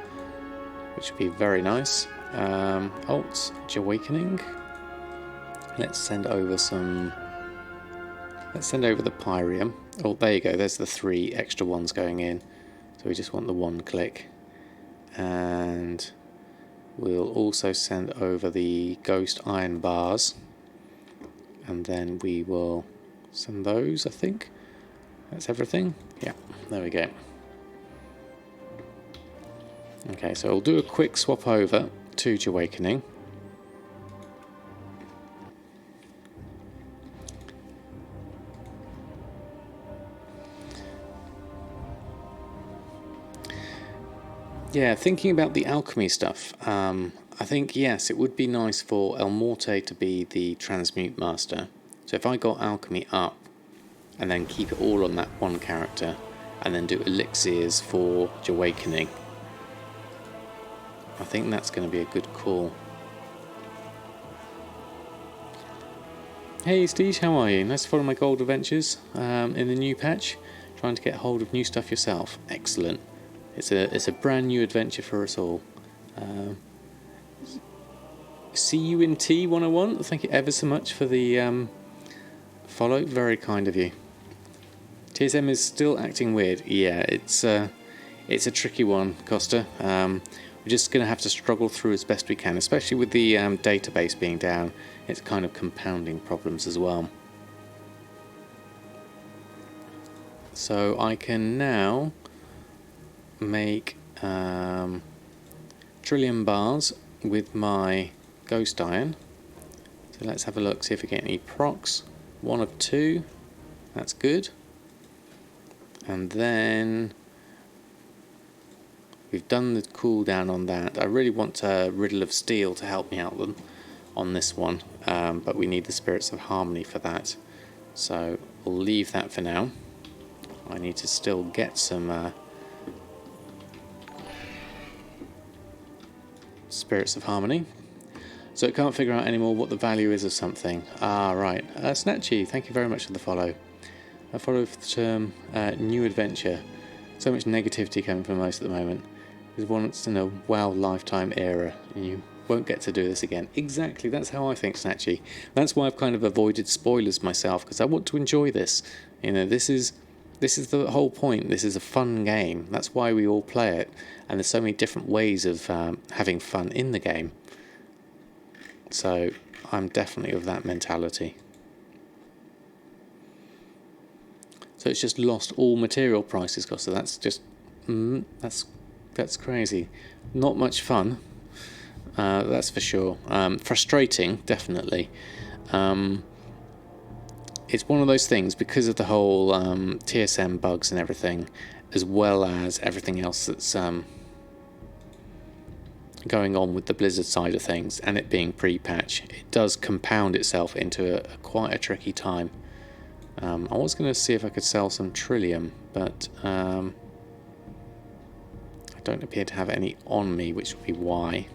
which would be very nice. Alts, Jahwakening. Let's send over some. Let's send over the Pyrium. Oh, there you go. There's the 3 extra ones going in. So we just want the 1 click. And we'll also send over the Ghost Iron bars. And then we will send those, I think. That's everything. Yeah, there we go. Okay, so we'll do a quick swap over to Jahwakening. Yeah, thinking about the alchemy stuff, I think, yes, it would be nice for Elmorte to be the transmute master. So if I got alchemy up and then keep it all on that one character and then do elixirs for Jahwakening, I think that's going to be a good call. Hey Steve, how are you? Nice to follow my gold adventures in the new patch. Trying to get hold of new stuff yourself. Excellent. It's a brand new adventure for us all. See you in T101. Thank you ever so much for the follow. Very kind of you. TSM is still acting weird. Yeah, it's a tricky one, Costa. We're just going to have to struggle through as best we can, especially with the database being down. It's kind of compounding problems as well. So I can now make trillium bars with my ghost iron. So let's have a look, see if we get any procs. 1 of 2, that's good. And then we've done the cooldown on that. I really want a Riddle of Steel to help me out on this one, but we need the Spirits of Harmony for that. So we'll leave that for now. I need to still get some Spirits of Harmony. So I can't figure out anymore what the value is of something. Ah, right. Snatchy, thank you very much for the follow. I follow the term new adventure. So much negativity coming from most at the moment. It's once in a WoW lifetime era, and you won't get to do this again. Exactly, that's how I think, Snatchy. That's why I've kind of avoided spoilers myself, because I want to enjoy this. You know, this is This is the whole point. This is a fun game. That's why we all play it. And there's so many different ways of having fun in the game. So I'm definitely of that mentality. So it's just lost all material prices cost. So that's just that's crazy. Not much fun. That's for sure. Frustrating, definitely. It's one of those things because of the whole TSM bugs and everything, as well as everything else that's going on with the Blizzard side of things, and it being pre-patch, it does compound itself into quite a tricky time. I was going to see if I could sell some Trillium, but I don't appear to have any on me, which would be why.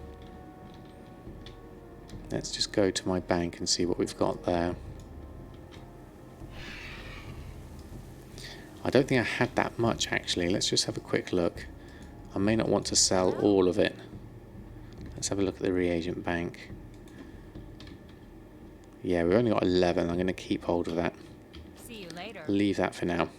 Let's just go to my bank and see what we've got there. I don't think I had that much actually. Let's just have a quick look. I may not want to sell all of it. Let's have a look at the reagent bank. Yeah, we've only got 11. I'm going to keep hold of that. See you later. Leave that for now.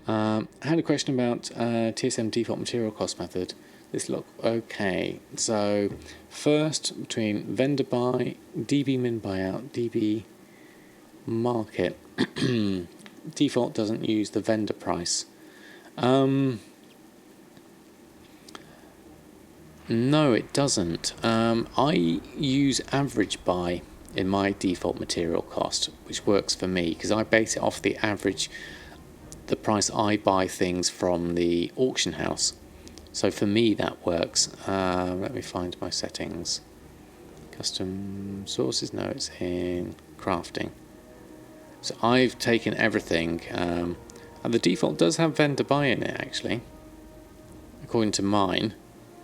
I had a question about TSM default material cost method. This look okay. So first, between vendor buy, DB min buyout, DB market. Default doesn't use the vendor price. No, it doesn't. I use average buy in my default material cost, which works for me because I base it off the average, the price I buy things from the auction house. So for me that works. Let me find my settings. Custom sources, no, it's in crafting. So I've taken everything, and the default does have vendor buy in it actually, according to my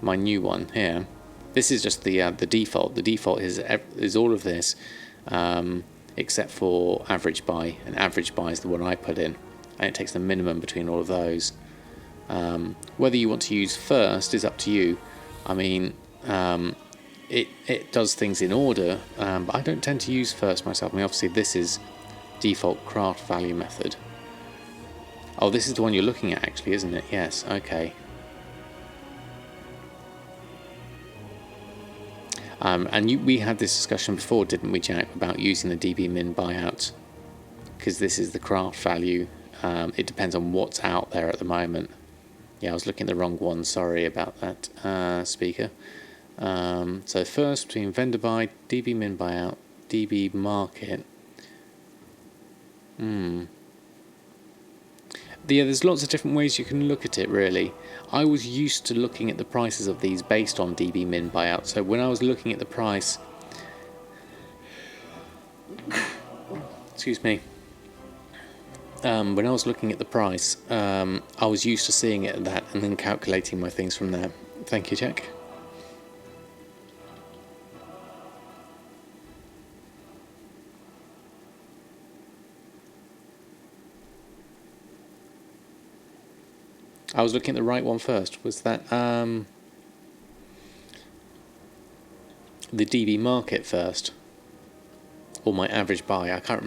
new one here. This is just the default. The default is all of this, except for average buy, and average buy is the one I put in, and it takes the minimum between all of those. Whether you want to use first is up to you. I mean, it does things in order, but I don't tend to use first myself. I mean, obviously this is default craft value method. Oh, this is the one you're looking at actually, isn't it? Yes, okay. And we had this discussion before, didn't we, Jack, about using the DB min buyout, because this is the craft value. It depends on what's out there at the moment. Yeah, I was looking at the wrong one, sorry about that, speaker. So first, between vendor buy, DB min buyout, DB market. Yeah, there's lots of different ways you can look at it, really. I was used to looking at the prices of these based on DB min buyout. So when I was looking at the price, excuse me, when I was looking at the price, I was used to seeing it at that and then calculating my things from there. Thank you, Jack. I was looking at the right one first. Was that the DB market first, or my average buy? I can't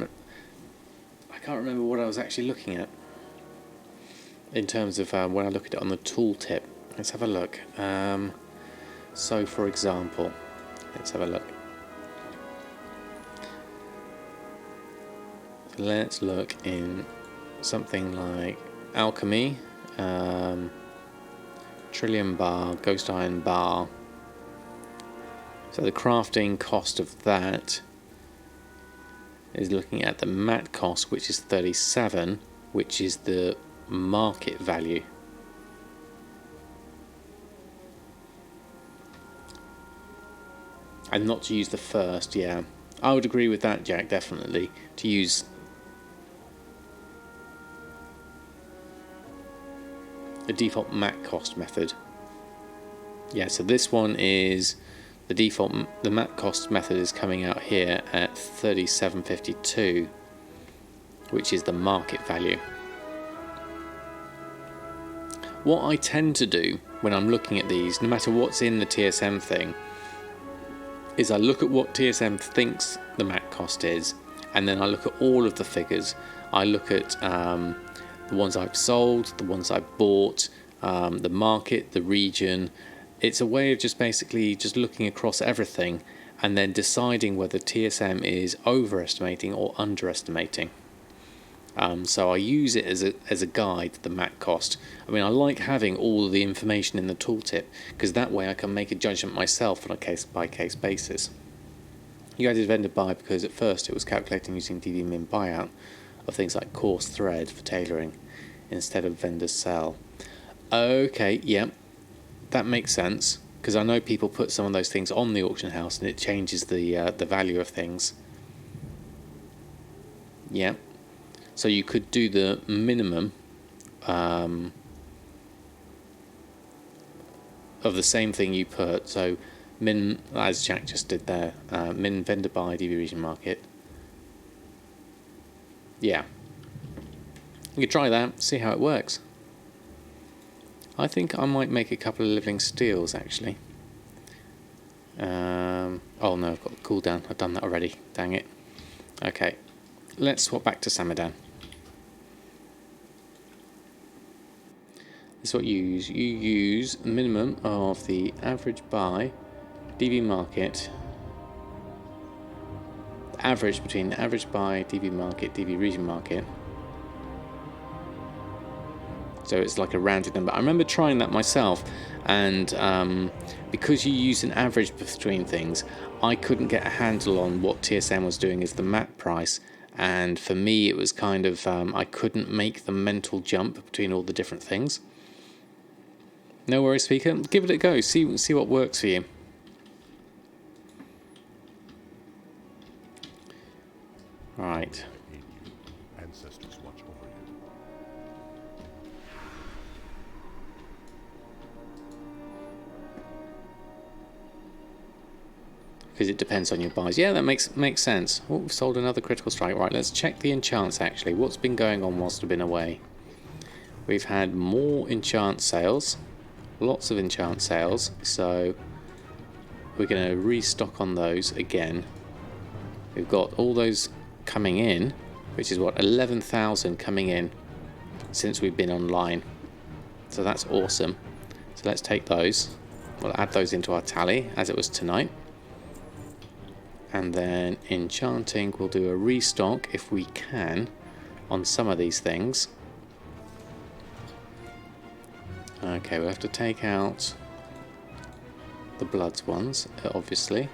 remember what I was actually looking at in terms of when I look at it on the tooltip. Let's have a look. So, for example, let's have a look. Let's look in something like alchemy. Trillium bar, ghost iron bar. So the crafting cost of that is looking at the mat cost, which is 37, which is the market value. And not to use the first, yeah. I would agree with that, Jack, definitely. To use the default mat cost method. Yeah, so this one is the default, the mat cost method is coming out here at 37.52, which is the market value. What I tend to do when I'm looking at these, no matter what's in the TSM thing, is I look at what TSM thinks the mat cost is, and then I look at all of the figures. I look at the ones I've sold, the ones I've bought, the market, the region. It's a way of just basically just looking across everything and then deciding whether TSM is overestimating or underestimating. So I use it as a guide, the MAC cost. I mean, I like having all of the information in the tooltip because that way I can make a judgment myself on a case-by-case basis. You added vendor buy because at first it was calculating using DV min buyout of things like coarse thread for tailoring instead of vendor sell. Okay, yeah, that makes sense because I know people put some of those things on the auction house and it changes the value of things. Yeah. So you could do the minimum of the same thing you put. So min, as Jack just did there, min vendor buy DV region market. Yeah. You could try that, see how it works. I think I might make a couple of living steels actually. Oh no, I've got the cooldown. I've done that already. Dang it. Okay. Let's swap back to Samadan. This is what you use. You use a minimum of the average buy DV market. The average between the average buy DV market, DV region market. So it's like a rounded number. I remember trying that myself, and because you use an average between things, I couldn't get a handle on what TSM was doing as the MAC price. And for me, it was kind of, I couldn't make the mental jump between all the different things. No worries, speaker. Give it a go. See what works for you. Right. Ancestors watch over you. Because it depends on your buys. Yeah, that makes sense. Oh, we've sold another critical strike. Right, let's check the enchants actually. What's been going on whilst I've been away? We've had more enchant sales. Lots of enchant sales. So we're going to restock on those again. We've got all those coming in, which is what, 11,000 coming in since we've been online. So that's awesome. So let's take those. We'll add those into our tally as it was tonight. And then enchanting, we'll do a restock if we can on some of these things. Okay, we have to take out the Bloods ones, obviously.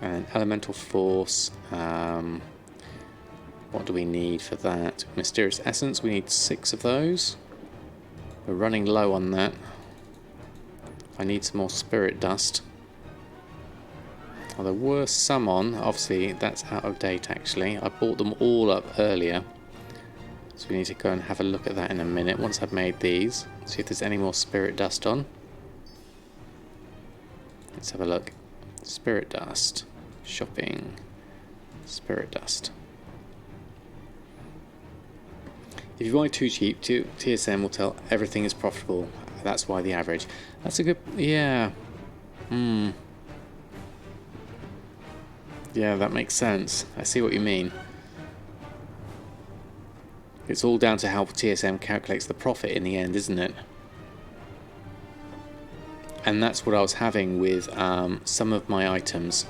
And Elemental Force, what do we need for that? Mysterious Essence, we need 6 of those. We're running low on that. I need some more Spirit Dust. Well, there were some on, obviously that's out of date actually. I bought them all up earlier. So we need to go and have a look at that in a minute once I've made these. See if there's any more Spirit Dust on. Let's have a look. Spirit Dust. Shopping. Spirit Dust. If you buy too cheap, TSM will tell everything is profitable. That's why the average. That's a good... yeah. Yeah, that makes sense. I see what you mean. It's all down to how TSM calculates the profit in the end, isn't it? And that's what I was having with some of my items,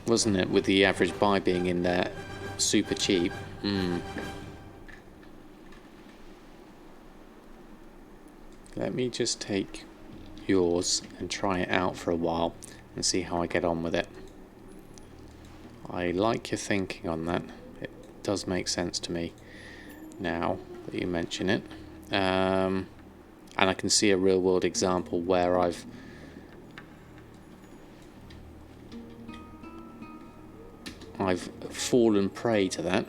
wasn't it? With the average buy being in there super cheap. Let me just take yours and try it out for a while and see how I get on with it. I like your thinking on that. It does make sense to me now that you mention it. And I can see a real world example where I've fallen prey to that.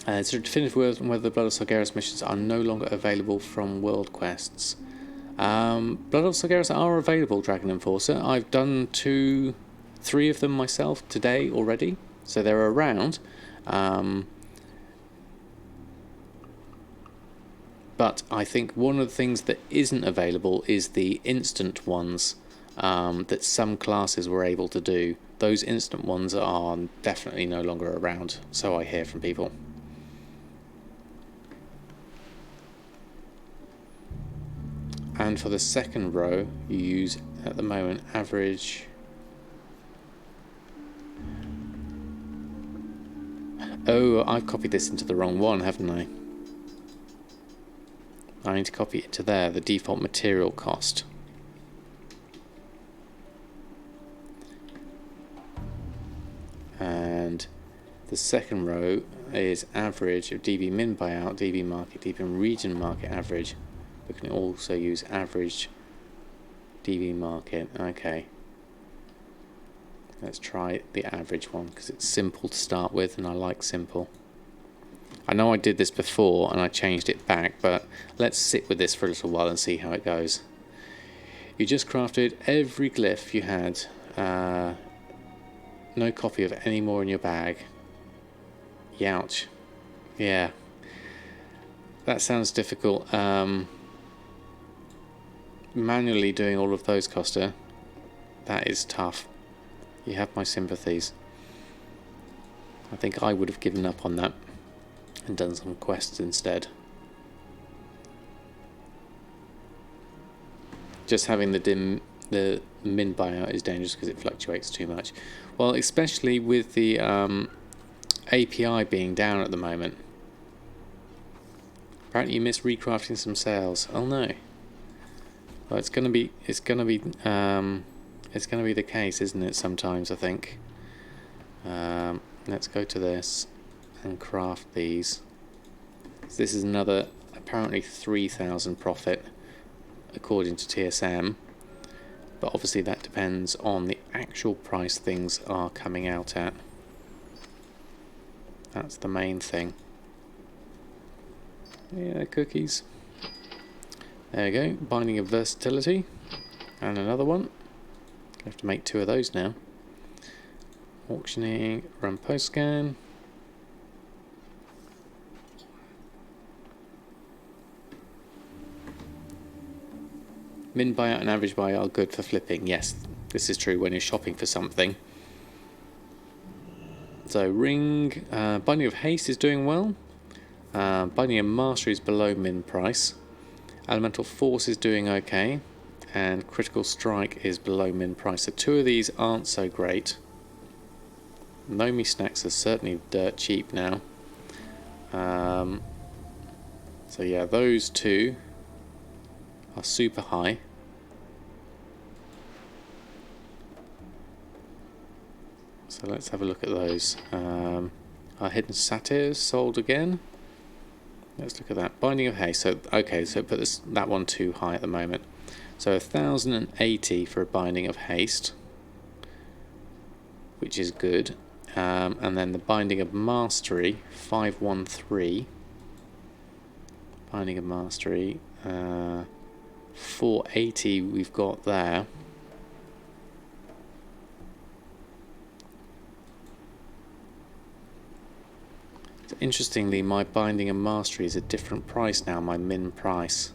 It's a definitive word on whether the Blood of Sargeras missions are no longer available from world quests. Blood of Sargeras are available, Dragon Enforcer. I've done 3 of them myself today already, so they're around. But I think one of the things that isn't available is the instant ones that some classes were able to do those instant ones are definitely no longer around, so I hear from people. And for the second row, you use at the moment average. Oh, I've copied this into the wrong one, haven't I? I need to copy it to there, the default material cost. And the second row is average of DB min buyout, DB market, DB region market average. We can also use average DB market. Okay. Let's try the average one because it's simple to start with and I like simple. I know I did this before and I changed it back, but let's sit with this for a little while and see how it goes. You just crafted every glyph you had. No copy of any more in your bag. Youch. Yeah. That sounds difficult. Manually doing all of those, Costa. That is tough. You have my sympathies. I think I would have given up on that and done some quests instead. Just having the min buyout is dangerous because it fluctuates too much. Well, especially with the API being down at the moment. Apparently you missed recrafting some sales. Oh no. Well, it's gonna be the case, isn't it? Sometimes I think. Let's go to this and craft these. So this is another apparently 3,000 profit according to TSM, but obviously that depends on the actual price things are coming out at. That's the main thing. Yeah, cookies. There we go. Binding of versatility, and another one. I have to make 2 of those now. Auctioning, run post scan. Min buyout and average buyout are good for flipping. Yes, this is true when you're shopping for something. So ring, Binding of Haste is doing well. Binding of Mastery is below min price. Elemental Force is doing okay. And Critical Strike is below min price. So 2 of these aren't so great. Nomi Snacks are certainly dirt cheap now. So yeah, those 2 are super high. So let's have a look at those. Our Hidden Satyrs sold again. Let's look at that. Binding of Haste. So okay, so put that one too high at the moment. So 1,080 for a Binding of Haste, which is good. And then the Binding of Mastery, 513. Binding of Mastery, 480 we've got there. Interestingly, my Binding of Mastery is a different price now, my min price,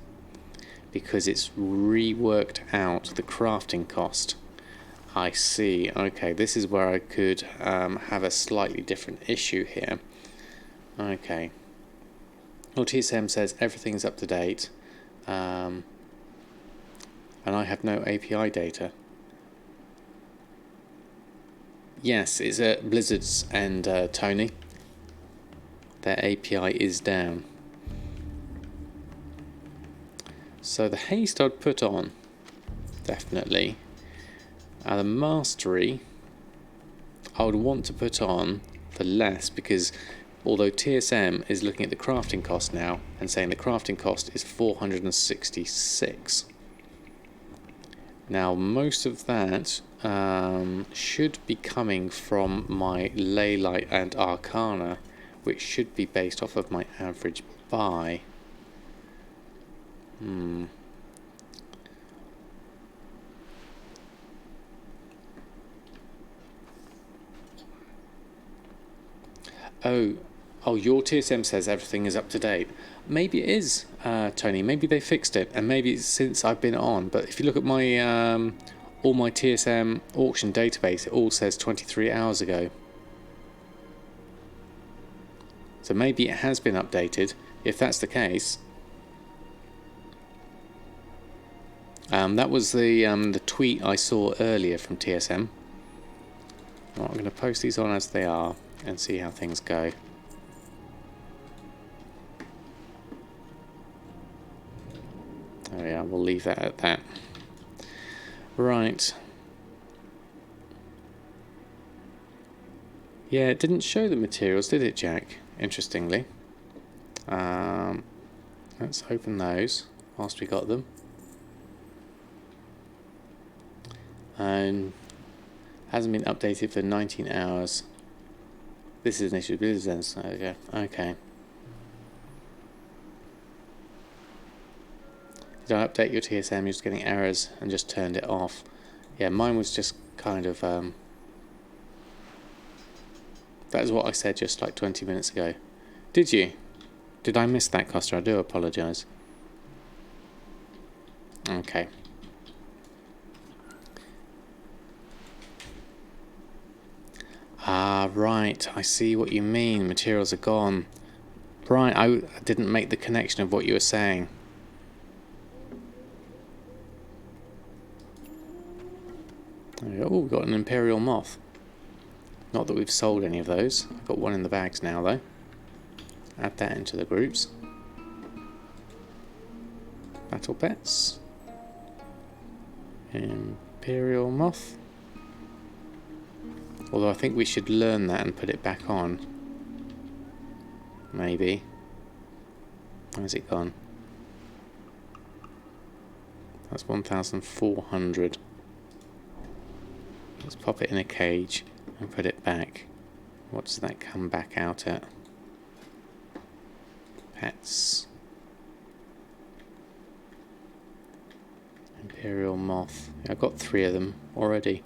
because it's reworked out the crafting cost. I see. Okay, this is where I could have a slightly different issue here. Okay. Well, TSM says everything's up to date, and I have no API data. Yes, it's at Blizzard's and Tony. Their API is down. So the haste I'd put on, definitely. And the mastery I would want to put on for less, because although TSM is looking at the crafting cost now and saying the crafting cost is 466. Now most of that should be coming from my Leylight and Arcana, which should be based off of my average buy. Oh, your TSM says everything is up to date. Maybe it is, Tony. Maybe they fixed it, and maybe it's since I've been on. But if you look at my all my TSM auction database, it all says 23 hours ago. So maybe it has been updated. If that's the case, that was the tweet I saw earlier from TSM. Well, I'm going to post these on as they are and see how things go. Oh yeah, we'll leave that at that. Right. Yeah, it didn't show the materials, did it, Jack? Interestingly. Let's open those whilst we got them. And hasn't been updated for 19 hours. This is an issue. Okay. Okay. Did I update your TSM? You're just getting errors and just turned it off. Yeah, mine was just kind of that is what I said just like 20 minutes ago. Did you? Did I miss that, Costa? I do apologise. Okay. Ah, right. I see what you mean. Materials are gone. Right, I didn't make the connection of what you were saying. Oh, we've got an Imperial Moth. Not that we've sold any of those. I've got one in the bags now, though. Add that into the groups. Battle Pets. Imperial Moth. Although I think we should learn that and put it back on. Maybe. Where's it gone? That's 1,400. Let's pop it in a cage and put it back. What does that come back out at? Pets. Imperial Moth. Yeah, I've got 3 of them already.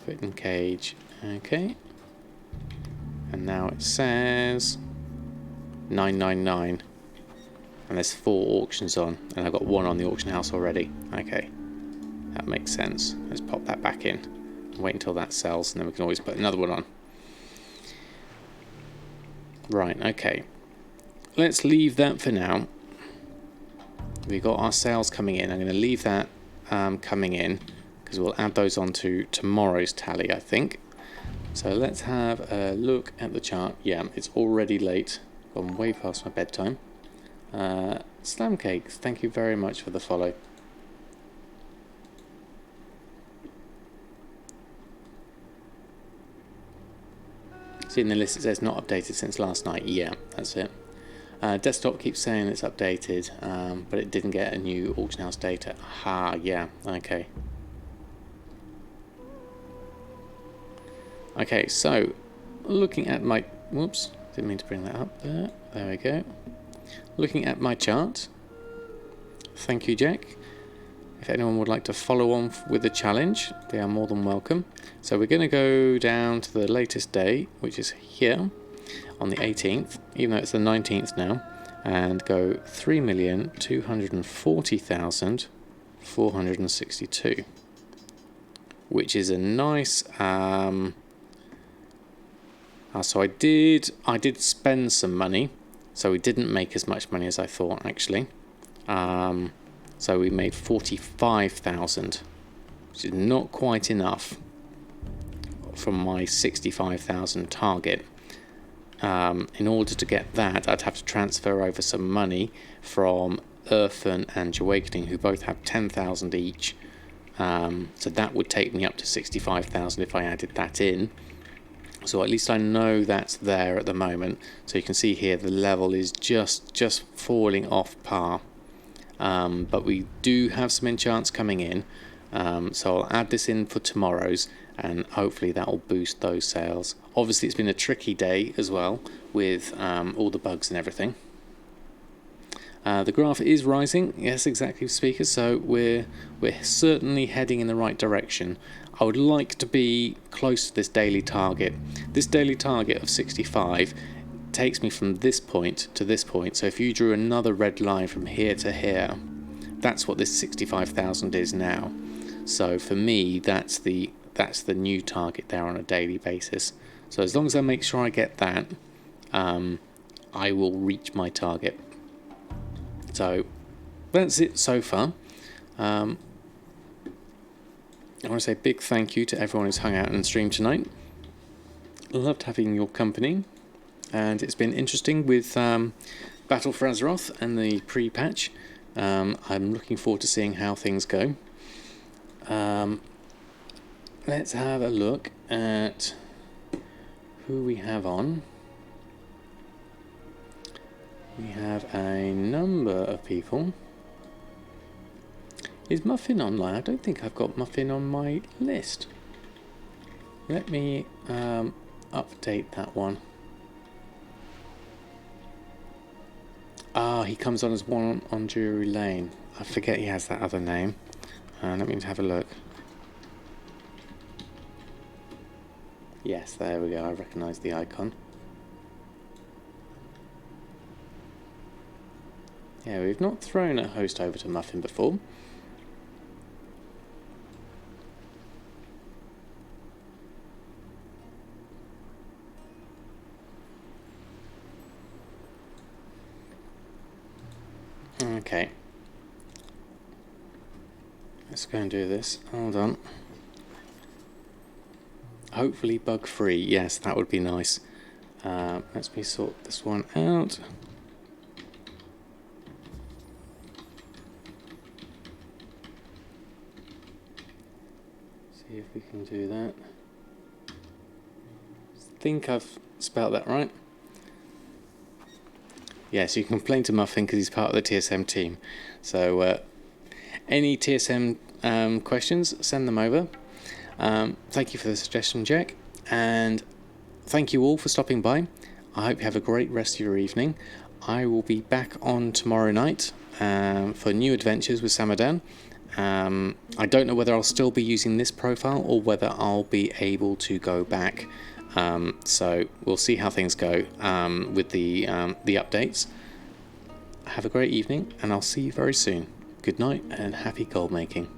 Put it in cage. Okay. And now it says 999. And there's 4 auctions on. And I've got 1 on the auction house already. Okay. That makes sense. Let's pop that back in. Wait until that sells, and then we can always put another one on. Right, okay. Let's leave that for now. We've got our sales coming in. I'm going to leave that coming in, because we'll add those onto tomorrow's tally, I think. So let's have a look at the chart. Yeah, it's already late. Gone way past my bedtime. Slam Cakes, thank you very much for the follow. See in the list it says not updated since last night. Yeah, that's it. Desktop keeps saying it's updated, but it didn't get a new auction house data. Aha, yeah, okay. Okay, so looking at my... Whoops, didn't mean to bring that up there. There we go. Looking at my chart. Thank you, Jack. If anyone would like to follow on with the challenge, they are more than welcome. So we're going to go down to the latest day, which is here on the 18th, even though it's the 19th now, and go 3,240,462, which is a nice. So I did spend some money, so we didn't make as much money as I thought actually. So we made 45,000, which is not quite enough from my 65,000 target. In order to get that, I'd have to transfer over some money from Erfen and Jahwakening, who both have 10,000 each. So that would take me up to 65,000 if I added that in. So at least I know that's there at the moment. So you can see here the level is just falling off par. But we do have some enchants coming in, so I'll add this in for tomorrow's, and hopefully that will boost those sales. Obviously it's been a tricky day as well with all the bugs and everything. The graph is rising, yes, exactly, speakers, so we're certainly heading in the right direction. I would like to be close to this daily target. This daily target of 65 takes me from this point to this point, so if you drew another red line from here to here, that's what this 65,000 is now. So for me, that's the new target there on a daily basis. So as long as I make sure I get that, I will reach my target. So that's it so far. I want to say a big thank you to everyone who's hung out and streamed tonight. Loved having your company, and it's been interesting with Battle for Azeroth and the pre-patch. I'm looking forward to seeing how things go. Let's have a look at who we have on. We have a number of people. Is Muffin online? I don't think I've got Muffin on my list. Let me update that one. Ah, he comes on as one on Drury Lane. I forget he has that other name. Let me have a look. Yes, there we go. I recognise the icon. Yeah, we've not thrown a host over to Muffin before. Okay. Let's go and do this. Hold on. Hopefully bug free. Yes, that would be nice. Let me sort this one out. See if we can do that. I think I've spelled that right. Yes, you can complain to Muffin because he's part of the TSM team. So any TSM questions, send them over. Thank you for the suggestion, Jack. And thank you all for stopping by. I hope you have a great rest of your evening. I will be back on tomorrow night for new adventures with Samadan. I don't know whether I'll still be using this profile or whether I'll be able to go back. So we'll see how things go with the updates. Have a great evening, and I'll see you very soon. Good night and happy gold making.